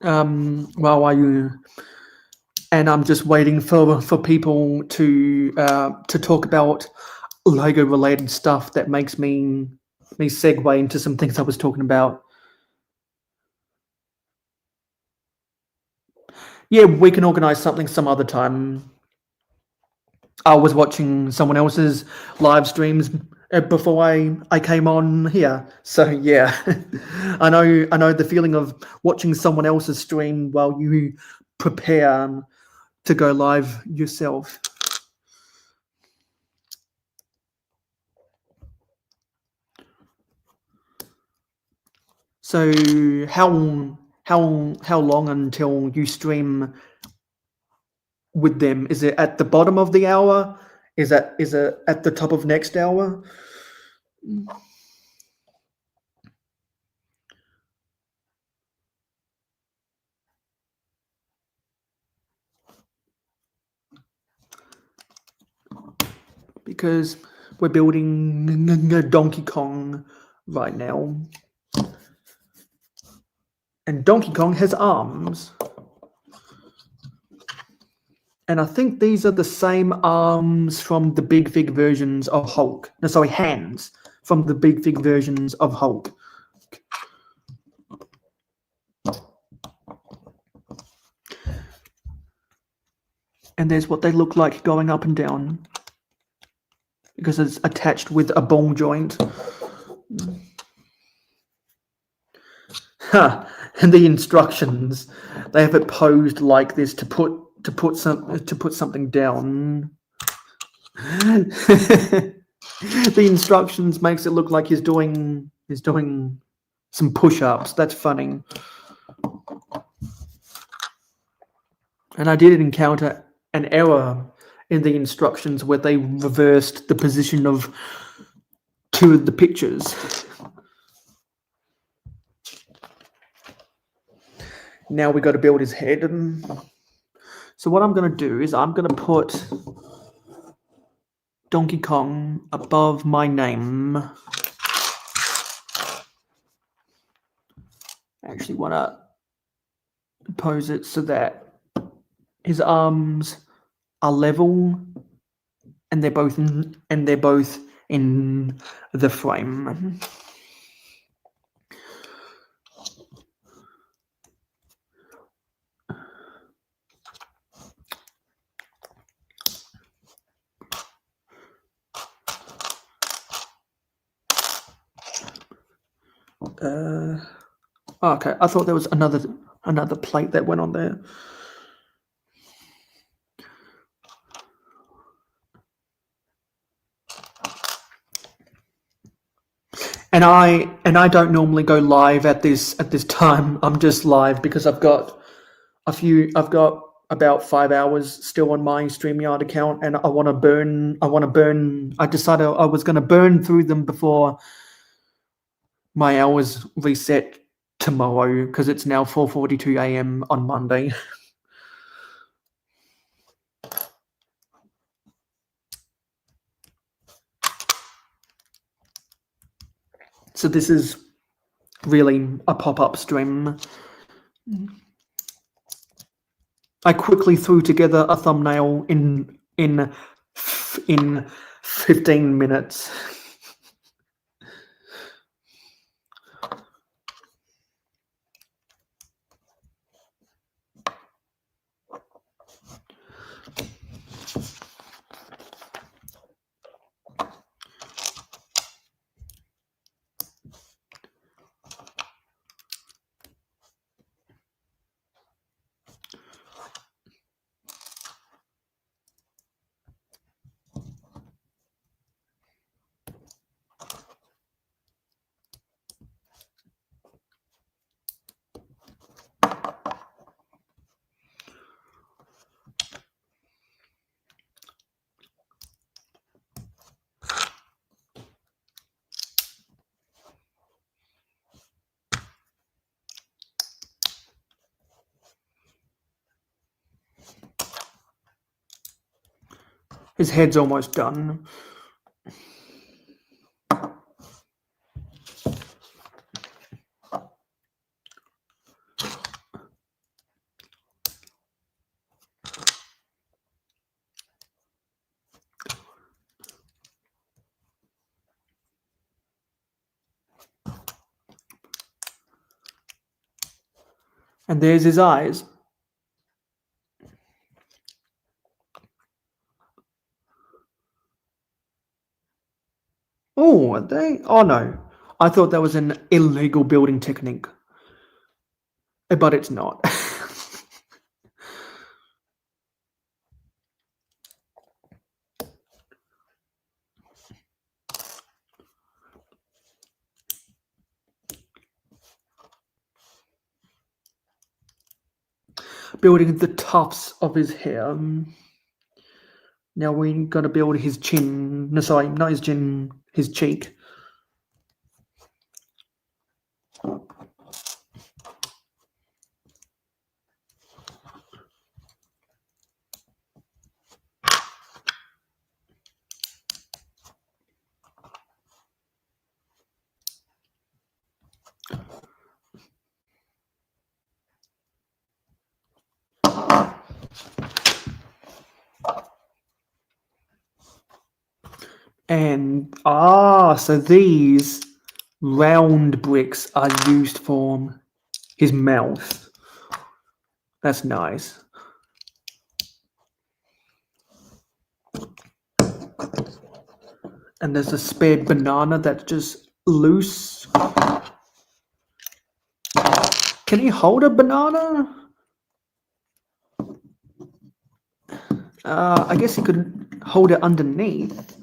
while and I'm just waiting for people to talk about Lego related stuff that makes me segue into some things I was talking about. Yeah, we can organize something some other time. I was watching someone else's live streams before I came on here. So yeah, I know the feeling of watching someone else's stream while you prepare to go live yourself. So how long until you stream with them? Is it at the bottom of the hour? Is it at the top of next hour? Because we're building Donkey Kong right now. And Donkey Kong has arms. And I think these are the same arms from the Big Fig versions of Hulk. No, sorry, hands from the Big Fig versions of Hulk. And there's what they look like going up and down, because it's attached with a ball joint. And the instructions, they have it posed like this to put something down. The instructions makes it look like he's doing some push-ups. That's funny. And I did encounter an error in the instructions where they reversed the position of 2 of the pictures. Now we got to build his head. So what I'm going to do is I'm going to put Donkey Kong above my name. I actually want to pose it so that his arms are level and they're both in the frame. Okay, I thought there was another plate that went on there. And I don't normally go live at this time. I'm just live because I've got about 5 hours still on my StreamYard account, and I decided I was going to burn through them before my hours reset tomorrow, because it's now 4:42 a.m. on Monday. So this is really a pop-up stream. I quickly threw together a thumbnail in 15 minutes. His head's almost done. And there's his eyes. Oh, are they? Oh no. I thought that was an illegal building technique. But it's not. Building the tufts of his hair. Now we gotta build his chin. No, sorry, not his chin, his cheek. And so these round bricks are used for his mouth. That's nice. And there's a spare banana that's just loose. Can he hold a banana? I guess he could hold it underneath.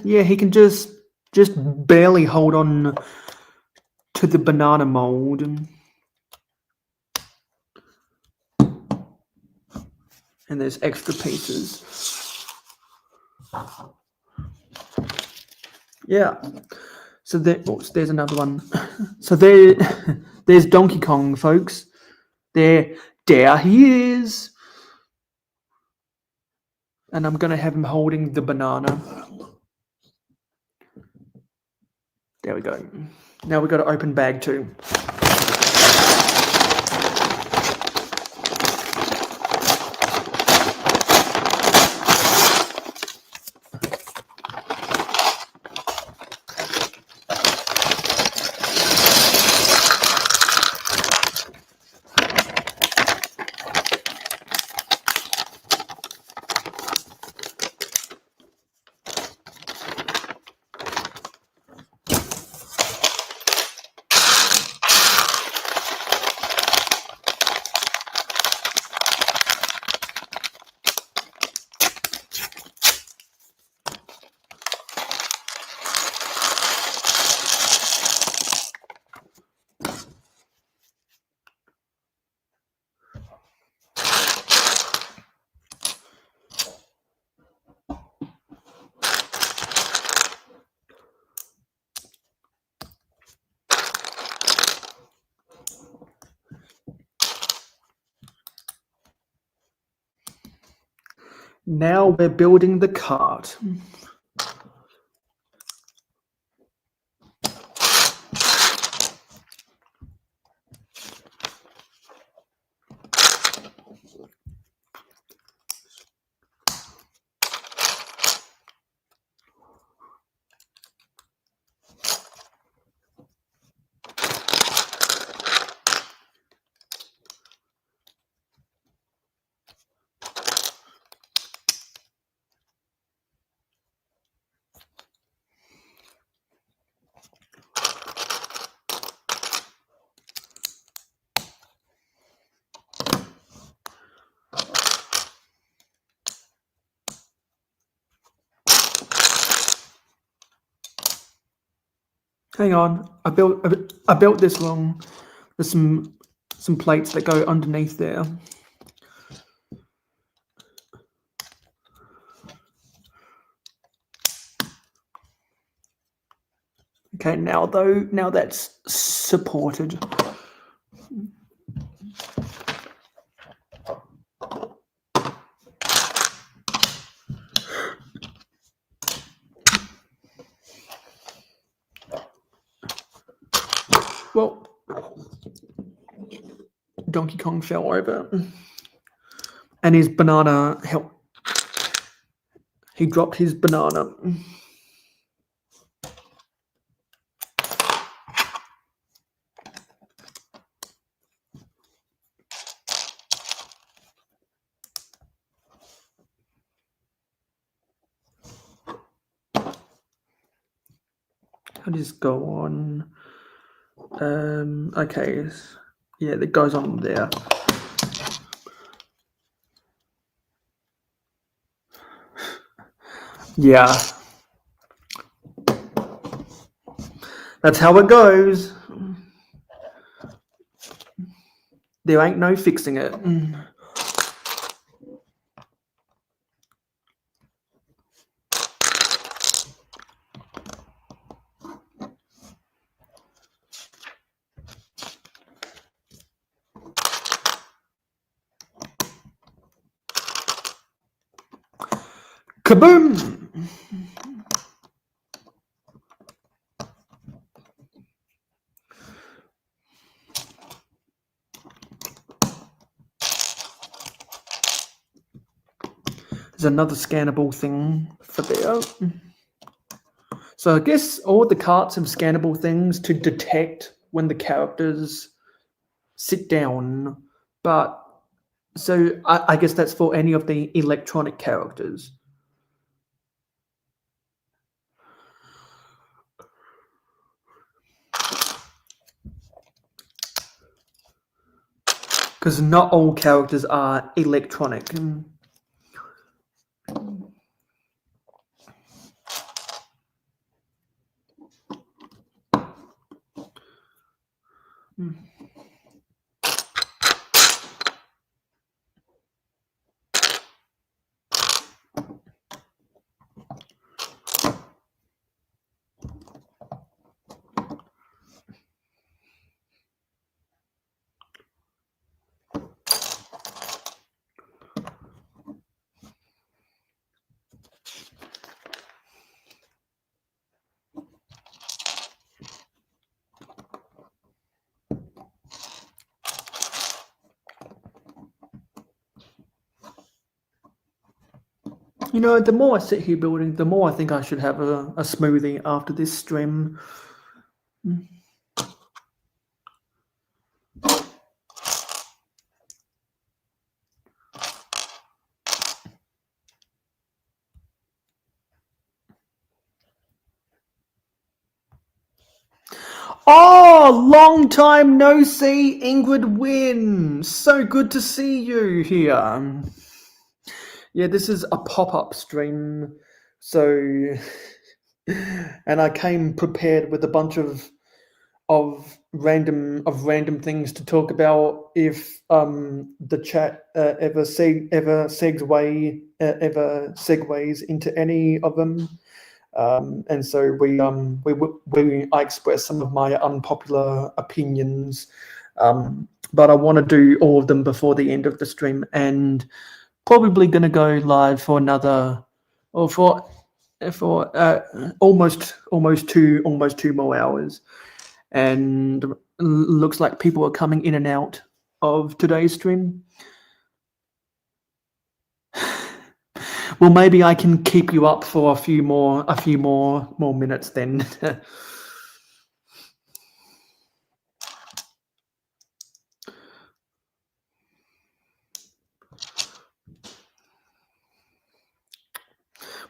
Yeah, he can just barely hold on to the banana mold. And there's extra pieces. Yeah. So there's another one. So there's Donkey Kong, folks. There he is. And I'm gonna have him holding the banana. There we go. Now we got to open bag 2. Now we're building the cart. Hang on, I built this wrong. There's some plates that go underneath there. Okay, now that's supported. Well, Donkey Kong fell over, and his banana helped. He dropped his banana. How does this go on? Okay, yeah, that goes on there. Yeah, that's how it goes. There ain't no fixing it. Kaboom! There's another scannable thing for there. So I guess all the carts have scannable things to detect when the characters sit down, but so I guess that's for any of the electronic characters. Because not all characters are electronic. You know, the more I sit here building, the more I think I should have a smoothie after this stream. Oh, long time no see, Ingrid Wynn. So good to see you here. Yeah, this is a pop-up stream, so and I came prepared with a bunch of random things to talk about if the chat ever segues into any of them. And so I express some of my unpopular opinions, but I want to do all of them before the end of the stream. And probably gonna go live for another, or for almost 2 more hours, and looks like people are coming in and out of today's stream. Well, maybe I can keep you up for a few more minutes then.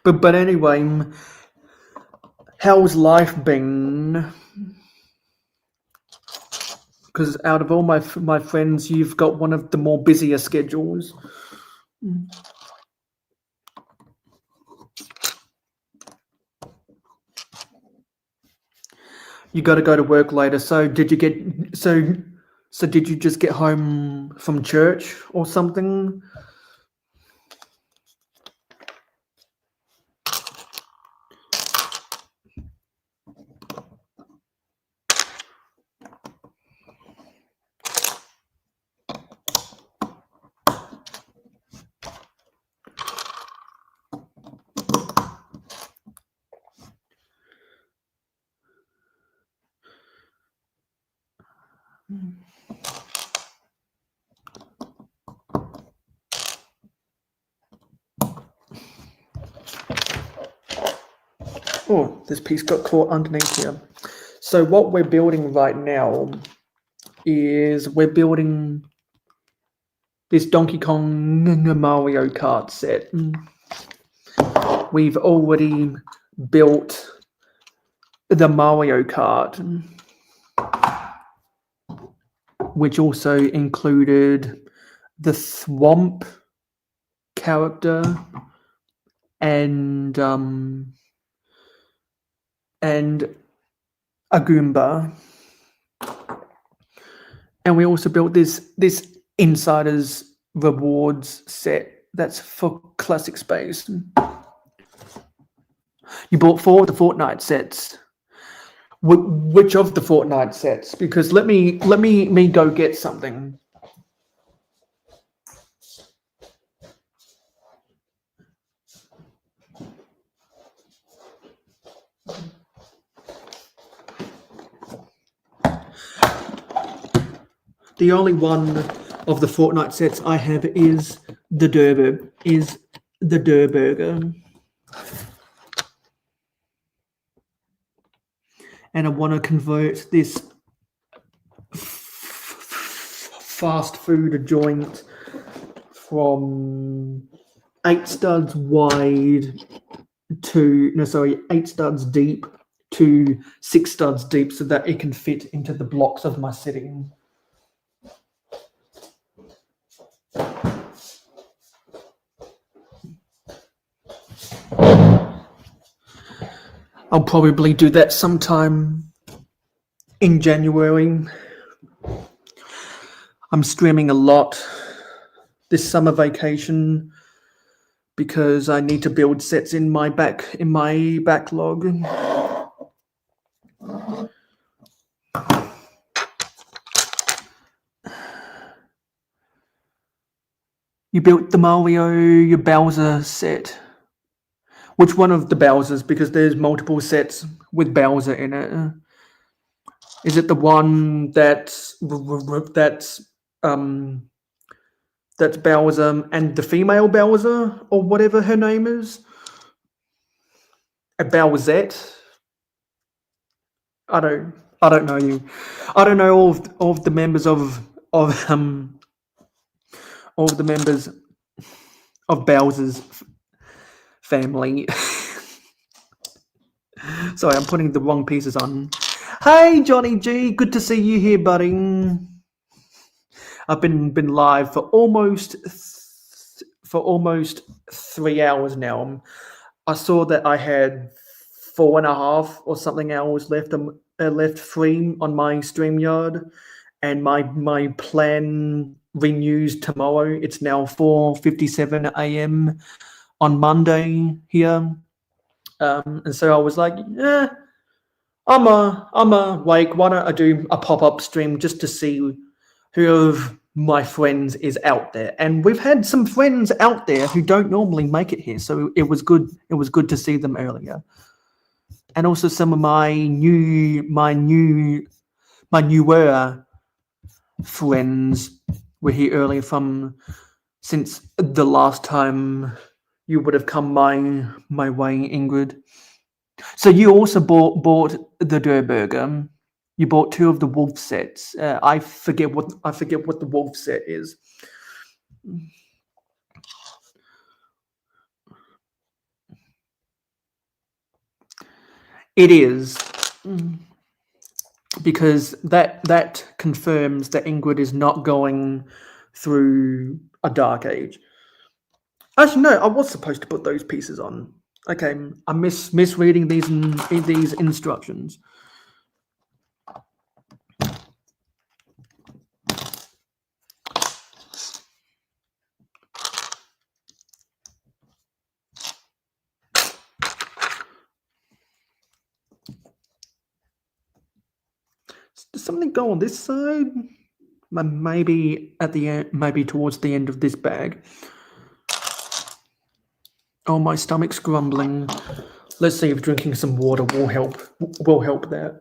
But anyway, how's life been? Because out of all my friends, you've got one of the more busier schedules. You got to go to work later. So did you get so did you just get home from church or something? Oh, this piece got caught underneath here. So what we're building right now is we're building this Donkey Kong Mario Kart set. We've already built the Mario Kart, which also included the Thwomp character and a Goomba. And we also built this Insiders Rewards set that's for Classic Space. You bought 4 of the Fortnite sets. Which of the Fortnite sets? Because let me go get something. The only one of the Fortnite sets I have is the Durr Burger. And I want to convert this fast food joint from 8 studs wide to 8 studs deep to 6 studs deep, so that it can fit into the blocks of my sitting. I'll probably do that sometime in January. I'm streaming a lot this summer vacation because I need to build sets in my backlog. You built the your Bowser set. Which one of the Bowsers? Because there's multiple sets with Bowser in it. Is it the one that's Bowser and the female Bowser, or whatever her name is? A Bowsette? I don't know you. I don't know all of the members of Bowser's family. Sorry, I'm putting the wrong pieces on. Hey, Johnny G, good to see you here, buddy. I've been live for almost 3 hours now. I saw that I had 4.5 or something hours left free on my StreamYard, and my plan renews tomorrow. It's now 4:57 a.m. on Monday here, and so I was like, yeah, I'm awake. Why don't I do a pop-up stream just to see who my friends is out there, and we've had some friends out there who don't normally make it here, so it was good. It was good to see them earlier, and also some of my newer friends were here earlier from since the last time you would have come my way, Ingrid. So you also bought the Dough Burger. You bought 2 of the wolf sets. I forget what the wolf set is. It is because that confirms that Ingrid is not going through a dark age. Actually, no, I was supposed to put those pieces on. Okay, I'm misreading these instructions. Does something go on this side? Maybe at the end, maybe towards the end of this bag. Oh, my stomach's grumbling. Let's see if drinking some water will help. Will help that.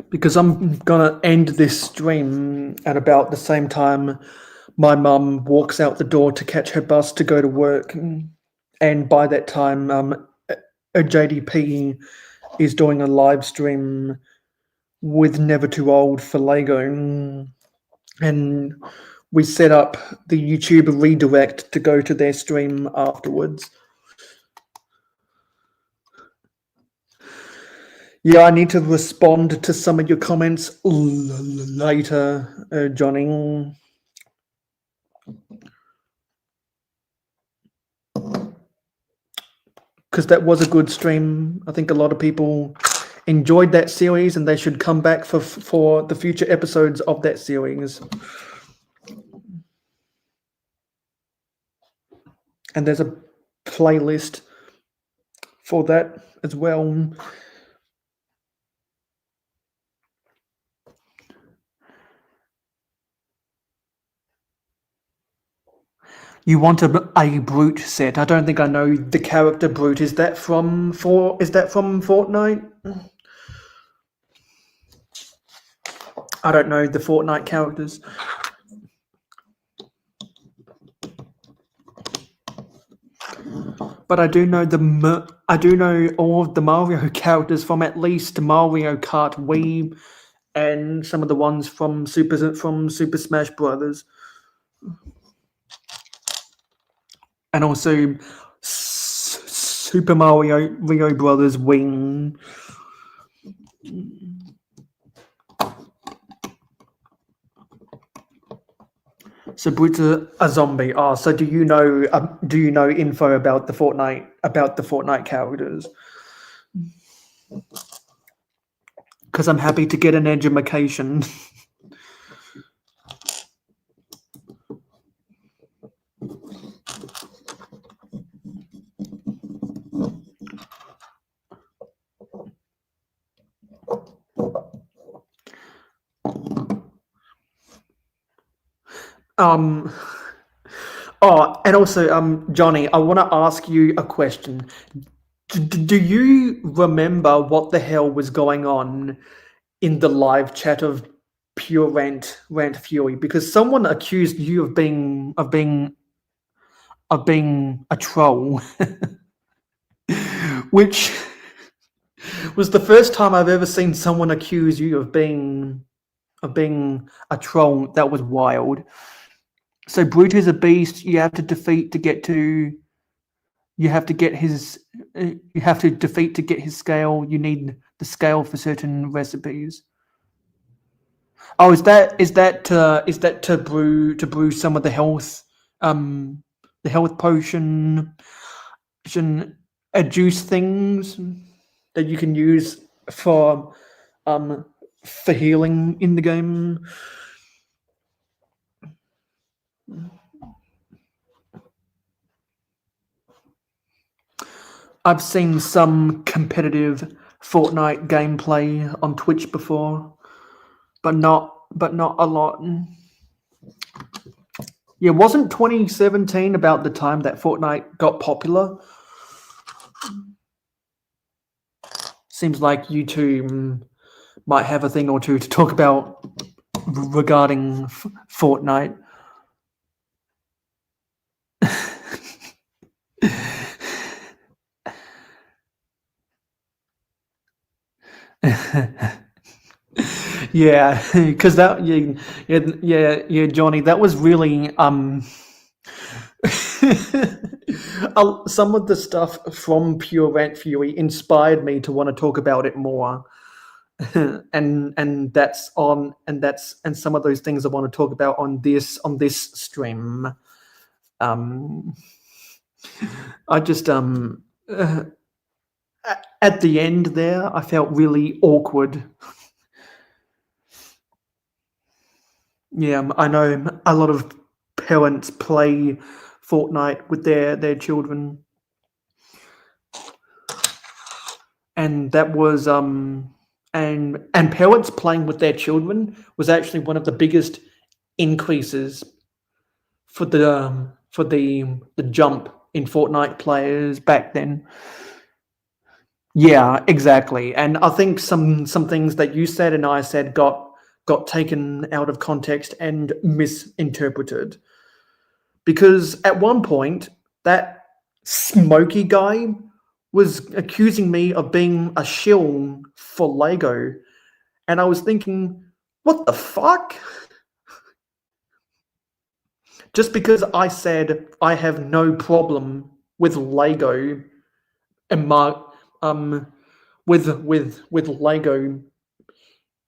Because I'm gonna end this stream at about the same time my mum walks out the door to catch her bus to go to work, and by that time, a JDP is doing a live stream with Never Too Old for Lego, and we set up the YouTube redirect to go to their stream afterwards. Yeah, I need to respond to some of your comments later, Johnny. Because that was a good stream. I think a lot of people enjoyed that series, and they should come back for the future episodes of that series. And there's a playlist for that as well. You want a Brute set? I don't think I know the character Brute. Is that from Fortnite? I don't know the Fortnite characters. But I do know all of the Mario characters from at least Mario Kart Wii and some of the ones from Super Smash Brothers. And also Super Mario Brothers Wing. So Brute's a zombie. Oh, so do you know info about the Fortnite characters? Because I'm happy to get an education. And also, Johnny, I want to ask you a question. Do you remember what the hell was going on in the live chat of Pure Rant Fury? Because someone accused you of being a troll, which was the first time I've ever seen someone accuse you of being a troll. That was wild. So Brute is a beast. You have to defeat to get to. You have to get his. You have to defeat to get his scale. You need the scale for certain recipes. Oh, is that to brew some of the health potion? juice things that you can use for healing in the game. I've seen some competitive Fortnite gameplay on Twitch before, but not a lot. Yeah, wasn't 2017 about the time that Fortnite got popular? Seems like you two might have a thing or two to talk about regarding Fortnite. Yeah, because that yeah, Johnny, that was really some of the stuff from Pure Rant Fury inspired me to want to talk about it more. and that's some of those things I want to talk about on this stream. I just at the end there, I felt really awkward. Yeah, I know a lot of parents play Fortnite with their children, and that was and parents playing with their children was actually one of the biggest increases for the jump in Fortnite players back then. Yeah, exactly. And I think some things that you said and I said got taken out of context and misinterpreted. Because at one point, that Smokey guy was accusing me of being a shill for Lego. And I was thinking, what the fuck? Just because I said I have no problem with Lego and with Lego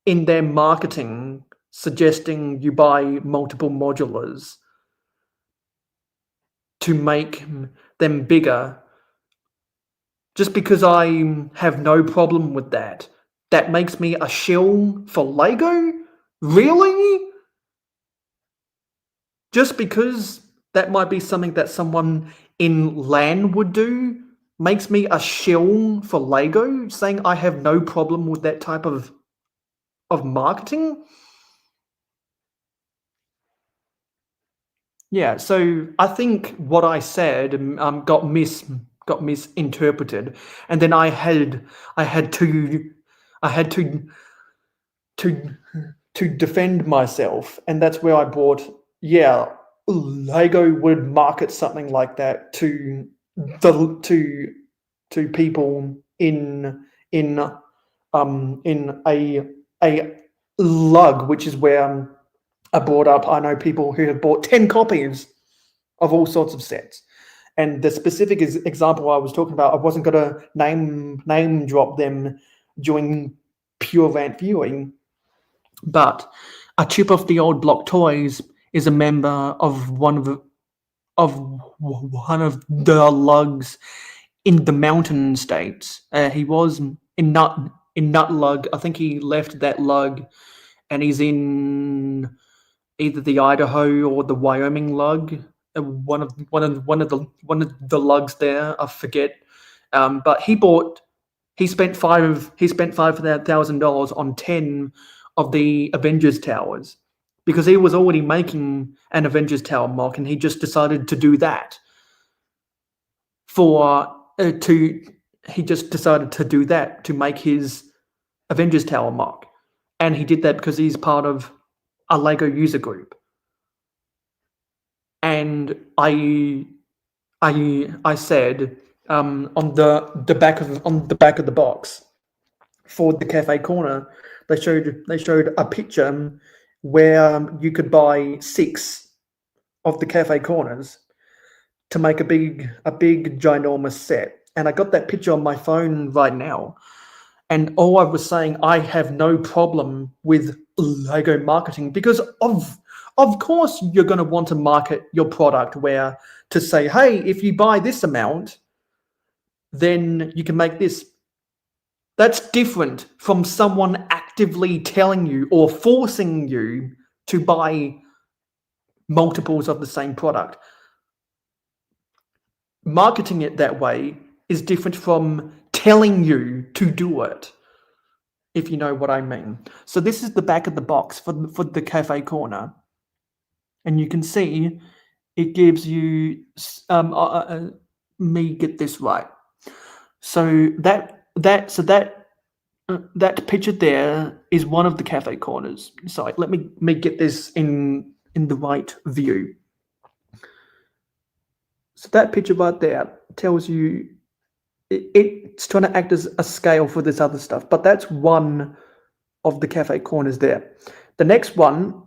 in their marketing suggesting you buy multiple modulars to make them bigger. Just because I have no problem with that, that makes me a shill for Lego? Really? Just because that might be something that someone in LAN would do makes me a shill for Lego, saying I have no problem with that type of marketing? Yeah, so I think what I said got misinterpreted, and then I had to defend myself, and that's where I brought, yeah, Lego would market something like that to people in a lug, which is where I brought up, I know people who have bought 10 copies of all sorts of sets. And the specific example I was talking about, I wasn't going to name drop them during Pure Rant viewing, but a chip of the old block toys is a member of one of the lugs in the mountain states. He was in Nut Lug. I think he left that lug, and he's in either the Idaho or the Wyoming lug. One of the lugs there. I forget. But he spent $5,000 on 10 of the Avengers towers because he was already making an Avengers tower mock, and he just decided to do that to make his Avengers tower mock, and he did that because he's part of a Lego user group. And I said on the back of the box for the cafe corner, they showed a picture where you could buy 6 of the cafe corners to make a big ginormous set. And I got that picture on my phone right now. And all I was saying, I have no problem with Lego marketing because of course you're going to want to market your product where to say, hey, if you buy this amount, then you can make this. That's different from someone actively telling you or forcing you to buy multiples of the same product. Marketing it that way is different from telling you to do it, if you know what I mean. So this is the back of the box for the cafe corner. And you can see it gives you, me get this right. So that picture there is one of the cafe corners. So let me get this in the right view. So that picture right there tells you it's trying to act as a scale for this other stuff, but that's one of the cafe corners there. The next one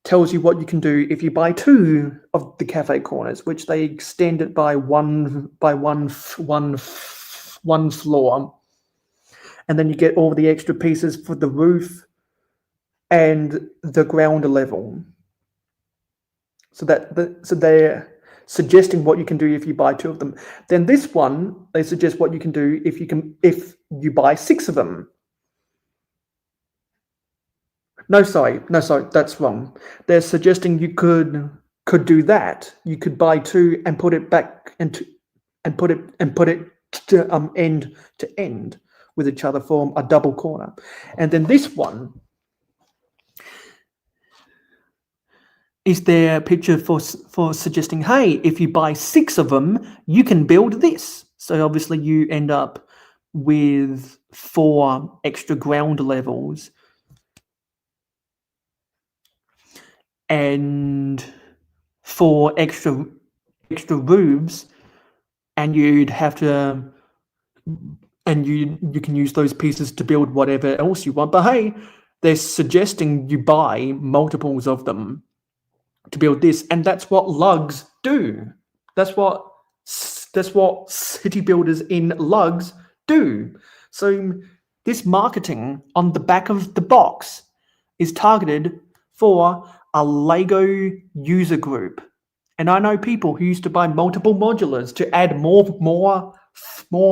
tells you what you can do if you buy two of the cafe corners, which they extend it by one floor, and then you get all the extra pieces for the roof and the ground level. So they're suggesting what you can do if you buy two of them. Then this one, they suggest what you can do if you buy six of them. No, sorry, that's wrong. They're suggesting you could do that. You could buy two and put it back and put it to end to end with each other, form a double corner. And then this one is their picture for suggesting, hey, if you buy six of them, you can build this. So obviously you end up with 4 extra ground levels and 4 extra roofs, and you'd have to, and you can use those pieces to build whatever else you want. But hey, they're suggesting you buy multiples of them to build this, and that's what lugs do. That's what city builders in lugs do. So this marketing on the back of the box is targeted for a Lego user group. And I know people who used to buy multiple modulars to add more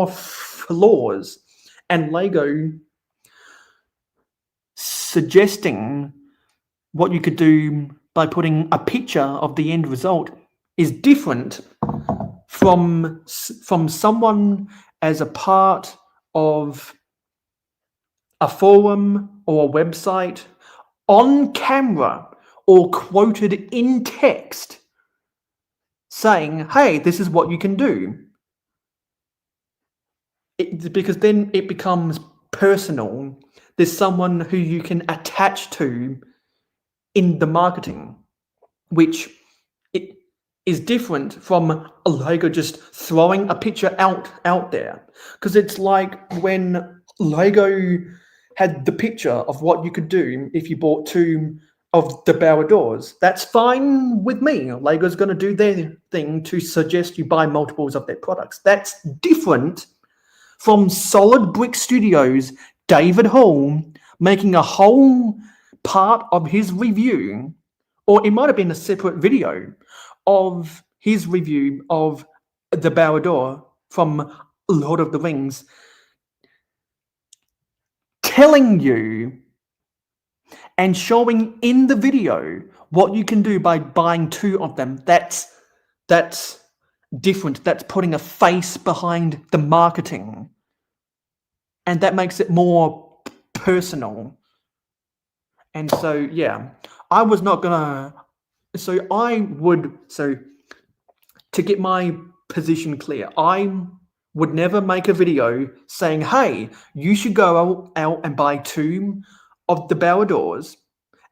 floors, and Lego suggesting what you could do by putting a picture of the end result is different from someone as a part of a forum or a website on camera or quoted in text saying, hey, this is what you can do. Because then it becomes personal. There's someone who you can attach to in the marketing, which it is different from a Lego just throwing a picture out there. Because it's like when Lego had the picture of what you could do if you bought 2 of the Bower doors. That's fine with me. Lego's going to do their thing to suggest you buy multiples of their products. That's different from Solid Brick Studios' David Hall making a whole part of his review, or it might have been a separate video of his review of the Bower door from Lord of the Rings, telling you and showing in the video what you can do by buying 2 of them. That's different. That's putting a face behind the marketing, and that makes it more personal. And so, yeah, I was not gonna. So to get my position clear, I would never make a video saying, hey, you should go out and buy 2 of the Bower doors,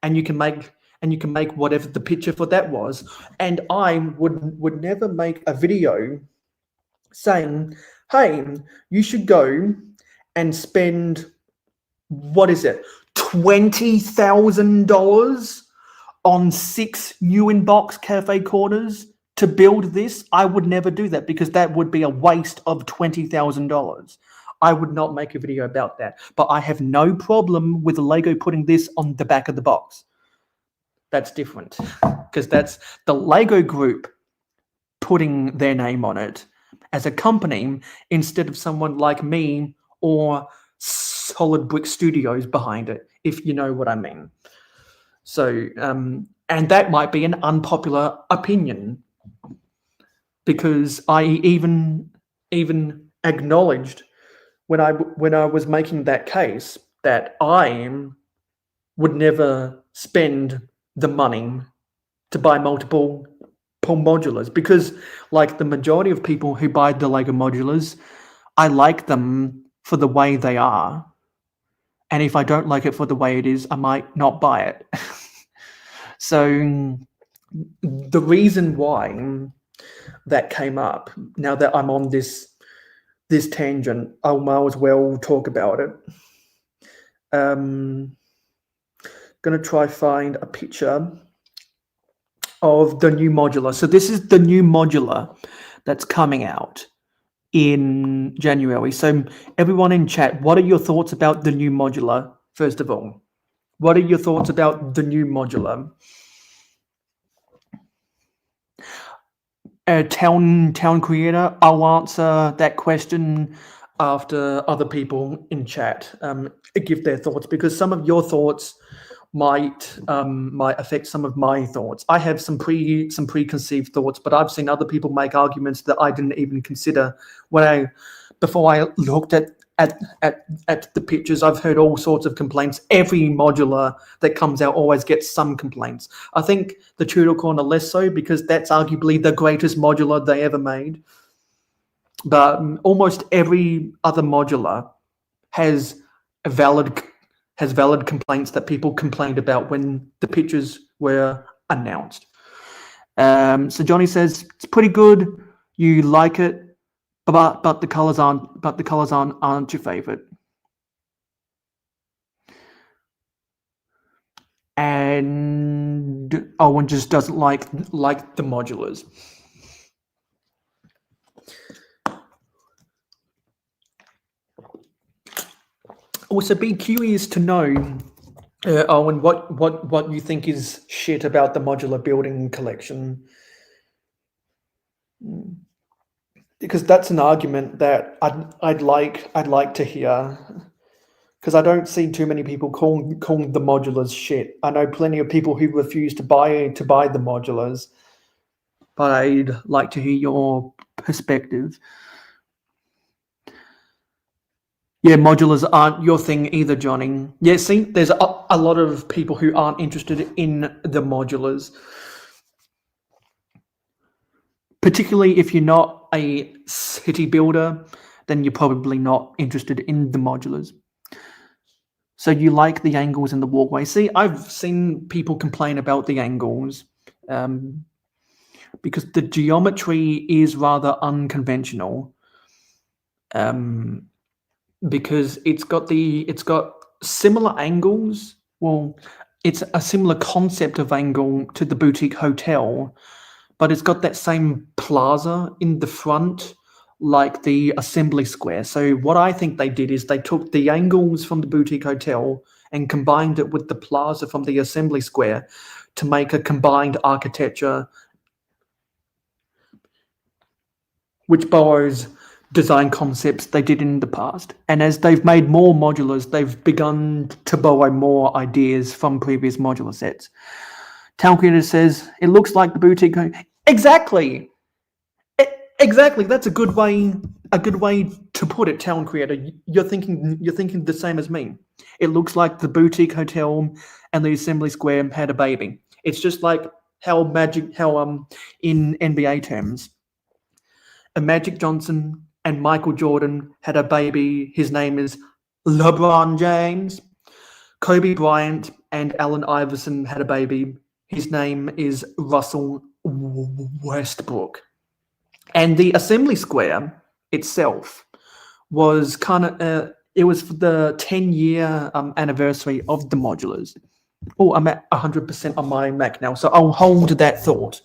and you can make whatever the picture for that was. And I would never make a video saying, hey, you should go and spend, what is it, $20,000 on 6 new in-box cafe corners to build this. I would never do that, because that would be a waste of $20,000. I would not make a video about that. But I have no problem with Lego putting this on the back of the box. That's different, because that's the Lego group putting their name on it. as a company instead of someone like me or Solid Brick Studios behind it, if you know what I mean. So, and that might be an unpopular opinion, because I even acknowledged when I was making that case that I would never spend the money to buy multiple modulars, because like the majority of people who buy the Lego modulars, I like them for the way they are, and if I don't like it for the way it is, I might not buy it. So the reason why that came up, now that I'm on this tangent, I might as well talk about it. Gonna try find a picture of the new modular. So this is the new modular that's coming out in January. So everyone in chat, what are your thoughts about the new modular? First of all, what are your thoughts about the new modular? Town creator, I'll answer that question after other people in chat give their thoughts, because some of your thoughts might affect some of my thoughts. I have some preconceived thoughts, but I've seen other people make arguments that I didn't even consider before I looked at the pictures. I've heard all sorts of complaints. Every modular that comes out always gets some complaints. I think the Tudor Corner less so, because that's arguably the greatest modular they ever made. But almost every other modular has valid complaints that people complained about when the pictures were announced. So Johnny says it's pretty good. You like it, but the colors aren't your favorite. And Owen just doesn't like the modulars. Also, be curious to know, Owen, what you think is shit about the modular building collection, because that's an argument that I'd like to hear, because I don't see too many people calling the modulars shit. I know plenty of people who refuse to buy the modulars, but I'd like to hear your perspective. Yeah, modulars aren't your thing either, Johnny. Yeah, see, there's a lot of people who aren't interested in the modulars. Particularly if you're not a city builder, then you're probably not interested in the modulars. So you like the angles in the walkway. See, I've seen people complain about the angles because the geometry is rather unconventional. Because it's got similar angles. Well, it's a similar concept of angle to the boutique hotel, but it's got that same plaza in the front, like the assembly square. So what I think they did is they took the angles from the boutique hotel and combined it with the plaza from the assembly square to make a combined architecture, which borrows design concepts they did in the past. And as they've made more modulars, they've begun to borrow more ideas from previous modular sets. Town Creator says, it looks like the boutique. Exactly. Exactly. That's a good way to put it, Town Creator. You're thinking the same as me. It looks like the boutique hotel and the assembly square had a baby. It's just like how in NBA terms, a Magic Johnson and Michael Jordan had a baby. His name is LeBron James. Kobe Bryant and Allen Iverson had a baby. His name is Russell Westbrook. And the assembly square itself was it was for the 10-year anniversary of the modulars. Oh, I'm at 100% on my Mac now, so I'll hold that thought.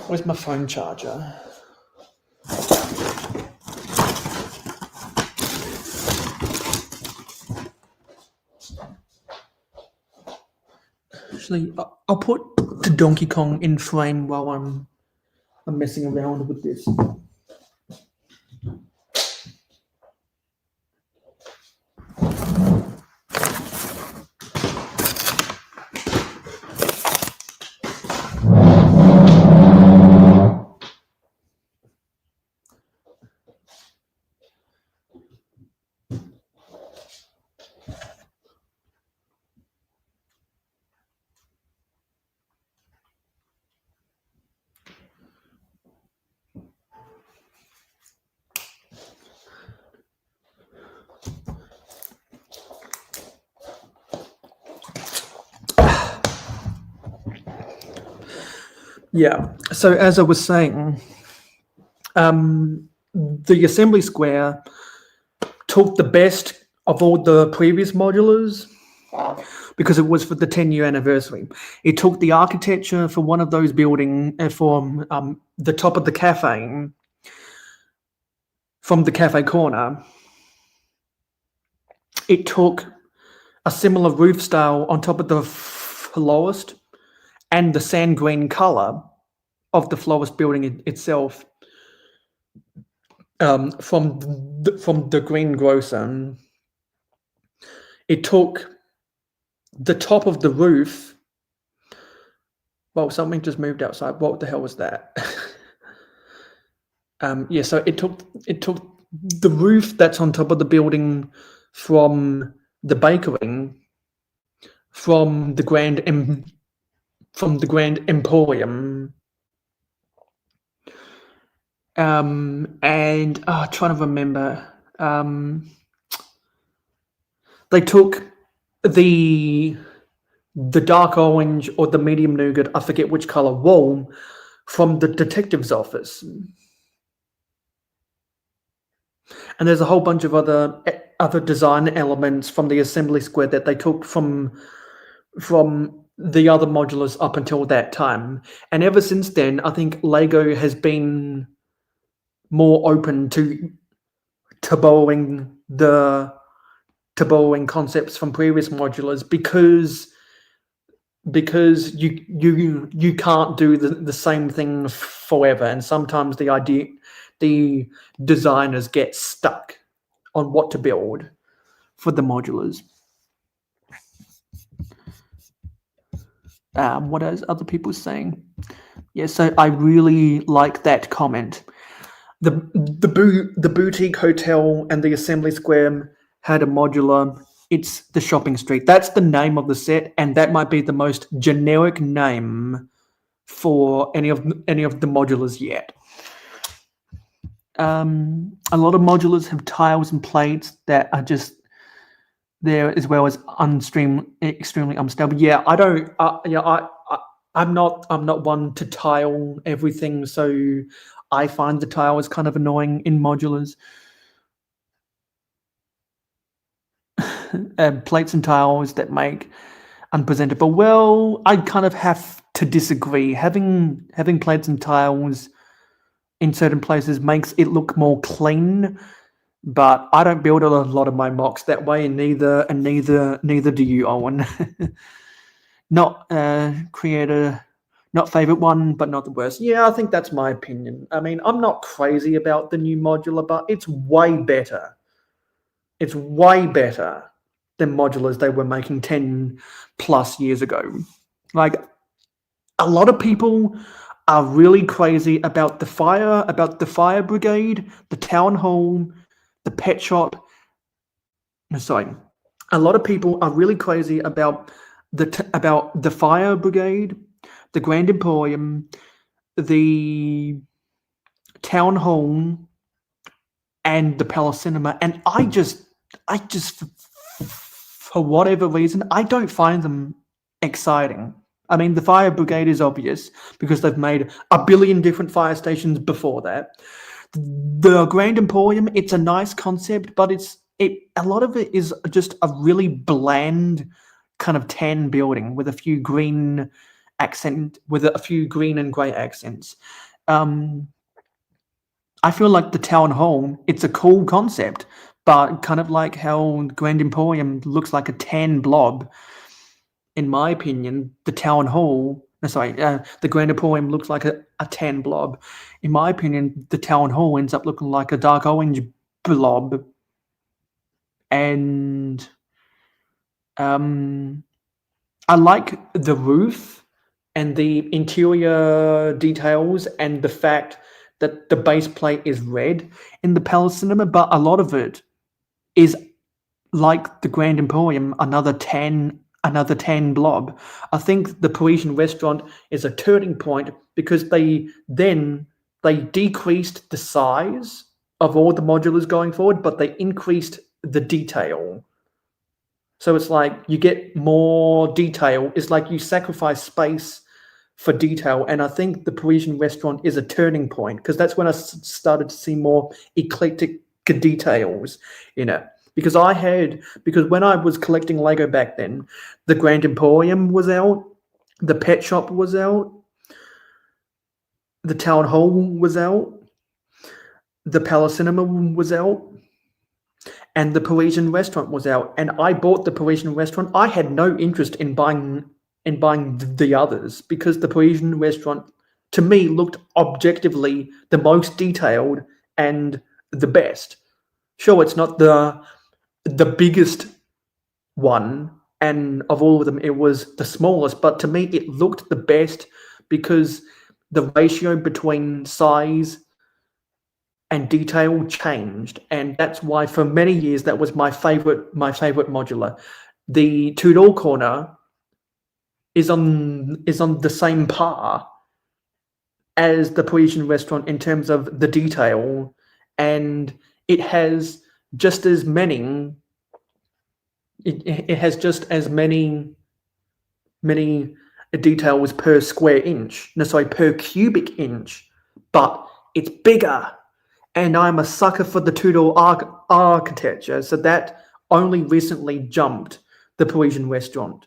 Where's my phone charger? Actually, I'll put the Donkey Kong in frame while I'm messing around with this. Yeah. So as I was saying, the assembly square took the best of all the previous modulars because it was for the 10-year anniversary. It took the architecture for one of those buildings from the top of the cafe, from the cafe corner. It took a similar roof style on top of the florist and the sand green color of the florist building itself, from the greengrocer. It took the top of the roof. Well, something just moved outside. What the hell was that? Yeah, so it took the roof that's on top of the building from the bakery, from the Grand Emporium, and trying to remember. They took the dark orange or the medium nougat, I forget which color, wall from the detective's office. And there's a whole bunch of other design elements from the assembly square that they took from the other modulars up until that time. And ever since then, I think Lego has been more open to borrowing concepts from previous modulars because you can't do the same thing forever, and sometimes the designers get stuck on what to build for the modulars. What are other people saying? Yeah, so I really like that comment. The boutique hotel and the assembly square had a modular. It's the shopping street. That's the name of the set, and that might be the most generic name for any of the modulars yet. A lot of modulars have tiles and plates that are just there, as well as extremely unstable. Yeah, I don't. I'm not one to tile everything, so I find the tile is kind of annoying in modulars. Plates and tiles that make unpresentable. Well, I kind of have to disagree. Having plates and tiles in certain places makes it look more clean, but I don't build a lot of my mocks that way, and neither do you, Owen. Not creator, not favorite one, but not the worst. Yeah, I think that's my opinion. I mean, I'm not crazy about the new modular, but it's way better. It's way better than modulars they were making 10 plus years ago. Like, a lot of people are really crazy about the fire brigade, the town hall, the pet shop. Sorry, a lot of people are really crazy about the fire brigade, the Grand Emporium, the town hall, and the Palace Cinema, and I just for whatever reason, I don't find them exciting. I mean, the fire brigade is obvious because they've made a billion different fire stations before that. The Grand Emporium, it's a nice concept, but a lot of it is just a really bland kind of tan building with a few green and grey accents. I feel like the town hall, it's a cool concept, but kind of like how Grand Emporium looks like a tan blob. in my opinion, the Grand Emporium looks like a tan blob. In my opinion, the town hall ends up looking like a dark orange blob. And I like the roof and the interior details and the fact that the base plate is red in the Palace Cinema, but a lot of it is like the Grand Emporium, another tan blob. I think the Parisian restaurant is a turning point because they decreased the size of all the modulars going forward, but they increased the detail. So it's like you get more detail. It's like you sacrifice space for detail. And I think the Parisian restaurant is a turning point because that's when I started to see more eclectic details in it. Because when I was collecting Lego back then, the Grand Emporium was out, the Pet Shop was out, the Town Hall was out, the Palace Cinema was out, and the Parisian restaurant was out. And I bought the Parisian restaurant. I had no interest in buying the others because the Parisian restaurant, to me, looked objectively the most detailed and the best. Sure, it's not the biggest one, and of all of them, it was the smallest. But to me, it looked the best because the ratio between size and detail changed, and that's why for many years that was my favorite modular. The two-door corner is on the same par as the Parisian restaurant in terms of the detail, and it has just as many. It has just as many details per square inch, per cubic inch, but it's bigger. And I'm a sucker for the two-door architecture, so that only recently jumped the Parisian restaurant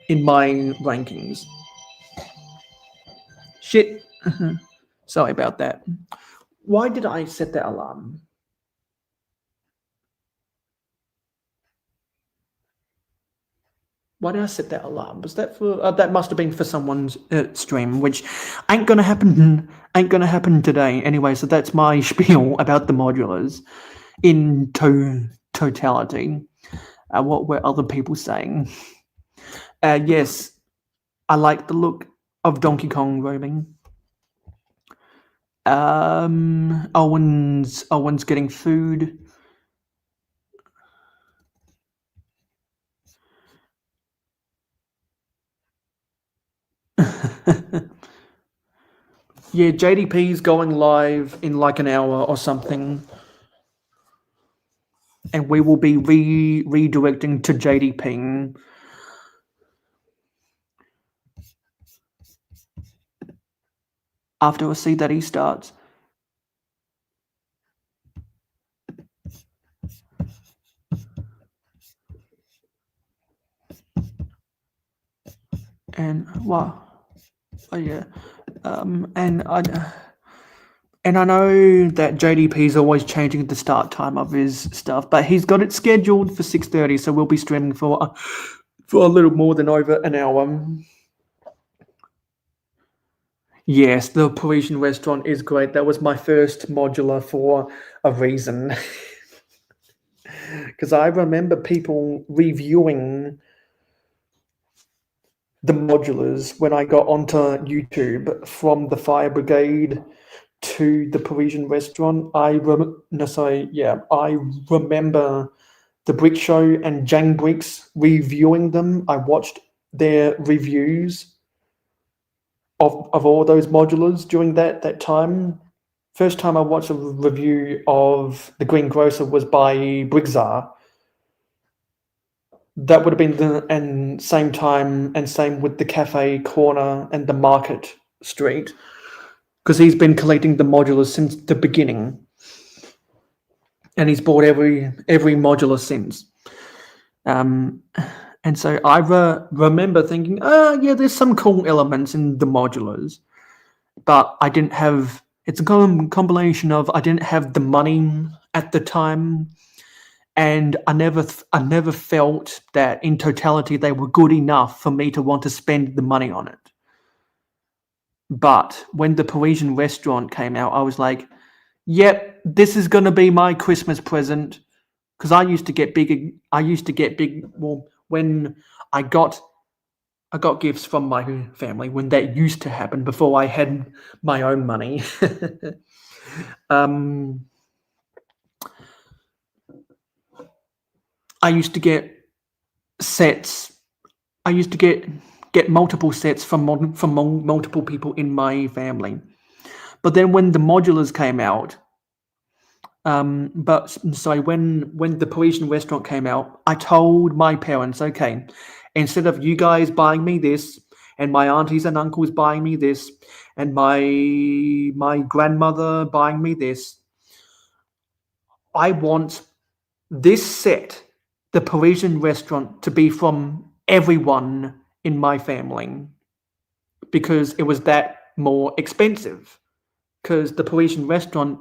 in my rankings. Shit. Sorry about that. Why did I set that alarm? Why did I set that alarm? Was that for? That must have been for someone's stream, which ain't gonna happen. Ain't gonna happen today anyway. So that's my spiel about the modulars in totality. What were other people saying? Yes, I like the look of Donkey Kong roaming. Owen's getting food. Yeah, JDP's going live in like an hour or something. And we will be redirecting to JDP. After I see that he starts. And wow. Oh yeah. And I know that JDP is always changing the start time of his stuff, but he's got it scheduled for 6:30, so we'll be streaming for a little more than over an hour. Yes, the Parisian restaurant is great. That was my first modular for a reason. Because I remember people reviewing the modulars when I got onto YouTube, from the Fire Brigade to the Parisian restaurant. I remember the Brick Show and Jang Bricks reviewing them. I watched their reviews of all those modulars during that time. First time I watched a review of the Green Grocer was by Brigzar. That would have been same time and same with the Cafe Corner and the Market Street, because he's been collecting the modulars since the beginning, and he's bought every modular since. And so I remember thinking, yeah, there's some cool elements in the modulars, but I didn't have. It's a combination of I didn't have the money at the time, and I never felt that in totality they were good enough for me to want to spend the money on it. But when the Parisian restaurant came out, I was like, yep, this is going to be my Christmas present. Because I used to get big. Well, when I got gifts from my family, when that used to happen before I had my own money. I used to get sets. I used to get multiple sets from multiple people in my family. But then when the modulars came out, when the Parisian restaurant came out, I told my parents, okay, instead of you guys buying me this, and my aunties and uncles buying me this, and my grandmother buying me this, I want this set, the Parisian restaurant, to be from everyone in my family, because it was that more expensive. Because the Parisian restaurant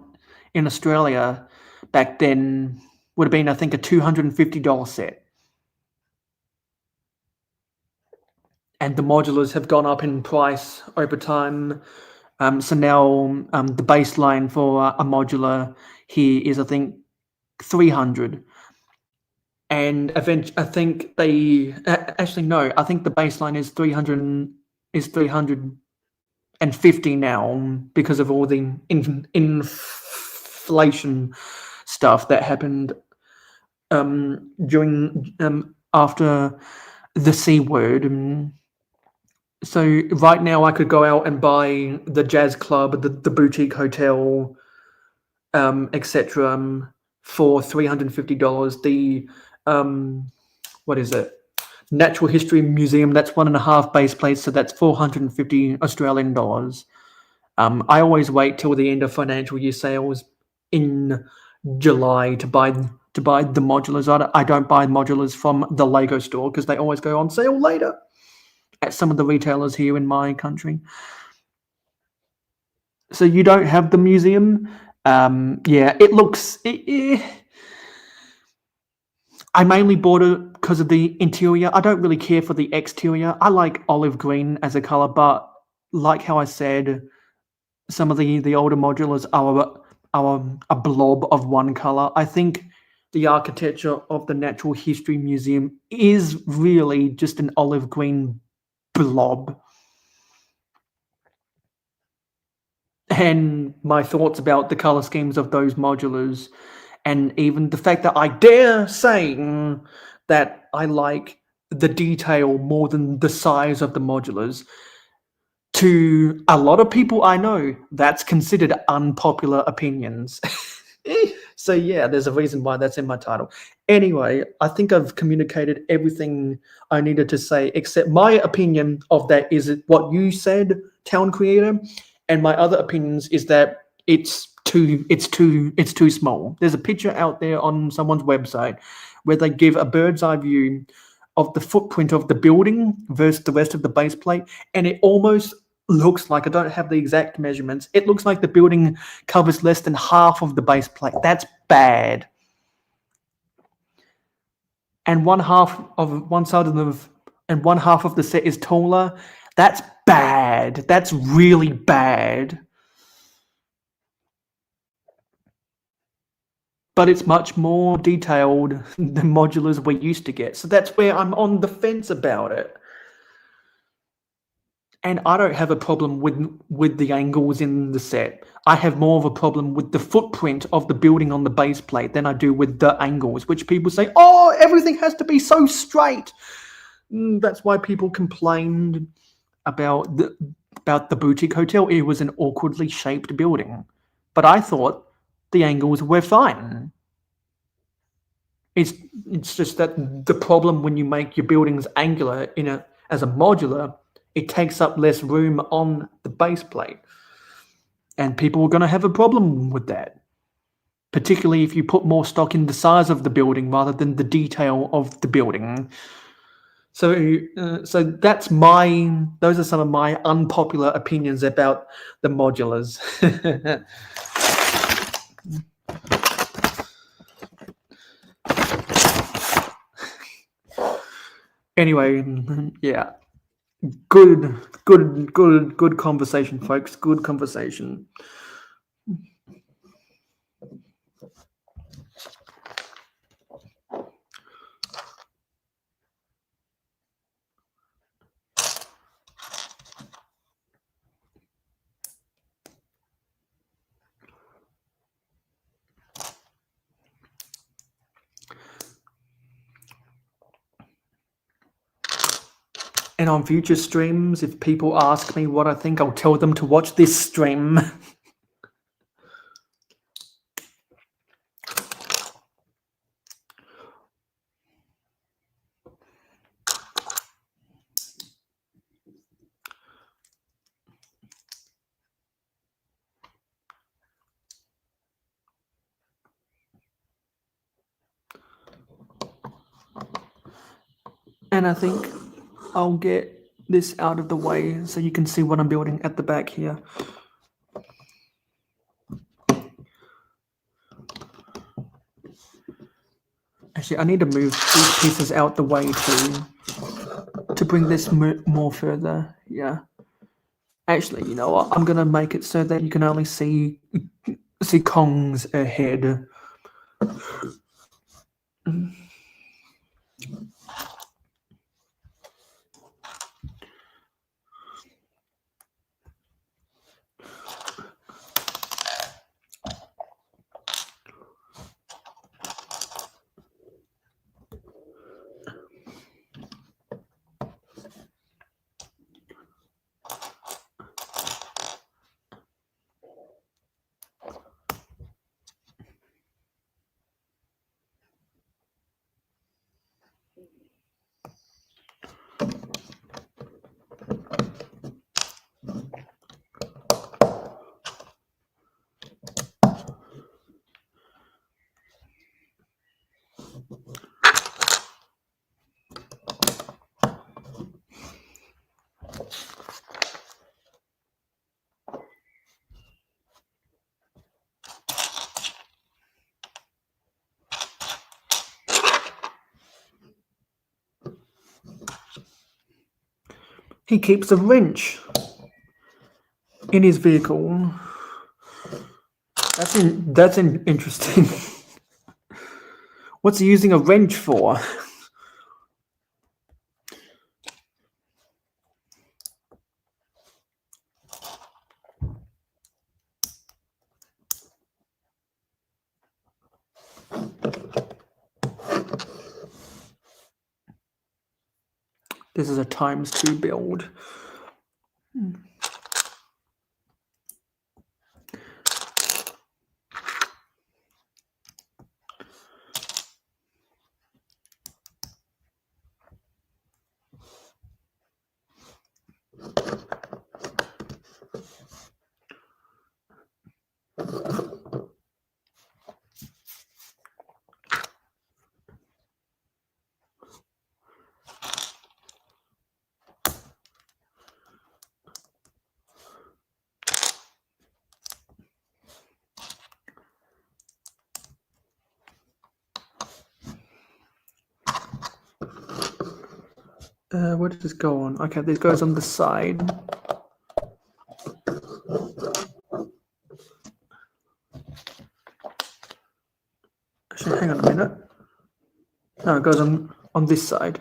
in Australia back then would have been, I think, a $250 set. And the modulars have gone up in price over time. So now the baseline for a modular here is, I think, 300. And eventually, I think I think the baseline is 350 now because of all the inflation stuff that happened during after the C word. So right now I could go out and buy the jazz club, the boutique hotel, etc. for $350. The what is it? Natural History Museum, that's 1.5 base plates, so that's 450 Australian dollars. I always wait till the end of financial year sales in July to buy the modulars. I don't buy modulars from the Lego store because they always go on sale later at some of the retailers here in my country. So you don't have the museum? Yeah, it looks... I mainly bought it because of the interior. I don't really care for the exterior. I like olive green as a color, but like how I said, some of the older modulars are a blob of one color. I think the architecture of the Natural History Museum is really just an olive green blob. And my thoughts about the color schemes of those modulars, and even the fact that I dare say that I like the detail more than the size of the modulars, to a lot of people I know, that's considered unpopular opinions. So yeah, there's a reason why that's in my title. Anyway, I think I've communicated everything I needed to say, except my opinion of that is what you said, Town Creator, and my other opinions is that it's too small. There's a picture out there on someone's website where they give a bird's eye view of the footprint of the building versus the rest of the base plate, and it almost looks like, I don't have the exact measurements, it looks like the building covers less than half of the base plate. That's bad. And one half of the set is taller. That's bad. That's really bad. But it's much more detailed than modulars we used to get. So that's where I'm on the fence about it. And I don't have a problem with the angles in the set. I have more of a problem with the footprint of the building on the base plate than I do with the angles, which people say, oh, everything has to be so straight. That's why people complained about the boutique hotel. It was an awkwardly shaped building. But I thought the angles were fine. It's just that the problem when you make your buildings angular as a modular, it takes up less room on the base plate. And people are going to have a problem with that, particularly if you put more stock in the size of the building rather than the detail of the building. So those are some of my unpopular opinions about the modulars. Anyway, yeah. Good conversation, folks. Good conversation. And on future streams, if people ask me what I think, I'll tell them to watch this stream. And I think I'll get this out of the way so you can see what I'm building at the back here. Actually, I need to move these pieces out the way to bring this more further. Yeah. Actually, you know what? I'm gonna make it so that you can only see Kong's head. He keeps a wrench in his vehicle. That's interesting. What's he using a wrench for? This is a ×2 build. Where does this go on? Okay, this goes on the side. Actually, hang on a minute. No, it goes on this side.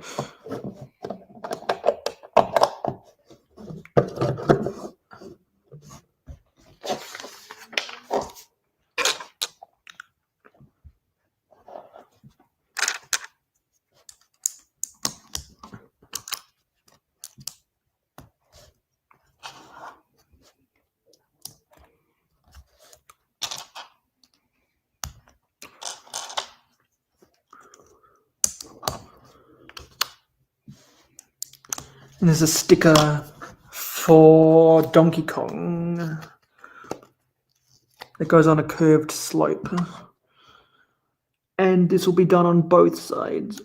And there's a sticker for Donkey Kong that goes on a curved slope. And this will be done on both sides.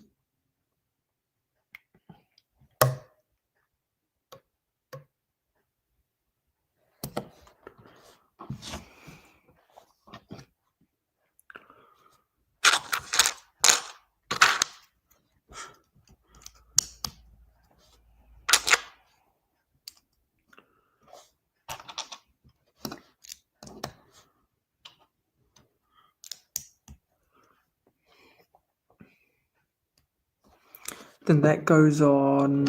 then that goes on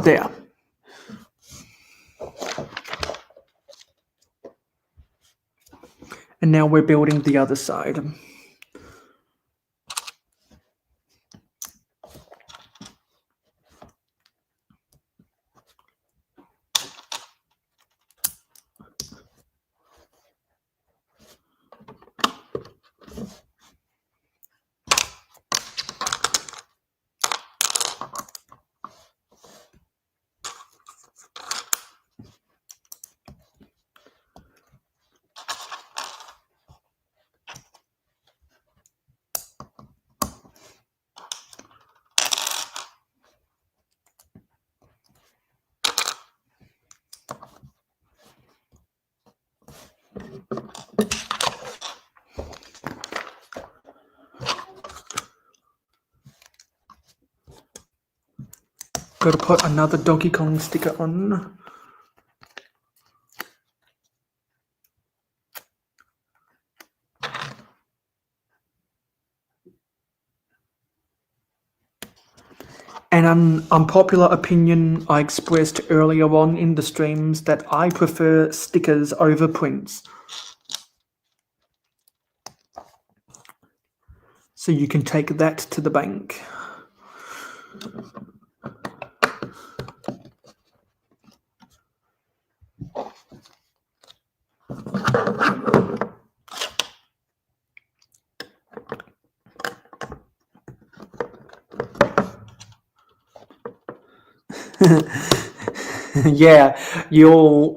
there. And now we're building the other side. Got to put another Donkey Kong sticker on. An unpopular opinion I expressed earlier on in the streams that I prefer stickers over prints. So you can take that to the bank. Yeah, you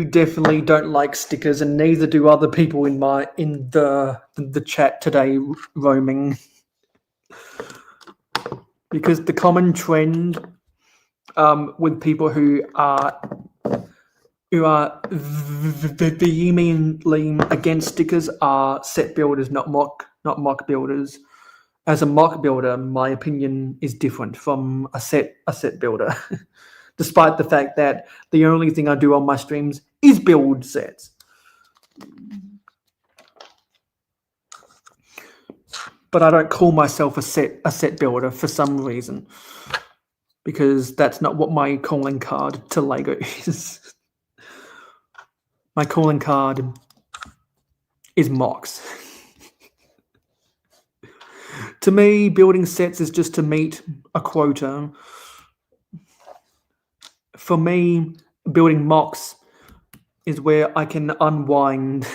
definitely don't like stickers, and neither do other people in the chat today, roaming. Because the common trend with people who are vehemently against stickers are set builders, not mock builders. As a mock builder, my opinion is different from a set builder, despite the fact that the only thing I do on my streams is build sets. But I don't call myself a set builder for some reason, because that's not what my calling card to Lego is. My calling card is mocks. To me, building sets is just to meet a quota. For me, building mocks is where I can unwind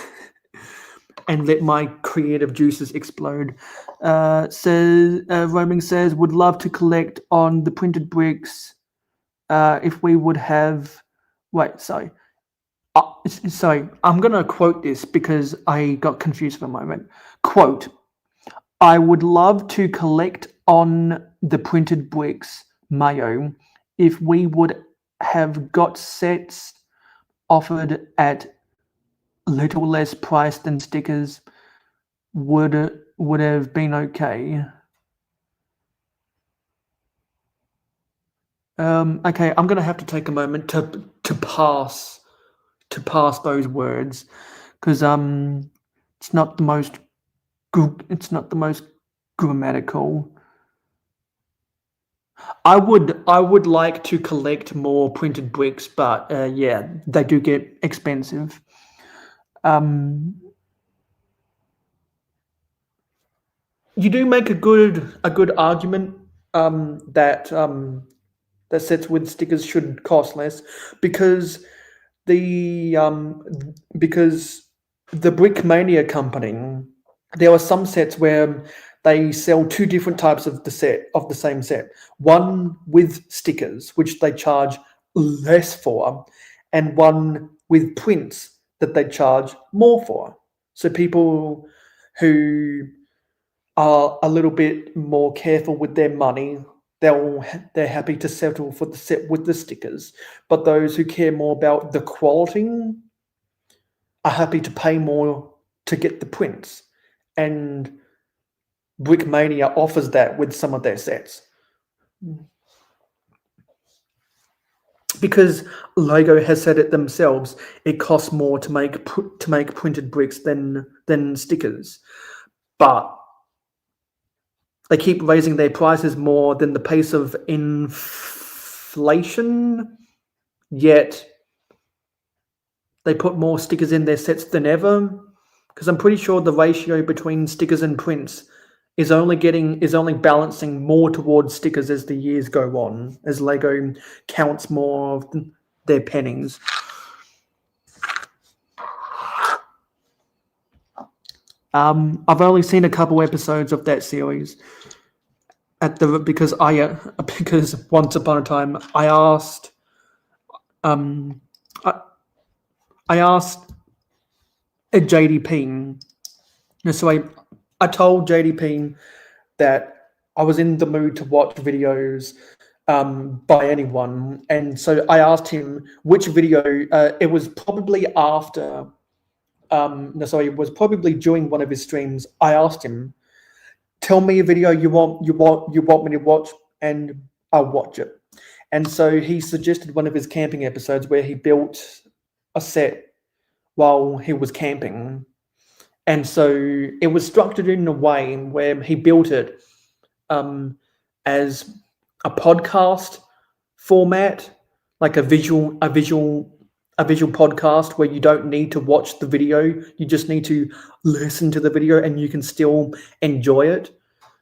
and let my creative juices explode. Roaming says, would love to collect on the printed bricks if we would have... Wait, sorry. Sorry, I'm going to quote this because I got confused for a moment. Quote, I would love to collect on the printed bricks, Mayo, if we would have got sets offered at little less price than stickers, would have been okay. Okay, I'm gonna have to take a moment to pass those words, because it's not the most grammatical. I would like to collect more printed bricks, but yeah, they do get expensive. You do make a good argument that sets with stickers should cost less, because the Brickmania company, there are some sets where they sell two different types of the same set. One with stickers, which they charge less for, and one with prints that they charge more for. So people who are a little bit more careful with their money, they're happy to settle for the set with the stickers. But those who care more about the quality are happy to pay more to get the prints. And Brickmania offers that with some of their sets. because Lego has said it themselves, it costs more to make printed bricks than stickers, but they keep raising their prices more than the pace of inflation. Yet they put more stickers in their sets than ever. Because I'm pretty sure the ratio between stickers and prints is only balancing more towards stickers as the years go on, as Lego counts more of their pennies. I've only seen a couple episodes of that series because once upon a time um I asked a JDP. So I told JDP that I was in the mood to watch videos by anyone, and so I asked him which video. It was probably after. It was probably during one of his streams. I asked him, "Tell me a video you want me to watch, and I'll watch it." And so he suggested one of his camping episodes where he built a set while he was camping. And so it was structured in a way where he built it as a podcast format, like a visual podcast where you don't need to watch the video, you just need to listen to the video and you can still enjoy it.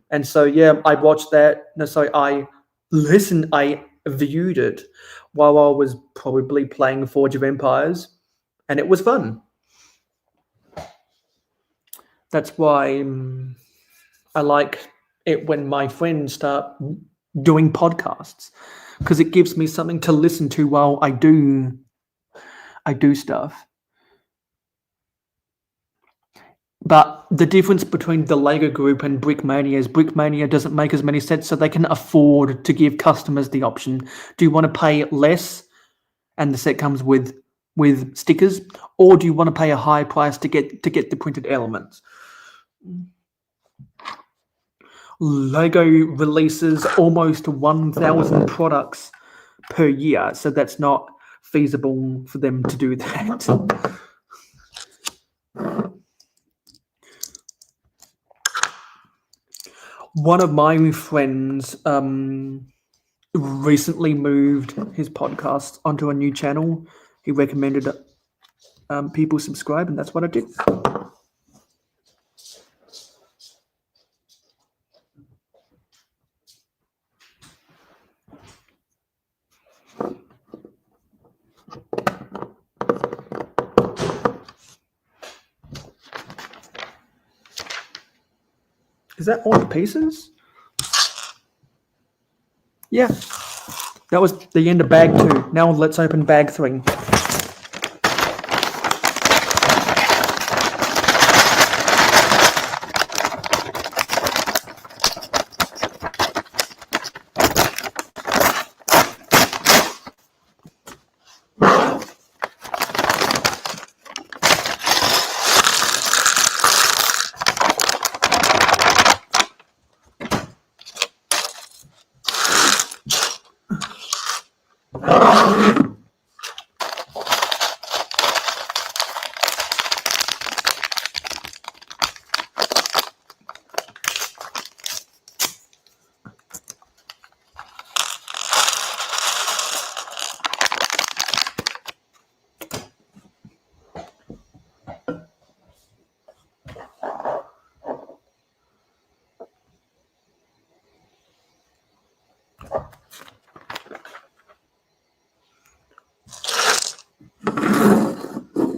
And so yeah, I watched that. No, so I viewed it while I was probably playing Forge of Empires, and it was fun. That's why I like it when my friends start doing podcasts, because it gives me something to listen to while I do stuff. But the difference between the Lego group and Brickmania is Brickmania doesn't make as many sets, so they can afford to give customers the option. Do you want to pay less and the set comes with stickers, or do you want to pay a high price to get the printed elements? Lego releases almost 1,000 products per year, so that's not feasible for them to do that. One of my friends recently moved his podcast onto a new channel. He recommended people subscribe, and that's what I did. Is that all the pieces? Yeah. That was the end of bag 2. Now let's open bag 3.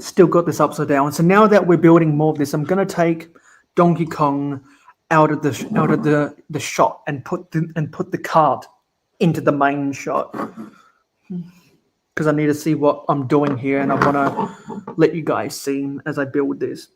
Still got this upside down. So now that we're building more of this, I'm going to take Donkey Kong out of the shot and put the cart into the main shot, because I need to see what I'm doing here, and I want to let you guys see as I build this.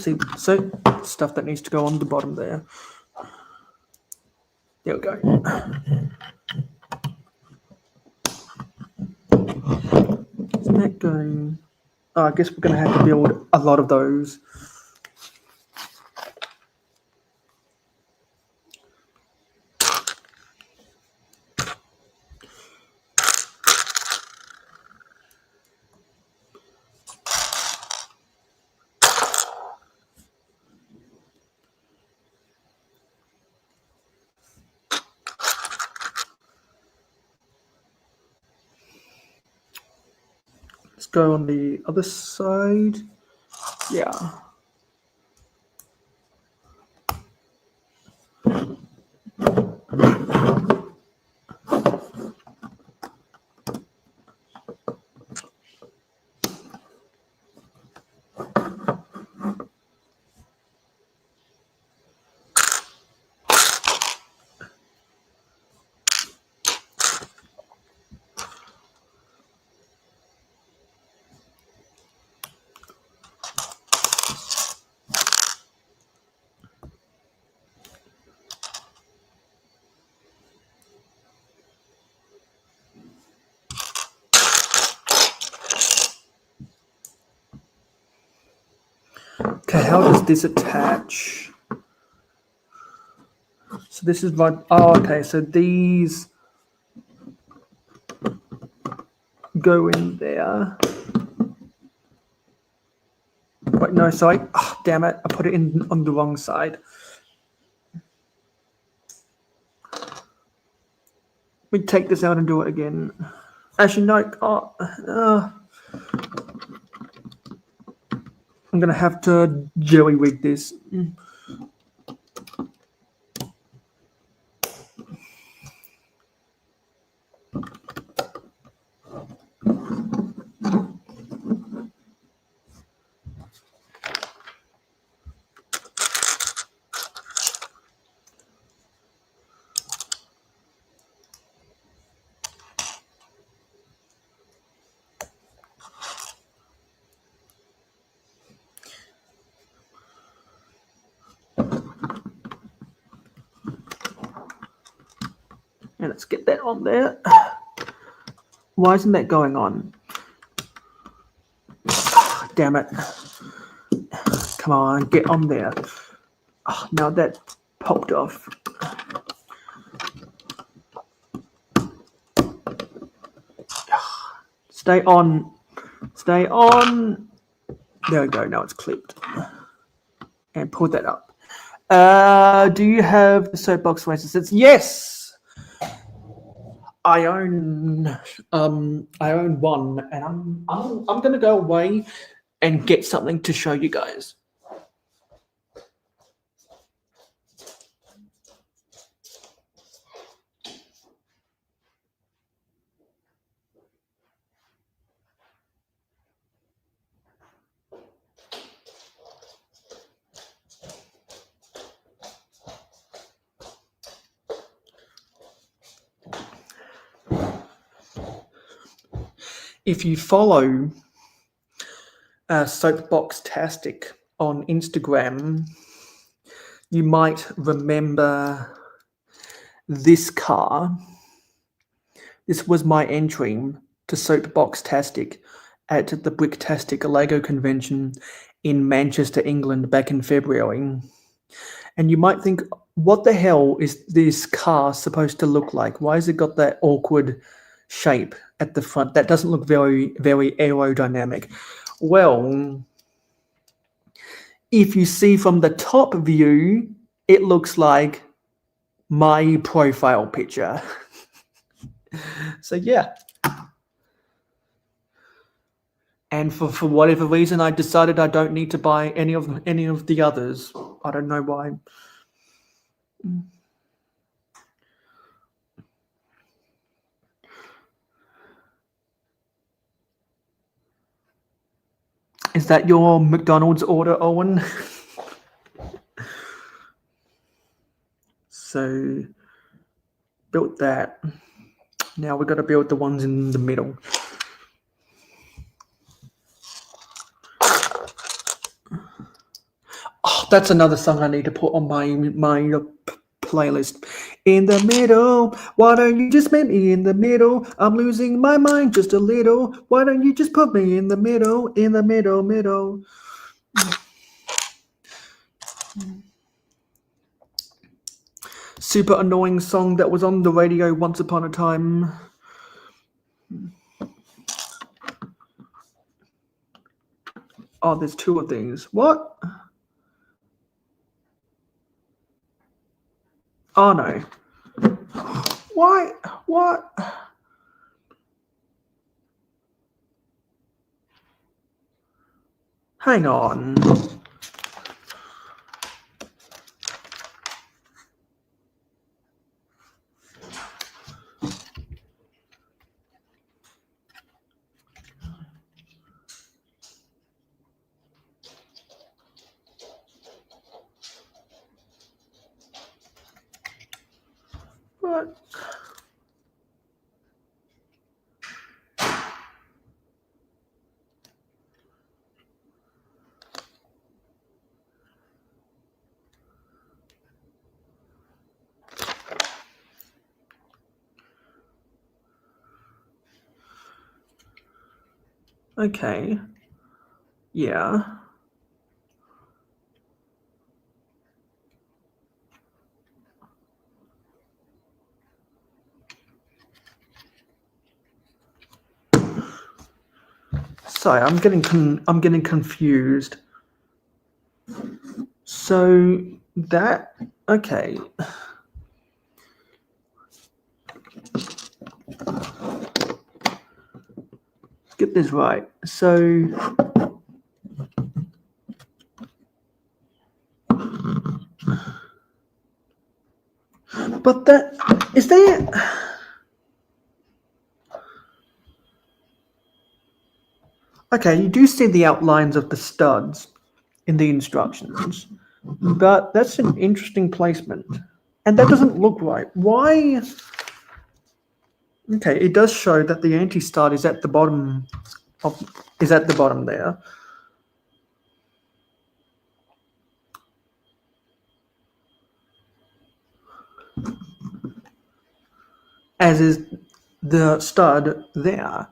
Oopsie. So stuff that needs to go on the bottom there. There we go. Isn't that going? Oh, I guess we're going to have to build a lot of those. Let's go on the other side. Yeah. Okay, how does this attach? So this is my, oh, okay, so these go in there. Wait, no, sorry. Oh, damn it, I put it in on the wrong side. Let me take this out and do it again. Actually, no, I'm going to have to jelly rig this. And let's get that on there. Why isn't that going on? Damn it. Come on, get on there. Oh, now that popped off. Stay on. Stay on. There we go. Now it's clipped. And pull that up. Do you have the soapbox races? Yes. I own one, and I'm gonna go away and get something to show you guys. If you follow Soapbox-tastic on Instagram, you might remember this car. This was my entry to Soapbox-tastic at the Bricktastic Lego convention in Manchester, England back in February. And you might think, what the hell is this car supposed to look like? Why has it got that awkward shape at the front? That doesn't look very, very aerodynamic. Well, if you see from the top view, it looks like my profile picture. So yeah. And for whatever reason, I decided I don't need to buy any of the others. I don't know why. Is that your McDonald's order, Owen? So, built that. Now we've got to build the ones in the middle. That's another song I need to put on my playlist. In the middle, why don't you just meet me in the middle? I'm losing my mind just a little. Why don't you just put me in the middle, middle? Super annoying song that was on the radio once upon a time. Oh, there's two of these. What? Oh no. Why? What? Hang on. What? Okay. Yeah. Sorry, I'm getting confused. So that okay. Get this right. So but that is there okay, you do see the outlines of the studs in the instructions, but that's an interesting placement. And that doesn't look right. Why? Okay, it does show that the anti-stud is at the bottom there. As is the stud there.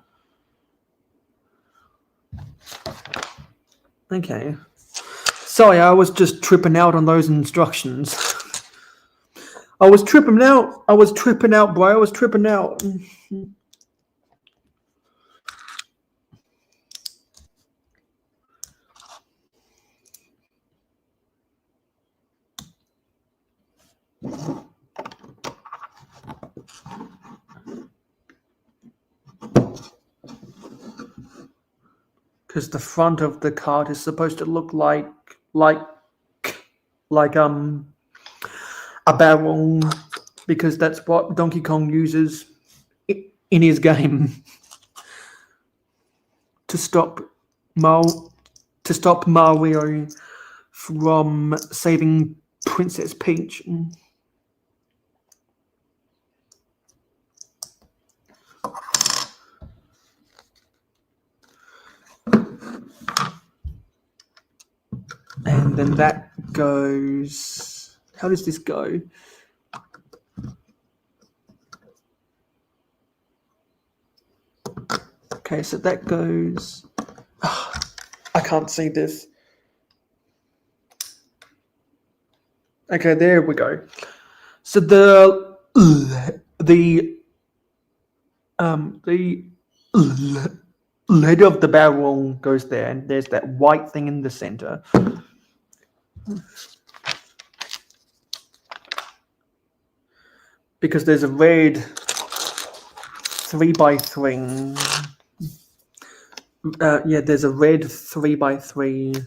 Okay. Sorry, I was just tripping out on those instructions. I was tripping out, bro. I was tripping out. Because the front of the card is supposed to look like a barrel, because that's what Donkey Kong uses in his game to stop Mario from saving Princess Peach. And then that goes. How does this go? Okay, so that goes. I can't see this. Okay, there we go. So the lid of the barrel goes there, and there's that white thing in the center. Because there's a red 3x3. There's a red 3x3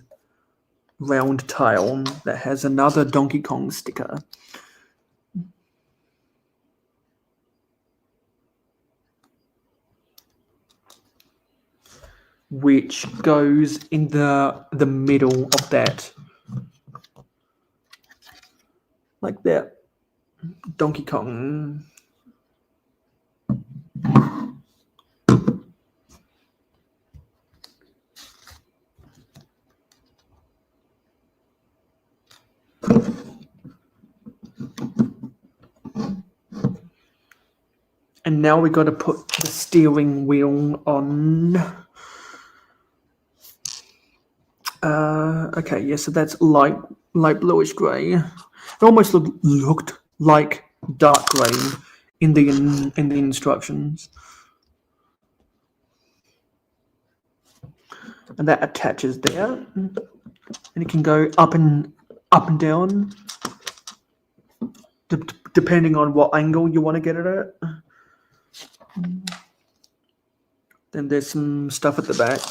round tile that has another Donkey Kong sticker. Which goes in the middle of that. Like that. Donkey Kong. And now we got to put the steering wheel on. Okay, yeah, so that's light bluish grey. It almost looked like dark grey in the instructions. And that attaches there, and it can go up and down, depending on what angle you want to get it at. Then there's some stuff at the back.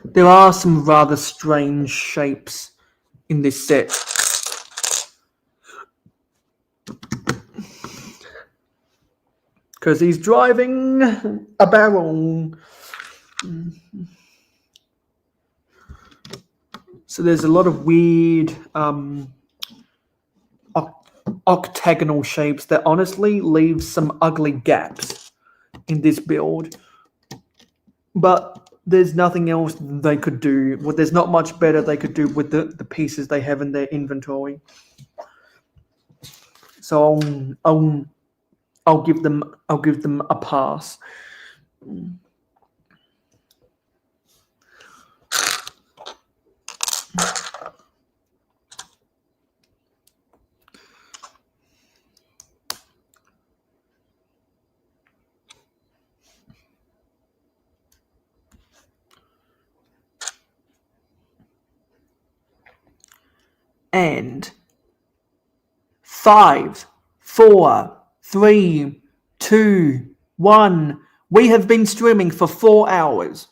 There are some rather strange shapes in this set. Because he's driving a barrel. So there's a lot of weird octagonal shapes that honestly leave some ugly gaps in this build. But there's nothing else they could do. Well, there's not much better they could do with the pieces they have in their inventory. So I'll give them a pass. And 5, 4, 3, 2, 1. We have been streaming for 4 hours.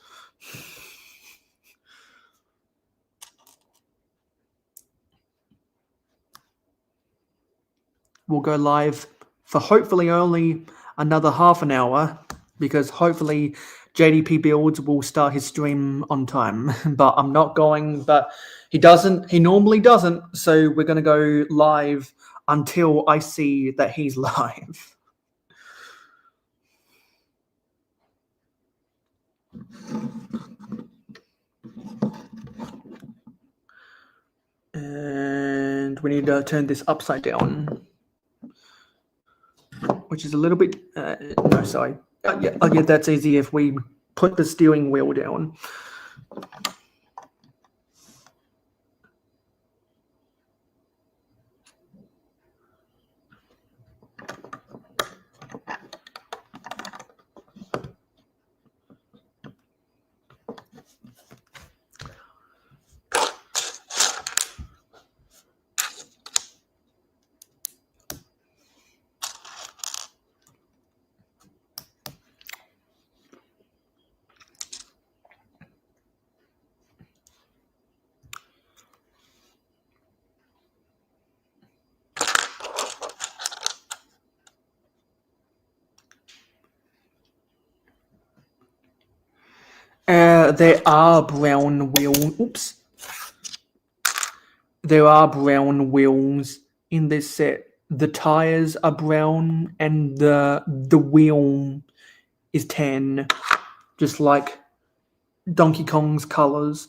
We'll go live for hopefully only another half an hour, because hopefully JDP Builds will start his stream on time. But I'm not going, but he normally doesn't, so we're going to go live until I see that he's live. And we need to turn this upside down, which is a little bit, no, sorry. Yeah, that's easy if we put the steering wheel down. There are brown wheels. Oops. There are brown wheels in this set. The tires are brown and the wheel is tan, just like Donkey Kong's colors.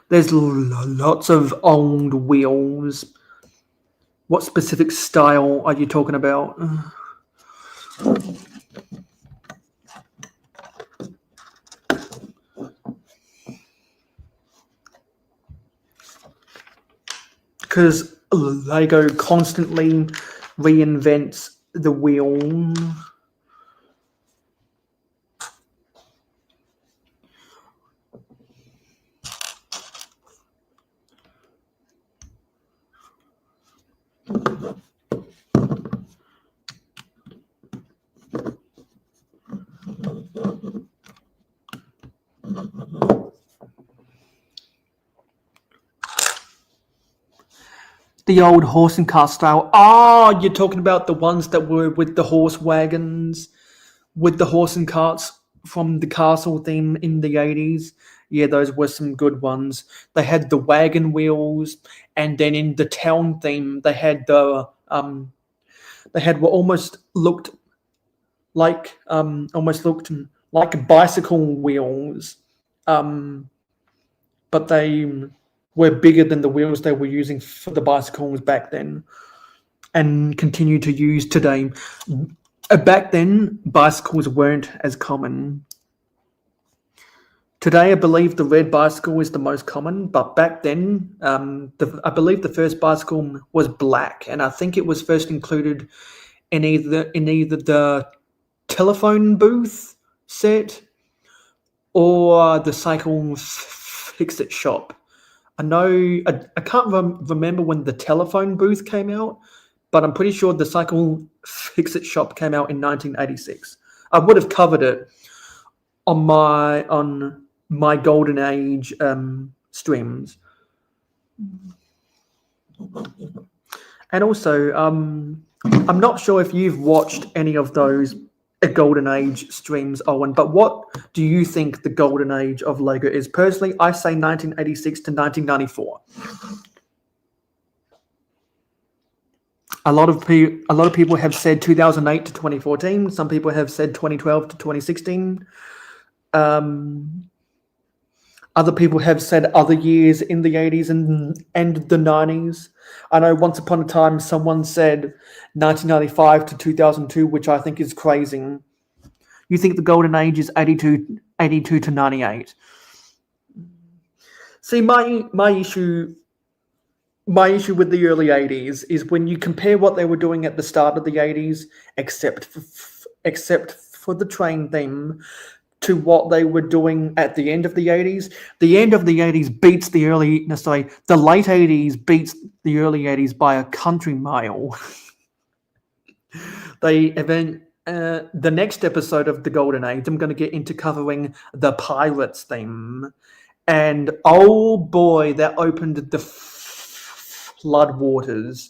There's lots of old wheels. What specific style are you talking about? Because Lego constantly reinvents the wheel. The old horse and cart style. Oh, you're talking about the ones that were with the horse wagons, with the horse and carts from the castle theme in the 80s. Yeah, those were some good ones. They had the wagon wheels, and then in the town theme, they had the They had what almost looked like bicycle wheels, but they were bigger than the wheels they were using for the bicycles back then, and continue to use today. Back then, bicycles weren't as common. Today, I believe the red bicycle is the most common, but back then, I believe the first bicycle was black, and I think it was first included in either the telephone booth set or the cycle fix-it shop. I know I can't remember when the telephone booth came out, but I'm pretty sure the cycle fix-it shop came out in 1986. I would have covered it on my golden age streams. And also, I'm not sure if you've watched any of those golden age streams, Owen, but what do you think the golden age of Lego is? Personally, I say 1986 to 1994. A lot of people have said 2008 to 2014. Some people have said 2012 to 2016. Other people have said other years in the 80s and the 90s. I know once upon a time someone said 1995 to 2002, which I think is crazy. You think the golden age is 82 to 98. See, my issue with the early 80s is when you compare what they were doing at the start of the 80s, except for the train theme, to what they were doing at the end of the 80s. The end of the 80s beats the late 80s beats the early 80s by a country mile. The next episode of the Golden Age, I'm going to get into covering the Pirates theme. And oh boy, that opened the floodwaters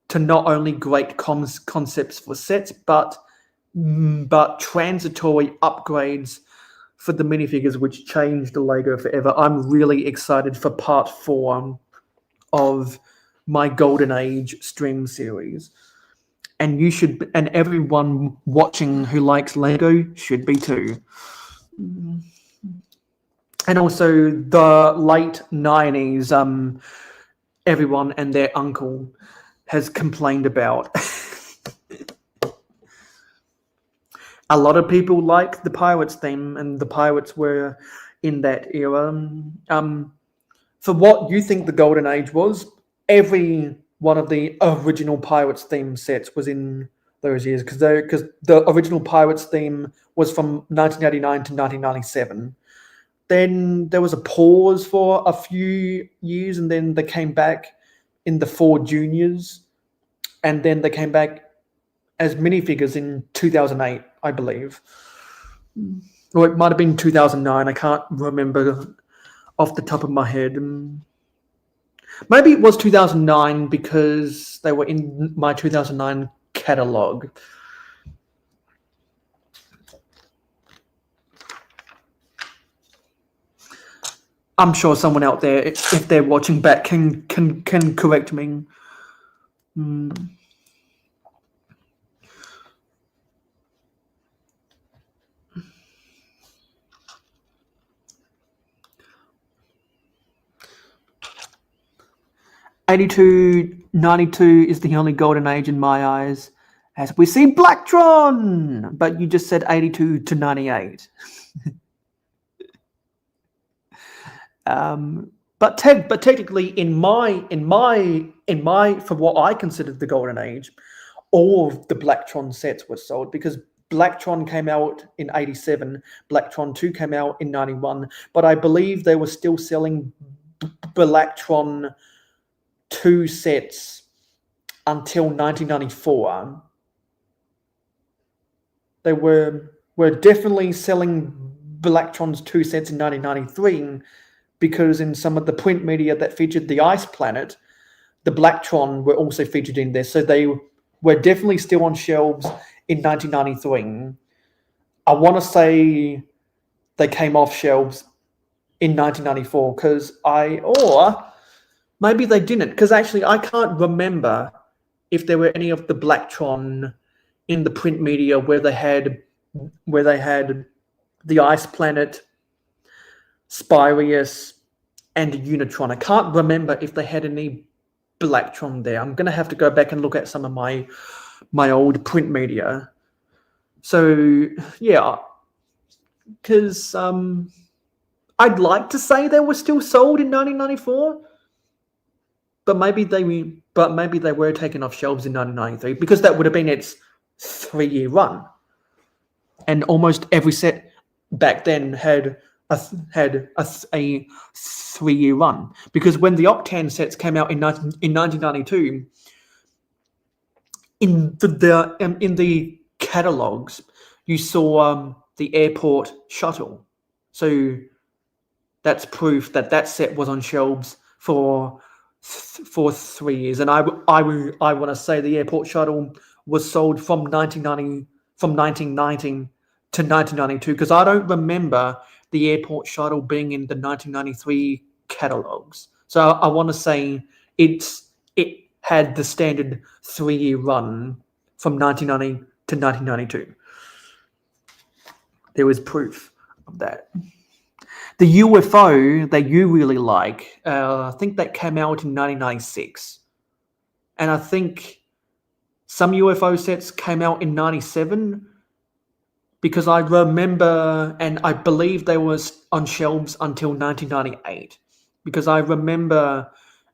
to not only great concepts for sets, but transitory upgrades for the minifigures, which changed the Lego forever. I'm really excited for part 4 of my Golden Age stream series. And you should, and everyone watching who likes Lego should be too. And also the late 90s, everyone and their uncle has complained about. A lot of people like the Pirates theme, and the Pirates were in that era. For what you think the Golden Age was, every one of the original Pirates theme sets was in those years, because the original Pirates theme was from 1989 to 1997. Then there was a pause for a few years, and then they came back in the 4 juniors, and then they came back as minifigures in 2008, I believe. Or it might have been 2009. I can't remember off the top of my head. Maybe it was 2009 because they were in my 2009 catalog. I'm sure someone out there, if they're watching back, can correct me. 82, 92 is the only golden age in my eyes, as we see Blacktron. But you just said 82 to 98. But technically, in my for what I considered the golden age, all of the Blacktron sets were sold, because Blacktron came out in 87, Blacktron 2 came out in 91, but I believe they were still selling Blacktron 2 sets until 1994. They were definitely selling Blacktrons 2 sets in 1993, because in some of the print media that featured the Ice Planet, the Blacktron were also featured in there. So they were definitely still on shelves in 1993. I want to say they came off shelves in 1994, or maybe they didn't, because actually I can't remember if there were any of the Blacktron in the print media where they had the Ice Planet, Spirius, and Unitron. I can't remember if they had any Blacktron there. I'm gonna have to go back and look at some of my old print media. So yeah, because I'd like to say they were still sold in 1994, but maybe they were taken off shelves in 1993 because that would have been its 3-year run, and almost every set back then had a 3-year run. Because when the Octan sets came out in 1992, in the catalogs, you saw the airport shuttle. So that's proof that set was on shelves for 3 years. And I want to say the airport shuttle was sold from 1990 to 1992, because I don't remember the airport shuttle being in the 1993 catalogs. So I want to say it had the standard 3-year run from 1990 to 1992. There was proof of that. The UFO that you really like, I think that came out in 1996. And I think some UFO sets came out in 97, because I remember, and I believe they were on shelves until 1998. Because I remember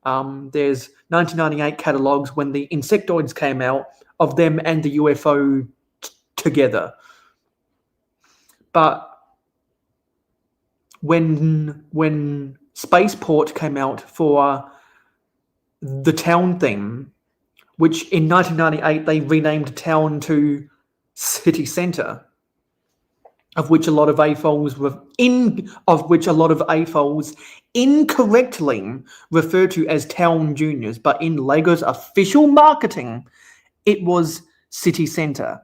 there's 1998 catalogs when the insectoids came out of them and the UFO together. But when Spaceport came out for the town theme, which in 1998 they renamed town to City Centre, of which a lot of AFOLs incorrectly refer to as Town Juniors, but in LEGO's official marketing, it was City Centre.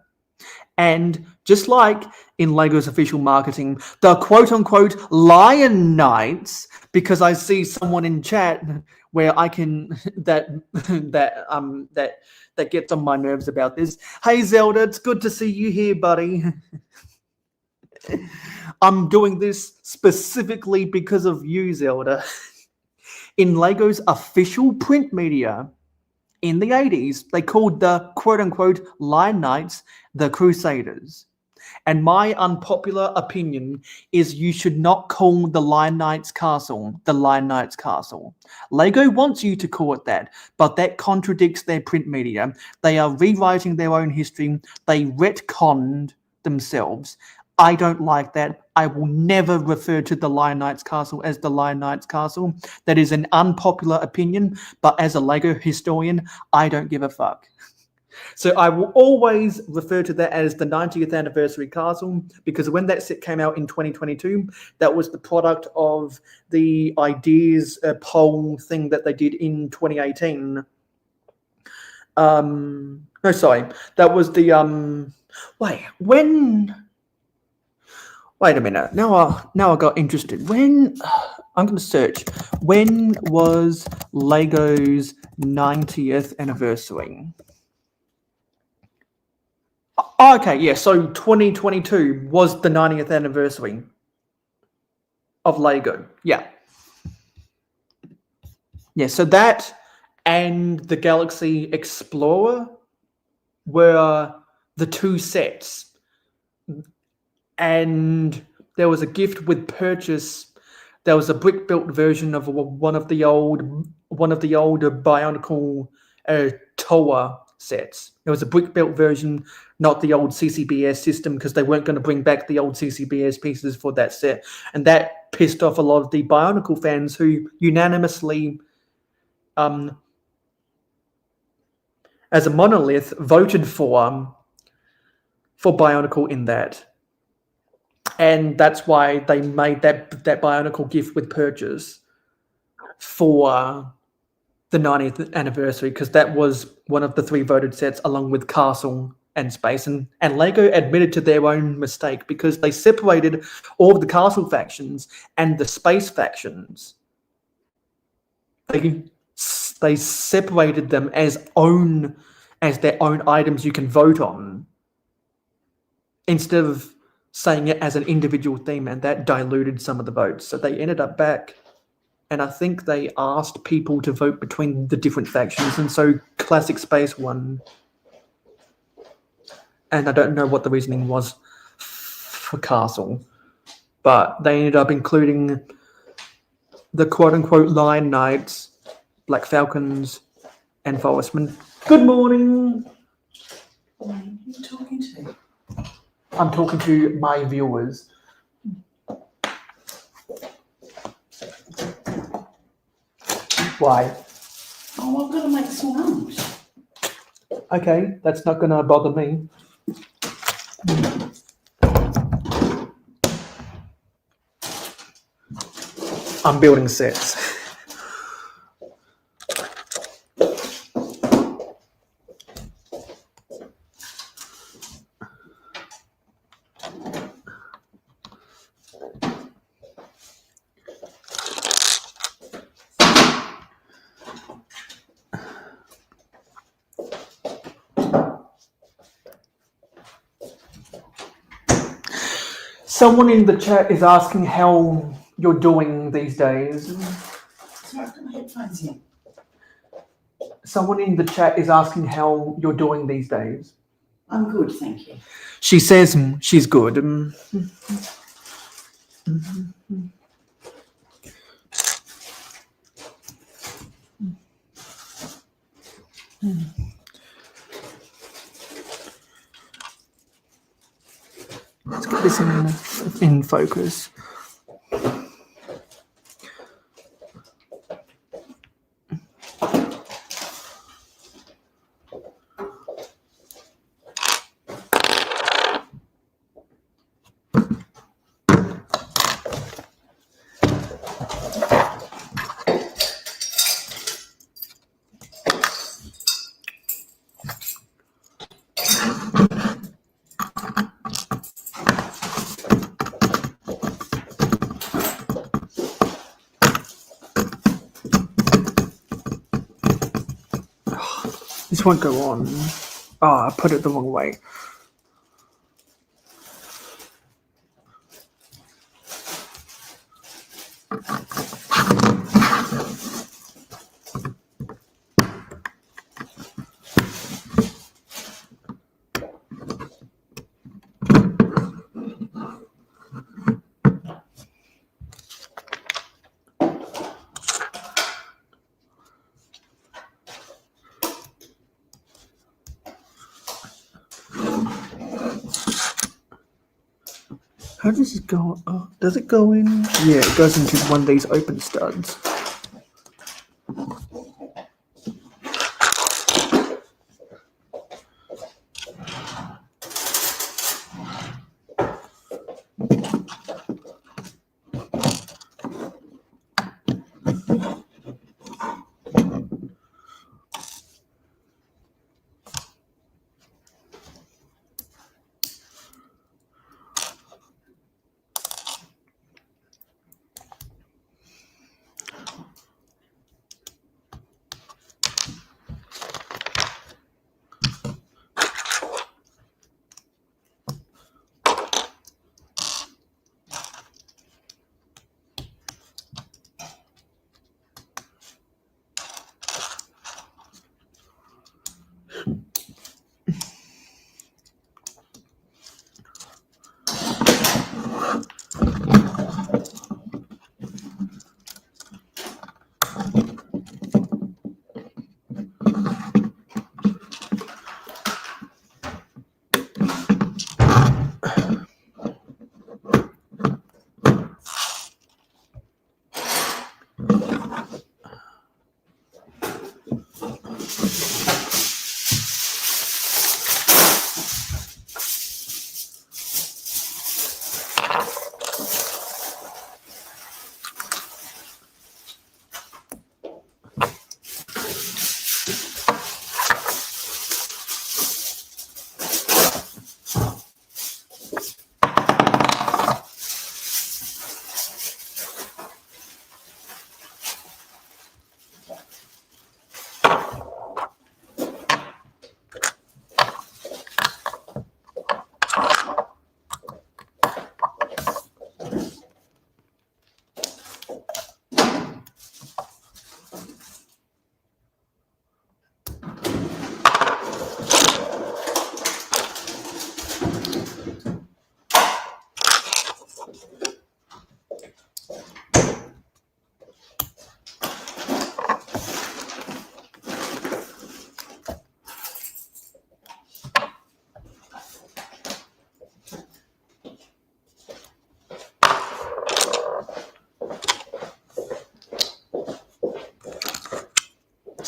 And just like in LEGO's official marketing, the quote-unquote Lion Knights, because I see someone in chat where I can that gets on my nerves about this. Hey Zelda, it's good to see you here, buddy. I'm doing this specifically because of you, Zelda. In LEGO's official print media in the 80s, they called the quote-unquote Lion Knights the Crusaders. And my unpopular opinion is you should not call the Lion Knights Castle the Lion Knights Castle. LEGO wants you to call it that, but that contradicts their print media. They are rewriting their own history. They retconned themselves. I don't like that. I will never refer to the Lion Knights Castle as the Lion Knights Castle. That is an unpopular opinion, but as a LEGO historian, I don't give a fuck. So I will always refer to that as the 90th anniversary castle, because when that set came out in 2022, that was the product of the ideas poll thing that they did in 2018. No, sorry, that was the Wait a minute. Now I got interested. I'm going to search. When was LEGO's 90th anniversary? Okay, yeah. So 2022 was the 90th anniversary of LEGO. Yeah. Yeah. So that and the Galaxy Explorer were the two sets. And there was a gift with purchase. There was a brick-built version of one of the older Bionicle Toa sets. There was a brick-built version, not the old CCBS system, because they weren't going to bring back the old CCBS pieces for that set, and that pissed off a lot of the Bionicle fans who unanimously, as a monolith, voted for Bionicle in that. And that's why they made that Bionicle gift with purchase for the 90th anniversary, because that was one of the 3 voted sets along with Castle and Space. And LEGO admitted to their own mistake, because they separated all of the Castle factions and the Space factions. They separated them as own as their own items you can vote on, instead of saying it as an individual theme, and that diluted some of the votes. So they ended up back, and I think they asked people to vote between the different factions, and so Classic Space won. And I don't know what the reasoning was for Castle, but they ended up including the quote-unquote Lion Knights, Black Falcons, and Forestmen. Good morning. Who are you talking to? I'm talking to my viewers. Why? Oh, I've got to make some lunch. Okay, that's not going to bother me. I'm building sets. Someone in the chat is asking how you're doing these days. Sorry, I've got my headphones in. Someone in the chat is asking how you're doing these days. I'm good, thank you. She says she's good. Let's get this in focus. This won't go on. Oh, I put it the wrong way. How does it go? Oh, does it go in? Yeah, it goes into one of these open studs.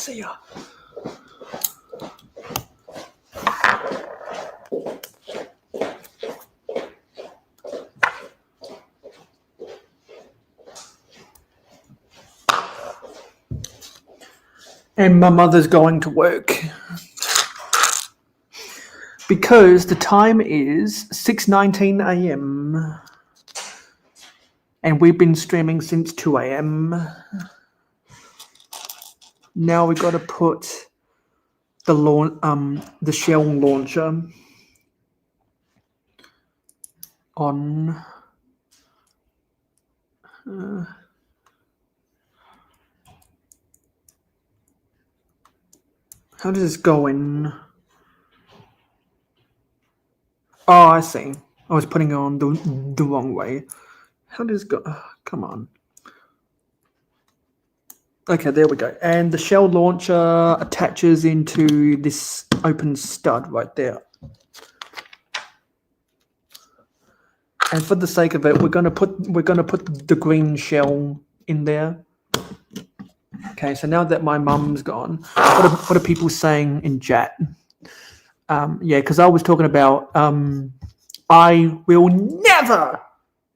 See ya. And my mother's going to work because the time is 6:19 a.m. and we've been streaming since 2 a.m. Now we got to put the shell launcher on. How does this go in? Oh, I see. I was putting it on the wrong way. How does it go? Oh, come on. Okay, there we go. And the shell launcher attaches into this open stud right there. And for the sake of it, we're gonna put the green shell in there. Okay, so now that my mum's gone, what are people saying in chat? Yeah, because I was talking about I will never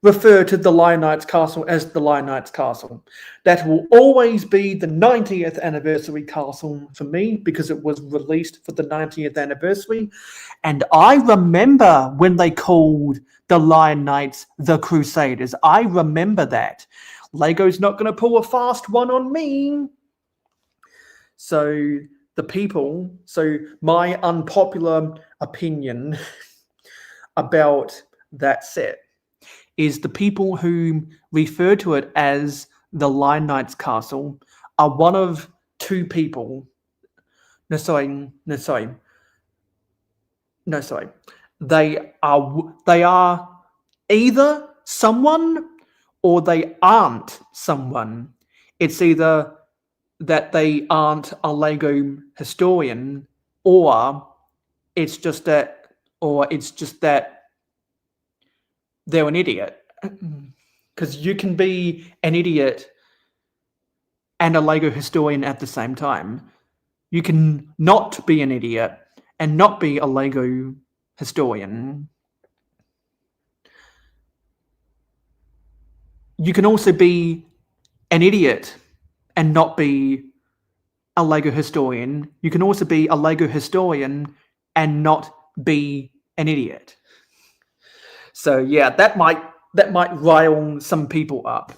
refer to the Lion Knights Castle as the Lion Knights Castle. That will always be the 90th anniversary castle for me because it was released for the 90th anniversary. And I remember when they called the Lion Knights the Crusaders. I remember that. Lego's not going to pull a fast one on me. So my unpopular opinion about that set is the people who refer to it as the Lion Knights Castle are one of two people. No, sorry. They are either someone or they aren't someone. It's either that they aren't a Lego historian, or it's just that they're an idiot. Because you can be an idiot and a Lego historian at the same time. You can not be an idiot and not be a Lego historian. You can also be an idiot and not be a Lego historian. You can also be a Lego historian and not be an idiot. So yeah, that might rile some people up.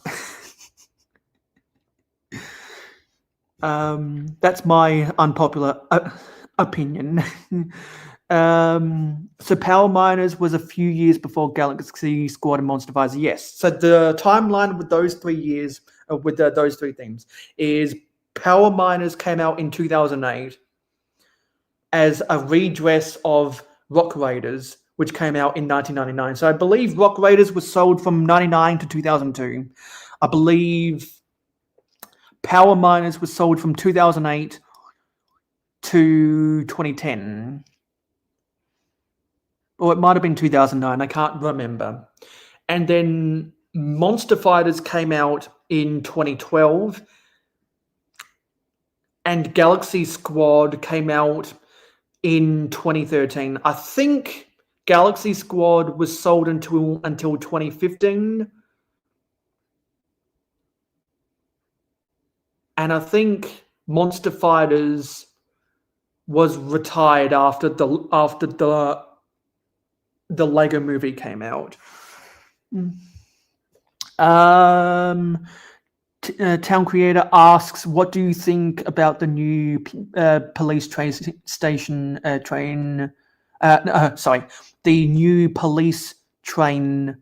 That's my unpopular opinion. So Power Miners was a few years before Galaxy Squad and Monster Advisor. Yes. So the timeline with those 3 years, with those three themes, is Power Miners came out in 2008 as a redress of Rock Raiders, which came out in 1999. So I believe Rock Raiders was sold from 99 to 2002. I believe Power Miners was sold from 2008 to 2010. Or it might have been 2009. I can't remember. And then Monster Fighters came out in 2012. And Galaxy Squad came out in 2013. I think Galaxy Squad was sold until 2015. And I think Monster Fighters was retired after the Lego movie came out. Town Creator asks, what do you think about the new police train station the new police train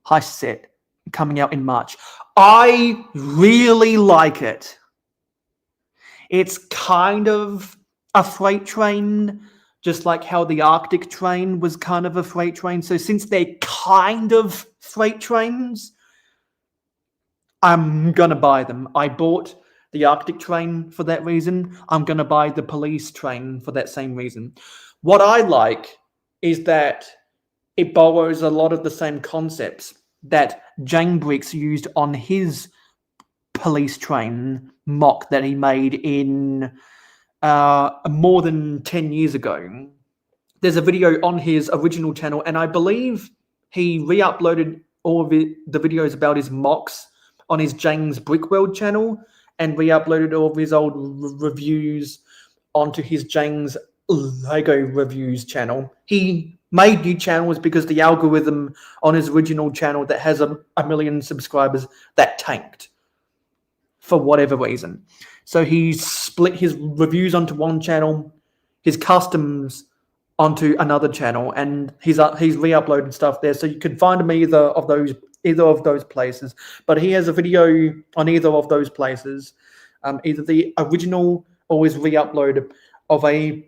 heist set coming out in March? I really like it. It's kind of a freight train, just like how the Arctic train was kind of a freight train. So since they're kind of freight trains, I'm going to buy them. I bought the Arctic train for that reason. I'm going to buy the police train for that same reason. What I like is that it borrows a lot of the same concepts that Jane Briggs used on his police train mock that he made in more than 10 years ago. There's a video on his original channel, and I believe he re-uploaded all of the videos about his mocks on his James Brickworld channel and re-uploaded all of his old reviews onto his James Lego Reviews channel. He made new channels because the algorithm on his original channel that has a million subscribers, that tanked for whatever reason. So he split his reviews onto one channel, his customs onto another channel, and he's re-uploaded stuff there. So you can find him either of those places. But he has a video on either of those places, either the original or his re-upload of a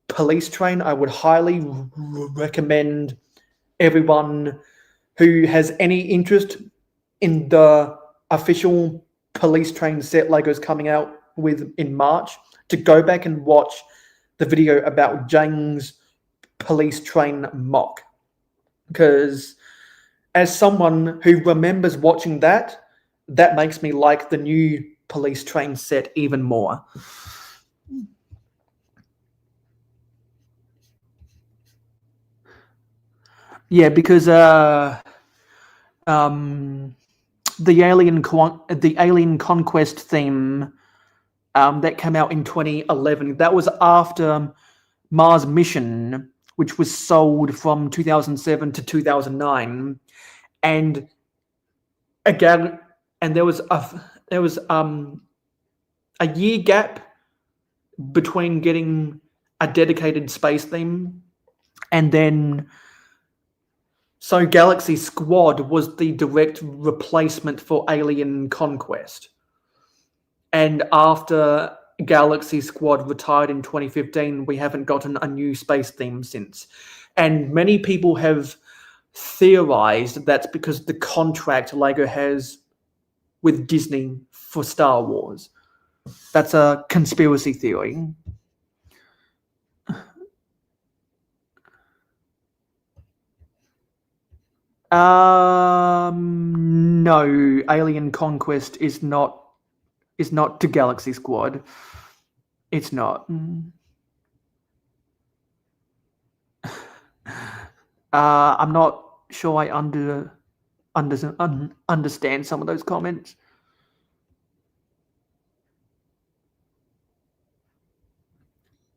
police train. I would highly recommend everyone who has any interest in the official police train set Lego's coming out with in March to go back and watch the video about James police train mock, because as someone who remembers watching that makes me like the new police train set even more. Yeah, because the alien conquest theme that came out in 2011, that was after Mars Mission, which was sold from 2007 to 2009, and again, and there was a year gap between getting a dedicated space theme, and then so Galaxy Squad was the direct replacement for Alien Conquest, and after Galaxy Squad retired in 2015, we haven't gotten a new space theme since. And many people have theorized that's because the contract Lego has with Disney for Star Wars. That's a conspiracy theory. No, Alien Conquest is not to Galaxy Squad. It's not. I'm not sure I understand some of those comments.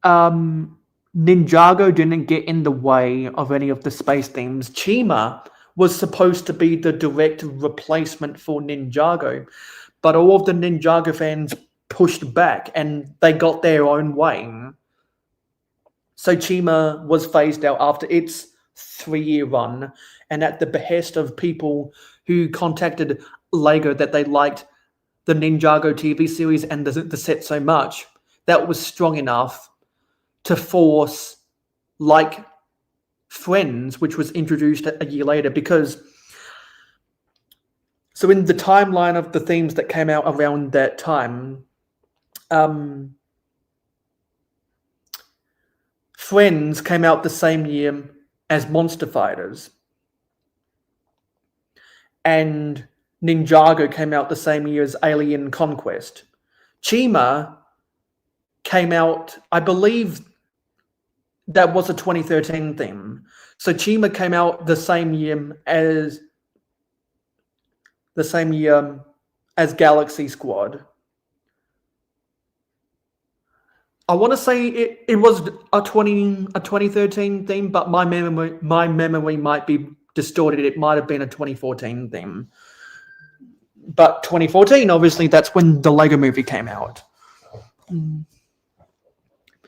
Ninjago didn't get in the way of any of the space themes. Chima was supposed to be the direct replacement for Ninjago, but all of the Ninjago fans pushed back and they got their own way. So Chima was phased out after its 3-year run, and at the behest of people who contacted Lego that they liked the Ninjago TV series and the set so much, that was strong enough to force, like Friends, which was introduced a year later, because so in the timeline of the themes that came out around that time, Friends came out the same year as Monster Fighters, and Ninjago came out the same year as Alien Conquest. Chima came out, I believe that was a 2013 theme. So Chima came out the same year as Galaxy Squad. I want to say it was a 2013 theme, but my memory might be distorted. It might have been a 2014 theme. But 2014, obviously, that's when the Lego movie came out.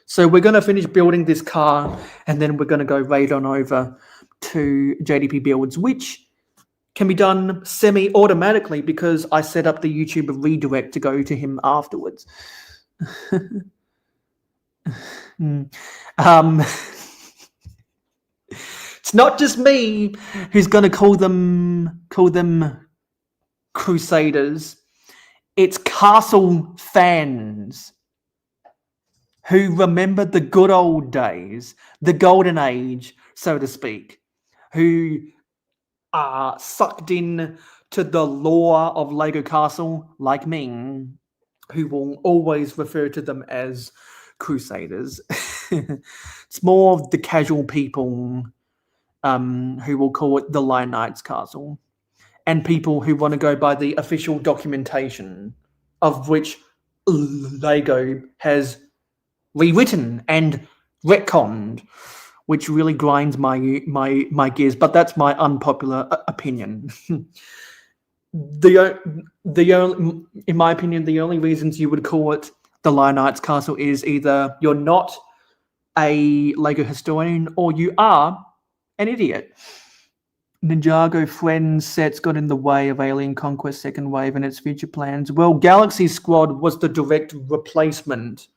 So we're going to finish building this car, and then we're going to go right on over to JDP Builds, which can be done semi-automatically because I set up the YouTube redirect to go to him afterwards. It's not just me who's going to call them Crusaders. It's Castle fans who remember the good old days, the golden age, so to speak, who are sucked in to the lore of Lego Castle, like me, who will always refer to them as Crusaders. It's more of the casual people who will call it the Lion Knight's Castle, and people who want to go by the official documentation, of which Lego has rewritten and retconned, which really grinds my gears. But that's my unpopular opinion. In my opinion, the only reasons you would call it the Lion Knight's Castle is either you're not a Lego historian or you are an idiot. Ninjago Friends sets got in the way of Alien Conquest Second Wave and its future plans. Well, Galaxy Squad was the direct replacement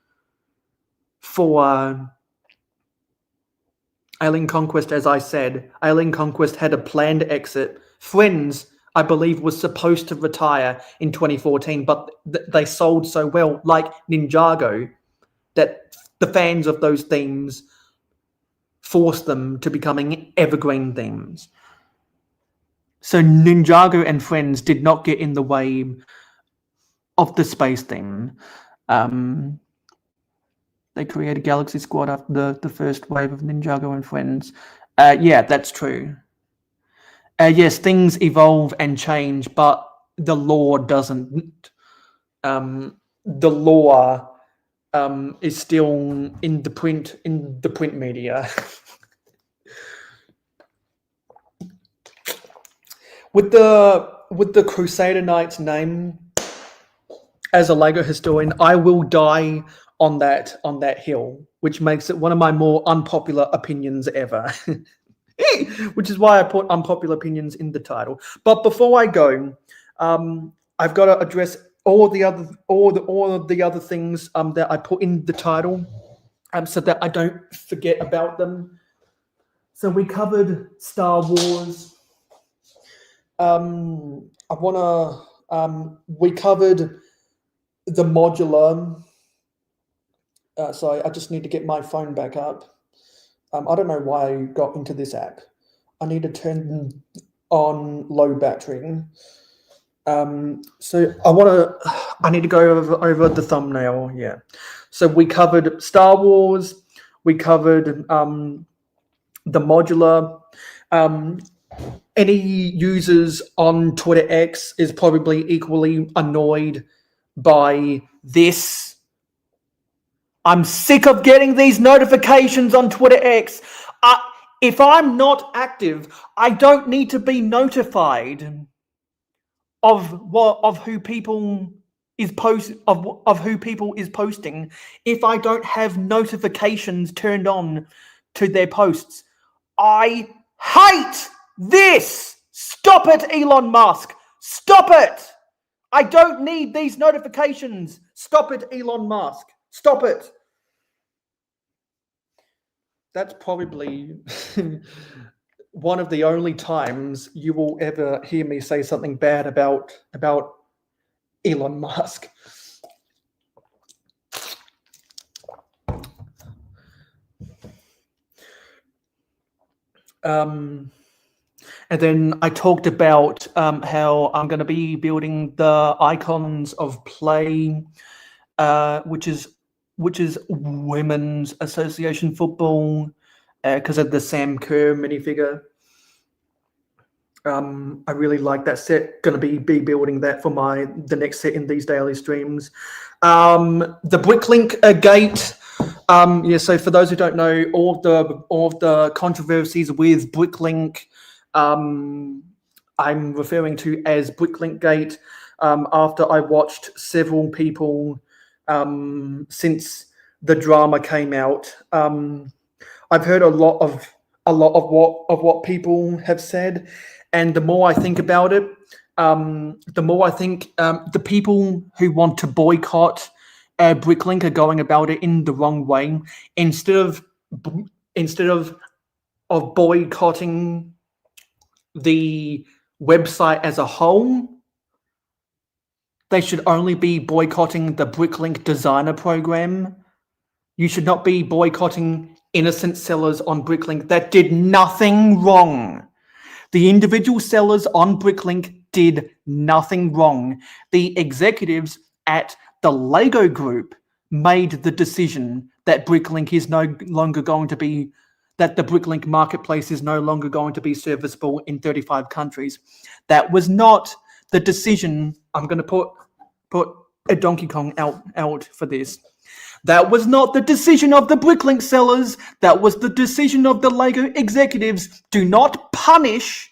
for Alien Conquest, as I said. Alien Conquest had a planned exit. Friends, I believe, was supposed to retire in 2014, but they sold so well, like Ninjago, that the fans of those themes forced them to becoming evergreen themes. So Ninjago and Friends did not get in the way of the space theme. They created Galaxy Squad after the first wave of Ninjago and Friends. Yeah, that's true. Yes, things evolve and change, but the lore doesn't. The lore is still in the print media. With the Crusader Knights name, as a Lego historian, I will die on that hill, which makes it one of my more unpopular opinions ever. Which is why I put unpopular opinions in the title. But before I go, I've got to address all of the other things that I put in the title, so that I don't forget about them. So we covered Star Wars. We covered the modular. Sorry, I just need to get my phone back up. I don't know why I got into this app. I need to turn on low battery. So I need to go over the thumbnail. Yeah. So we covered Star Wars. We covered the modular. Any users on Twitter X is probably equally annoyed by this. I'm sick of getting these notifications on Twitter X. If I'm not active, I don't need to be notified of who people is posting if I don't have notifications turned on to their posts. I hate this. Stop it, Elon Musk. Stop it. I don't need these notifications. Stop it, Elon Musk. Stop it. That's probably one of the only times you will ever hear me say something bad about Elon Musk. And then I talked about how I'm going to be building the Icons of Play, which is Women's Association Football, because of the Sam Kerr minifigure. I really like that set. Going to be building that for the next set in these daily streams. The Bricklink gate. Yeah. So for those who don't know, all of the controversies with Bricklink, I'm referring to as Bricklink gate. After I watched several people. Since the drama came out, I've heard a lot of what people have said, and the more I think about it, the more I think the people who want to boycott Bricklink are going about it in the wrong way. Instead of boycotting the website as a whole, they should only be boycotting the Bricklink designer program. You should not be boycotting innocent sellers on Bricklink that did nothing wrong. The individual sellers on Bricklink did nothing wrong. The executives at the Lego Group made the decision that Bricklink is no longer going to be, that the Bricklink marketplace is no longer going to be serviceable in 35 countries. That was not the decision. I'm going to put a Donkey Kong out for this. That was not the decision of the Bricklink sellers. That was the decision of the Lego executives. Do not punish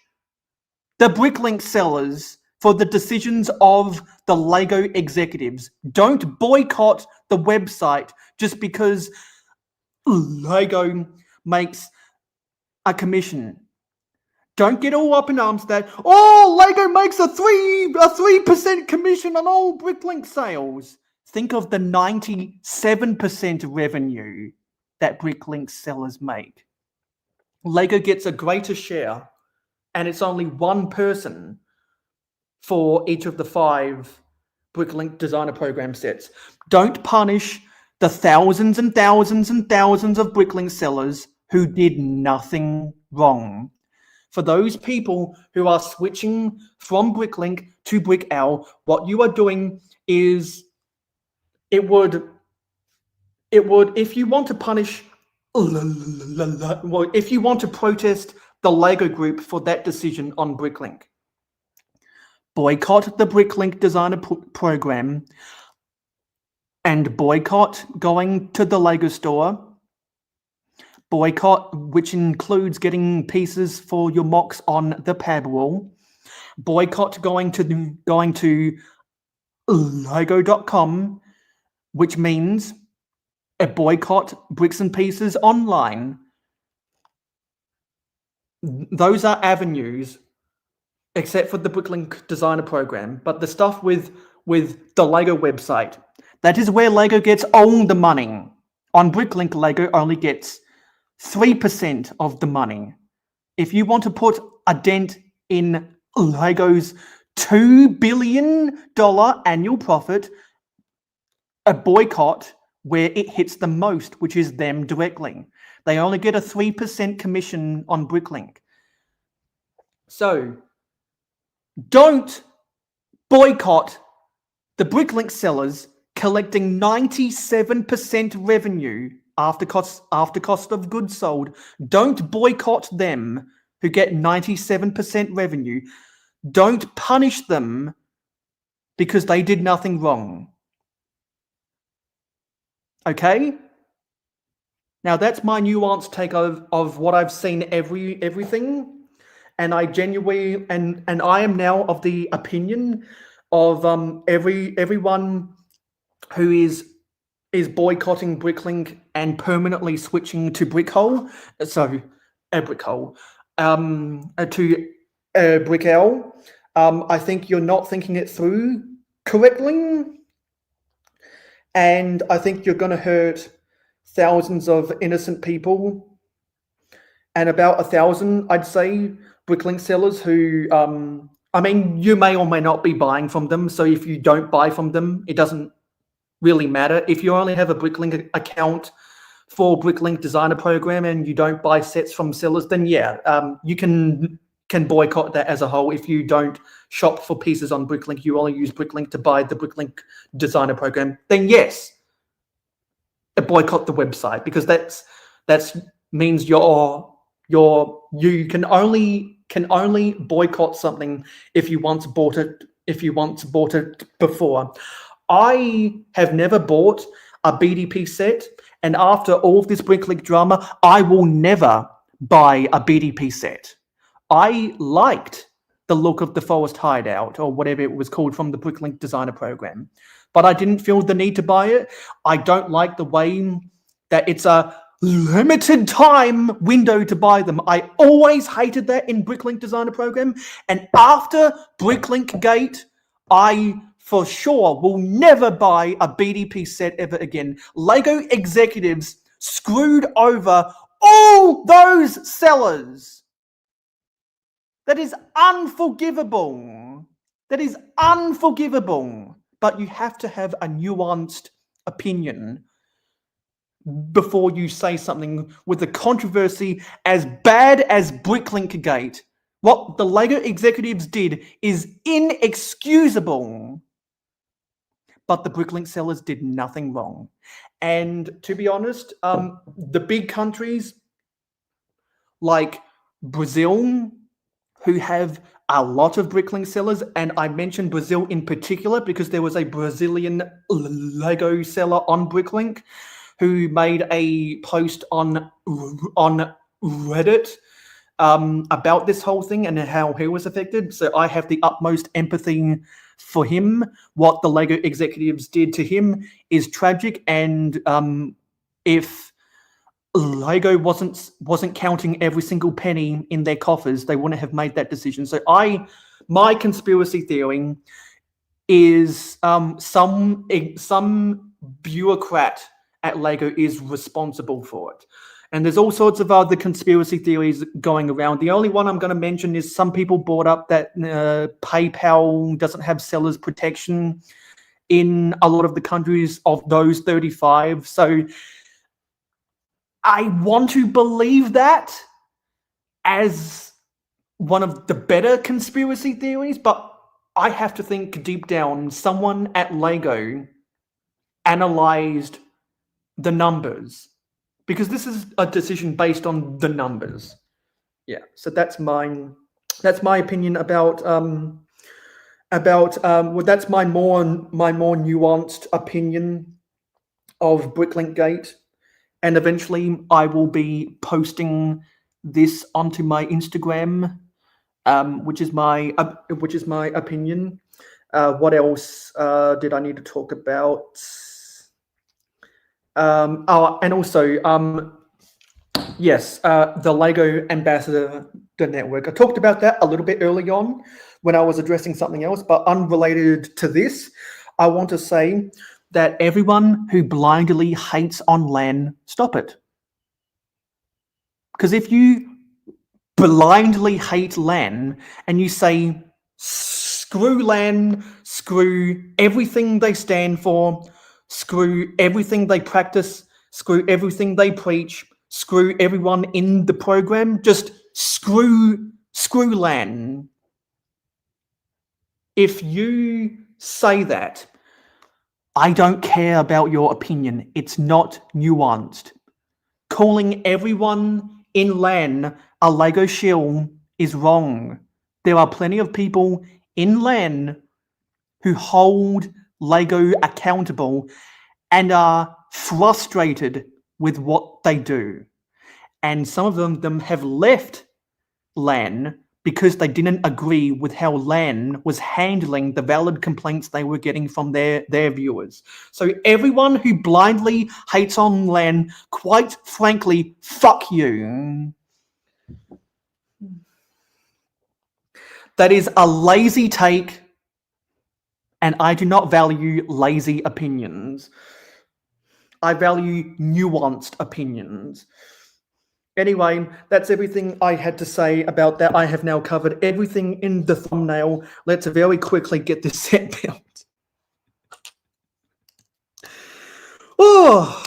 the Bricklink sellers for the decisions of the Lego executives. Don't boycott the website just because Lego makes a commission. Don't get all up in arms that, Lego makes a 3% commission on all Bricklink sales. Think of the 97% revenue that Bricklink sellers make. Lego gets a greater share, and it's only one person for each of the 5 Bricklink designer program sets. Don't punish the thousands and thousands and thousands of Bricklink sellers who did nothing wrong. For those people who are switching from Bricklink to Brickell, what you are doing is it would, if you want to punish, if you want to protest the Lego Group for that decision on Bricklink, boycott the Bricklink designer program and boycott going to the Lego store. Boycott, which includes getting pieces for your mocks on the pad wall. Boycott going to lego.com, which means a boycott bricks and pieces online. Those are avenues, except for the Bricklink designer program. But the stuff with the Lego website, that is where Lego gets all the money. On Bricklink, Lego only gets 3% of the money. If you want to put a dent in Lego's $2 billion annual profit, a boycott where it hits the most, which is them directly. They only get a 3% commission on Bricklink. So don't boycott the Bricklink sellers collecting 97% revenue after cost of goods sold. Don't boycott them who get 97% revenue. Don't punish them because they did nothing wrong. Okay? Now that's my nuanced take of what I've seen everything. And I genuinely and I am now of the opinion of everyone who is boycotting Bricklink and permanently switching to Brickhole, to Brickell. I think you're not thinking it through correctly, and I think you're going to hurt thousands of innocent people, and about 1,000, I'd say, Bricklink sellers who, you may or may not be buying from them. So if you don't buy from them, it doesn't really matter. If you only have a Bricklink account for Bricklink designer program and you don't buy sets from sellers, then you can boycott that as a whole. If you don't shop for pieces on Bricklink, you only use Bricklink to buy the Bricklink designer program, then yes, boycott the website, because that's means you can only boycott something if you once bought it before. I have never bought a BDP set, and after all of this Bricklink drama, I will never buy a BDP set. I liked the look of the Forest Hideout, or whatever it was called, from the Bricklink designer program, but I didn't feel the need to buy it. I don't like the way that it's a limited time window to buy them. I always hated that in Bricklink designer program, and after Bricklink Gate, I for sure will never buy a BDP set ever again. Lego executives screwed over all those sellers. That is unforgivable. That is unforgivable. But you have to have a nuanced opinion before you say something with a controversy as bad as Bricklink Gate, What the Lego executives did is inexcusable. But the Bricklink sellers did nothing wrong. And to be honest, the big countries like Brazil, who have a lot of Bricklink sellers, and I mentioned Brazil in particular because there was a Brazilian Lego seller on Bricklink who made a post on Reddit about this whole thing and how he was affected. So I have the utmost empathy for him. What the Lego executives did to him is tragic, and if Lego wasn't counting every single penny in their coffers, they wouldn't have made that decision. So my conspiracy theory is some bureaucrat at Lego is responsible for it. And there's all sorts of other conspiracy theories going around. The only one I'm going to mention is some people brought up that PayPal doesn't have sellers protection in a lot of the countries of those 35. So I want to believe that as one of the better conspiracy theories, but I have to think deep down, someone at Lego analyzed the numbers, because this is a decision based on the numbers. Yeah, so that's my opinion about well, that's my more nuanced opinion of Bricklink Gate. And eventually I will be posting this onto my Instagram, which is my opinion. What else did I need to talk about? And also, yes, the Lego Ambassador Network. I talked about that a little bit early on when I was addressing something else, but unrelated to this, I want to say that everyone who blindly hates on LAN, stop it. Because if you blindly hate LAN and you say, screw LAN, screw everything they stand for, screw everything they practice, screw everything they preach, screw everyone in the program, just screw LAN. If you say that, I don't care about your opinion. It's not nuanced. Calling everyone in LAN a Lego shill is wrong. There are plenty of people in LAN who hold Lego accountable and are frustrated with what they do. And some of them have left LAN because they didn't agree with how LAN was handling the valid complaints they were getting from their viewers. So everyone who blindly hates on LAN, quite frankly, fuck you. That is a lazy take, and I do not value lazy opinions. I value nuanced opinions. Anyway, that's everything I had to say about that. I have now covered everything in the thumbnail. Let's very quickly get this set built. Oh,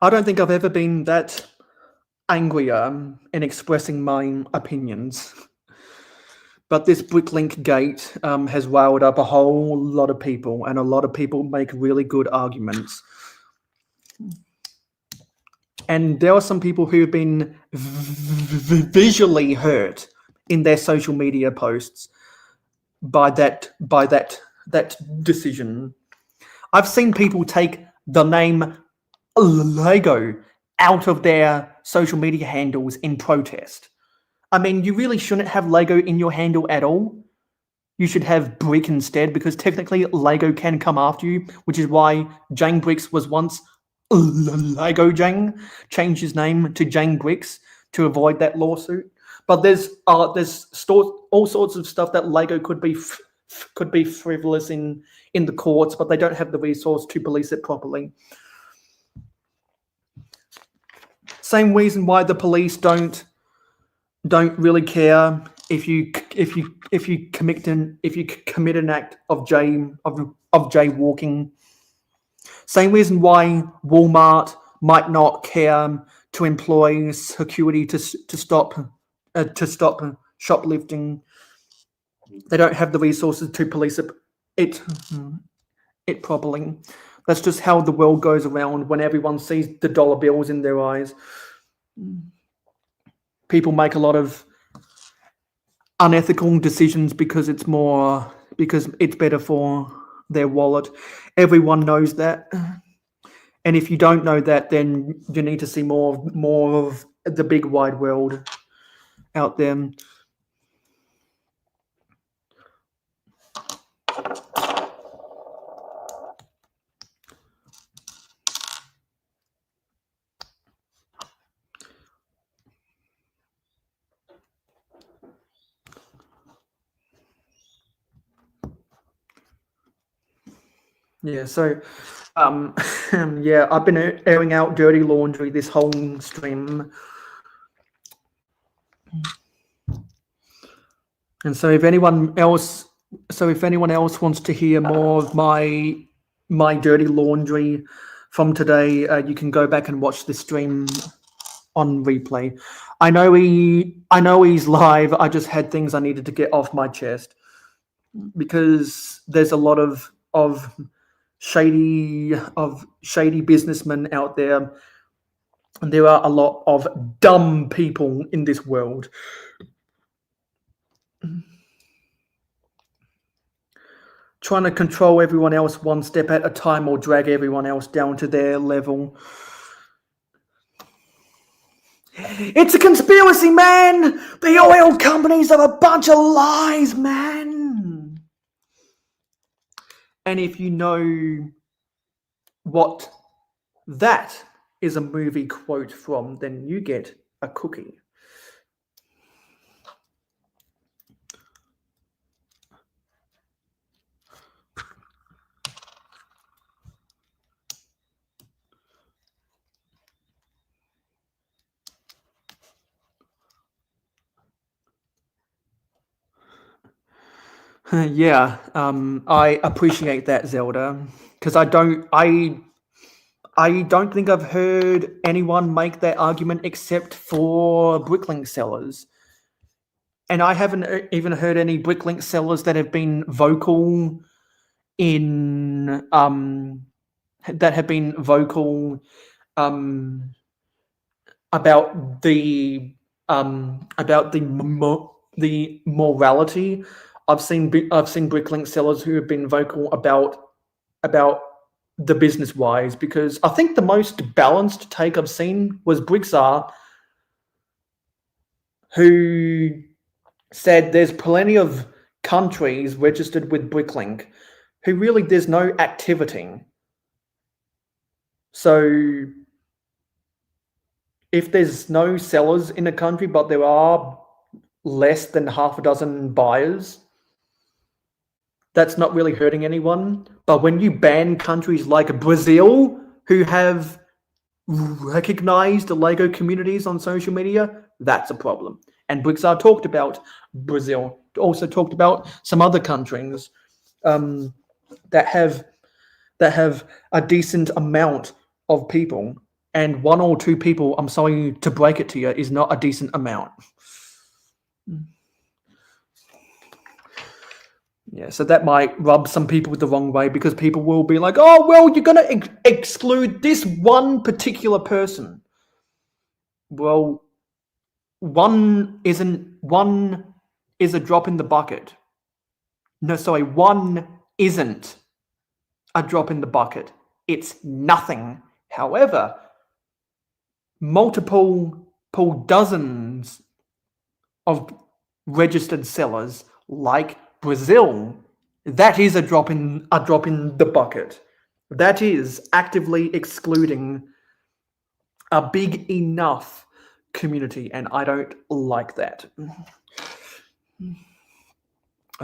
I don't think I've ever been that angrier in expressing my opinions. But this Bricklink Gate has riled up a whole lot of people, and a lot of people make really good arguments. And there are some people who have been visually hurt in their social media posts by that decision. I've seen people take the name Lego out of their social media handles in protest. I mean, you really shouldn't have Lego in your handle at all. You should have Brick instead, because technically Lego can come after you, which is why Jang Bricks was once Lego Jang, changed his name to Jang Bricks to avoid that lawsuit. But there's all sorts of stuff that Lego could be frivolous in the courts, but they don't have the resource to police it properly. Same reason why the police don't really care if you commit an act of jaywalking. Same reason why Walmart, might not care to employ security to stop shoplifting. They don't have the resources to police it properly. That's just how the world goes around when everyone sees the dollar bills in their eyes. People make a lot of unethical decisions because it's better for their wallet. Everyone knows that. And if you don't know that, then you need to see more of the big wide world out there. Yeah, so yeah, I've been airing out dirty laundry this whole stream. And so if anyone else wants to hear more of my dirty laundry from today, you can go back and watch this stream on replay. I know he's live. I just had things I needed to get off my chest because there's a lot of shady businessmen out there, and there are a lot of dumb people in this world. Trying to control everyone else one step at a time or drag everyone else down to their level. It's a conspiracy, man! The oil companies are a bunch of lies, man! And if you know what that is a movie quote from, then you get a cookie. Yeah, I appreciate that, Zelda, because I don't think I've heard anyone make that argument except for Bricklink sellers. And I haven't even heard any Bricklink sellers that have been vocal about the morality. I've seen Bricklink sellers who have been vocal about the business wise, because I think the most balanced take I've seen was Brixar, who said there's plenty of countries registered with Bricklink who really there's no activity. So if there's no sellers in a country, but there are less than half a dozen buyers, that's not really hurting anyone. But when you ban countries like Brazil, who have recognized the Lego communities on social media, that's a problem. And Brixar talked about Brazil, also talked about some other countries that have a decent amount of people, and 1 or 2 people, I'm sorry to break it to you, is not a decent amount. Yeah, so that might rub some people the wrong way, because people will be like, oh, well, you're going to exclude this one particular person. Well, one is a drop in the bucket. No, sorry, one isn't a drop in the bucket. It's nothing. However, multiple dozens of registered sellers like Brazil, that is a drop in the bucket. That is actively excluding a big enough community, and I don't like that.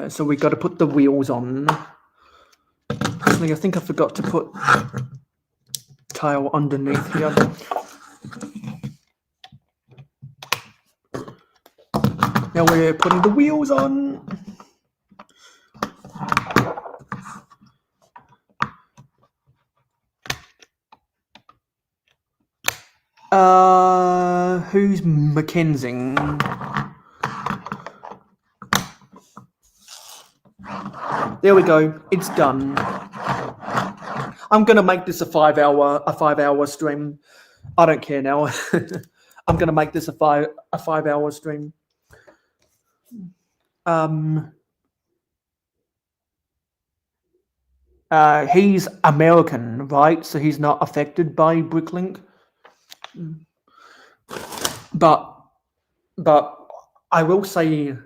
So we got to put the wheels on. I think I forgot to put tile underneath here. Now we're putting the wheels on. Who's Mackenzie? There we go. It's done. I'm gonna make this a 5-hour stream. I don't care now. I'm gonna make this a 5-hour stream. He's American, right? So he's not affected by Bricklink. But I will say,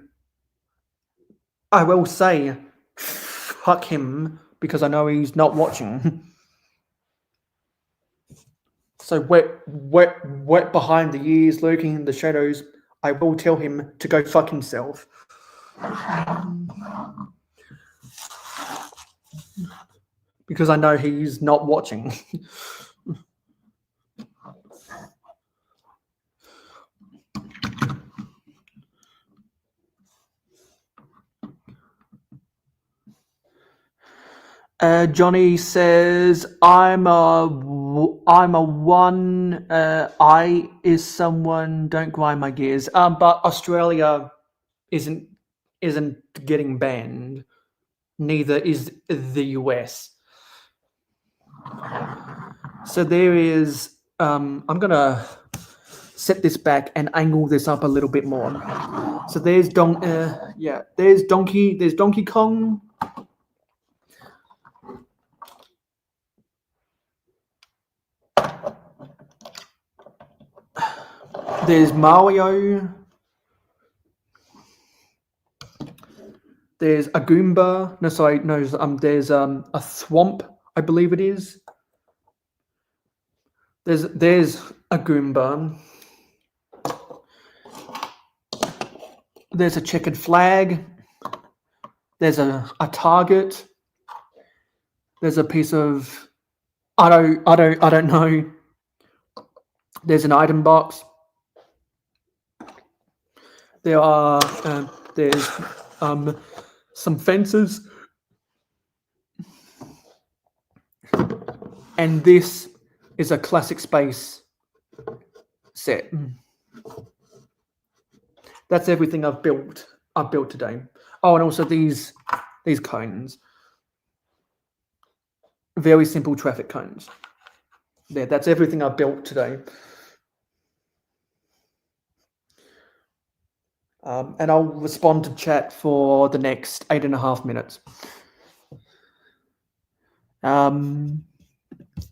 fuck him, because I know he's not watching. So wet behind the ears, lurking in the shadows, I will tell him to go fuck himself. Because I know he's not watching. Johnny says, I'm a one. I is someone. Don't grind my gears. But Australia isn't getting banned. Neither is the US. So there is. I'm gonna set this back and angle this up a little bit more. So there's there's Donkey Kong. There's Mario. There's a Goomba. No, sorry, no. There's a Thwomp, I believe it is. There's a Goomba. There's a checkered flag. There's a target. There's a piece of I don't know. There's an item box. There are there's some fences, and this is a classic space set. That's everything I've built today. Oh, and also these cones. Very simple traffic cones. There, that's everything I've built today. And I'll respond to chat for the next 8.5 minutes.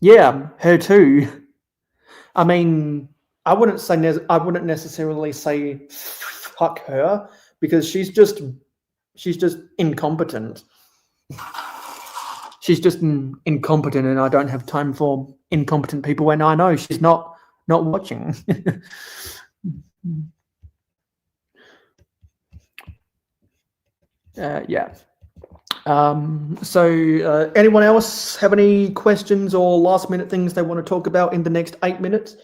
Yeah, her too. I mean, I wouldn't necessarily say fuck her, because she's just incompetent. She's just incompetent, and I don't have time for incompetent people when I know she's not watching. Yeah. So anyone else have any questions or last minute things they want to talk about in the next 8 minutes?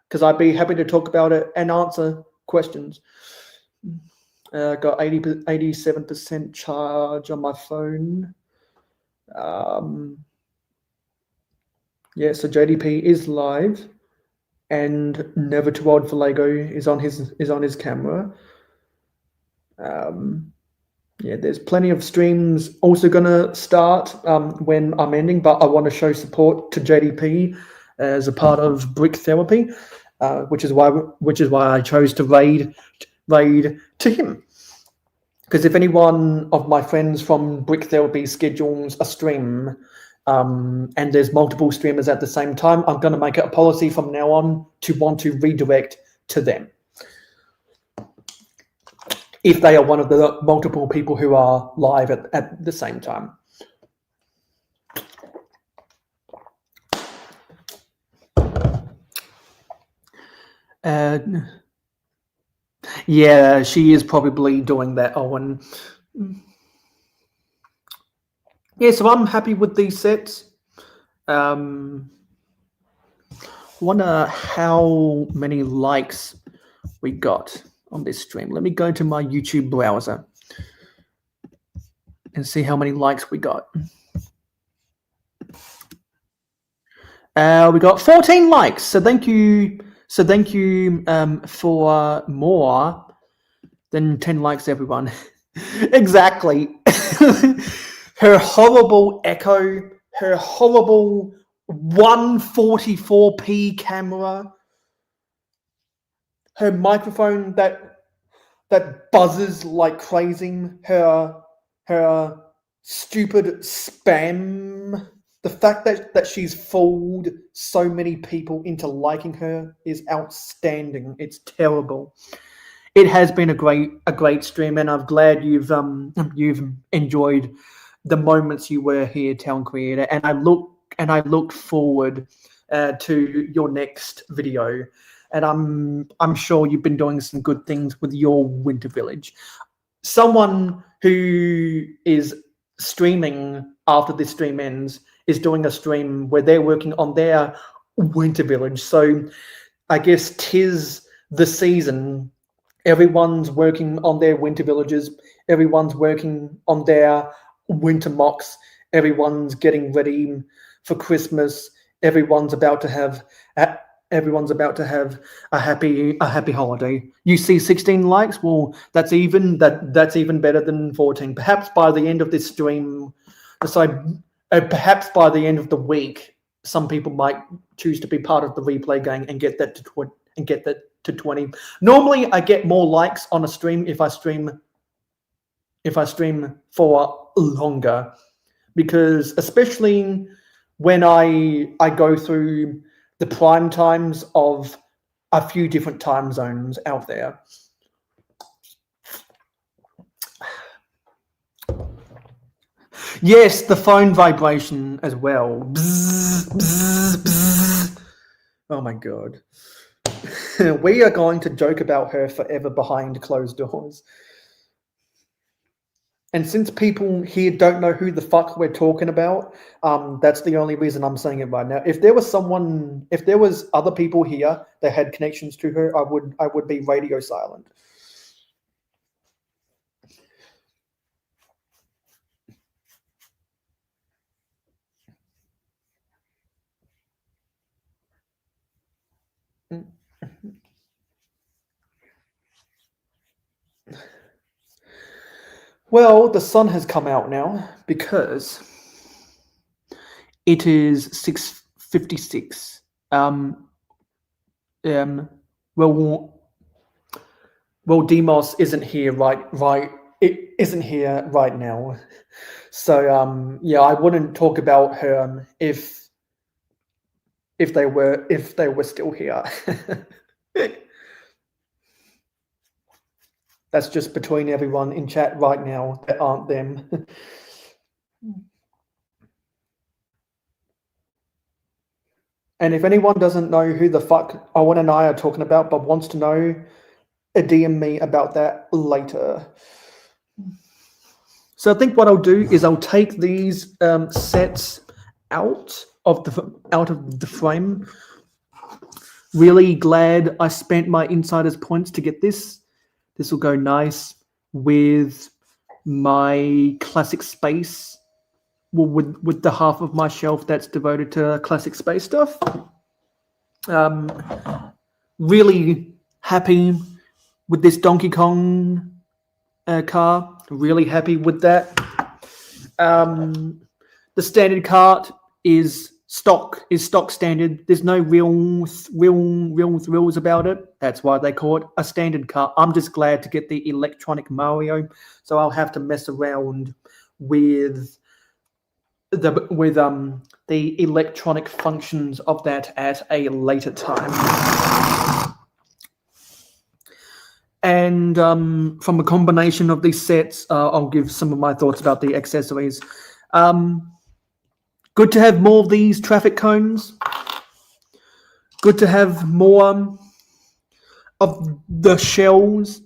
Because I'd be happy to talk about it and answer questions. Got 87% charge on my phone. Yeah, so JDP is live, and Never Too Old for Lego is on his camera. Yeah, there's plenty of streams also gonna start when I'm ending, but I want to show support to JDP as a part of Brick Therapy, which is why I chose to raid to him. Because if any one of my friends from Brick Therapy schedules a stream, and there's multiple streamers at the same time, I'm going to make it a policy from now on to want to redirect to them, if they are one of the multiple people who are live at the same time. Yeah, she is probably doing that, Owen. Yeah, so I'm happy with these sets. Wonder how many likes we got on this stream. Let me go to my YouTube browser and see how many likes we got. We got 14 likes, so thank you So thank you for more than 10 likes, everyone. Exactly. Her horrible echo, her horrible 144p camera, her microphone that buzzes like crazy, her stupid spam. The fact that she's fooled so many people into liking her is outstanding. It's terrible. It has been a great stream, and I'm glad you've enjoyed the moments you were here, Town Creator. And I look forward to your next video. And I'm sure you've been doing some good things with your winter village. Someone who is streaming after this stream ends is doing a stream where they're working on their winter village. So I guess 'tis the season. Everyone's working on their winter villages. Everyone's working on their winter mocks. Everyone's getting ready for Christmas. Everyone's about to have a happy holiday. You see 16 likes? Well, that's even better than 14. Perhaps by the end of this stream, perhaps by the end of the week, some people might choose to be part of the replay gang and get that to 20. Normally, I get more likes on a stream if I stream for longer, because especially when I go through the prime times of a few different time zones out there. Yes, the phone vibration as well. Bzz, bzz, bzz. Oh my god. We are going to joke about her forever behind closed doors. And since people here don't know who the fuck we're talking about, that's the only reason I'm saying it right now. If there was other people here that had connections to her, I would be radio silent. Well, the sun has come out now because it is 6:56. Well, Demos isn't here it isn't here right now. So yeah, I wouldn't talk about her if they were still here. That's just between everyone in chat right now that aren't them. And if anyone doesn't know who the fuck Owen and I are talking about but wants to know, DM me about that later. So I think what I'll do is I'll take these sets out of the frame. Really glad I spent my insider's points to get this. This will go nice with my classic space. Well, with the half of my shelf that's devoted to classic space stuff. Really happy with this Donkey Kong car. Really happy with that. The standard cart is stock standard. There's no real thrills about it. That's why they call it a standard cart. I'm just glad to get the electronic Mario, so I'll have to mess around with the electronic functions of that at a later time. And from a combination of these sets, I'll give some of my thoughts about the accessories. Good to have more of these traffic cones. Good to have more of the shells.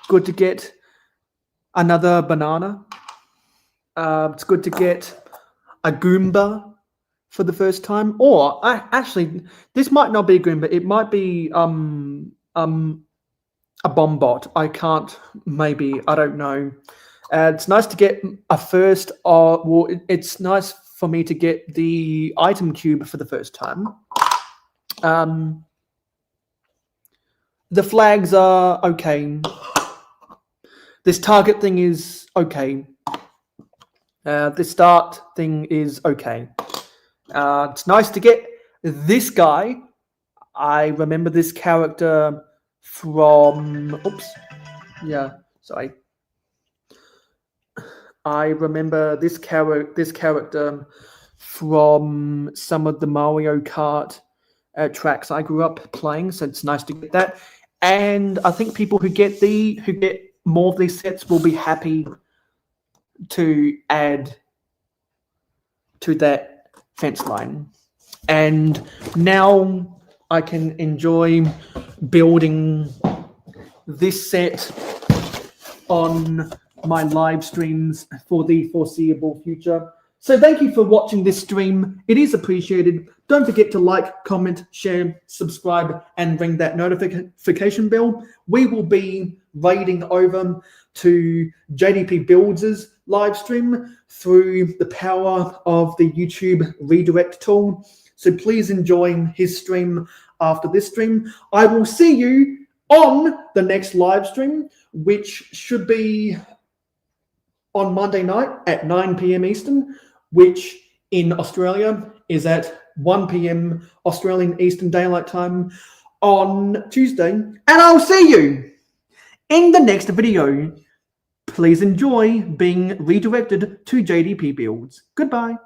Good to get another banana. It's good to get a Goomba for the first time. Or actually, this might not be a Goomba. It might be a Bombot. I don't know. It's nice to get a first. It's nice for me to get the item cube for the first time. The flags are okay. This target thing is okay. The start thing is okay. It's nice to get this guy. I remember this character from... Oops. Yeah, sorry. I remember this character from some of the Mario Kart tracks I grew up playing, so it's nice to get that. And I think people who get more of these sets will be happy to add to that fence line. And now I can enjoy building this set on my live streams for the foreseeable future. So thank you for watching this stream. It is appreciated. Don't forget to like, comment, share, subscribe, and ring that notification bell. We will be raiding over to JDP Builds' live stream through the power of the YouTube redirect tool. So please enjoy his stream after this stream. I will see you on the next live stream, which should be on Monday night at 9 p.m. Eastern, which in Australia is at 1 p.m. Australian Eastern Daylight Time on Tuesday. And I'll see you in the next video. Please enjoy being redirected to JDP Builds. Goodbye.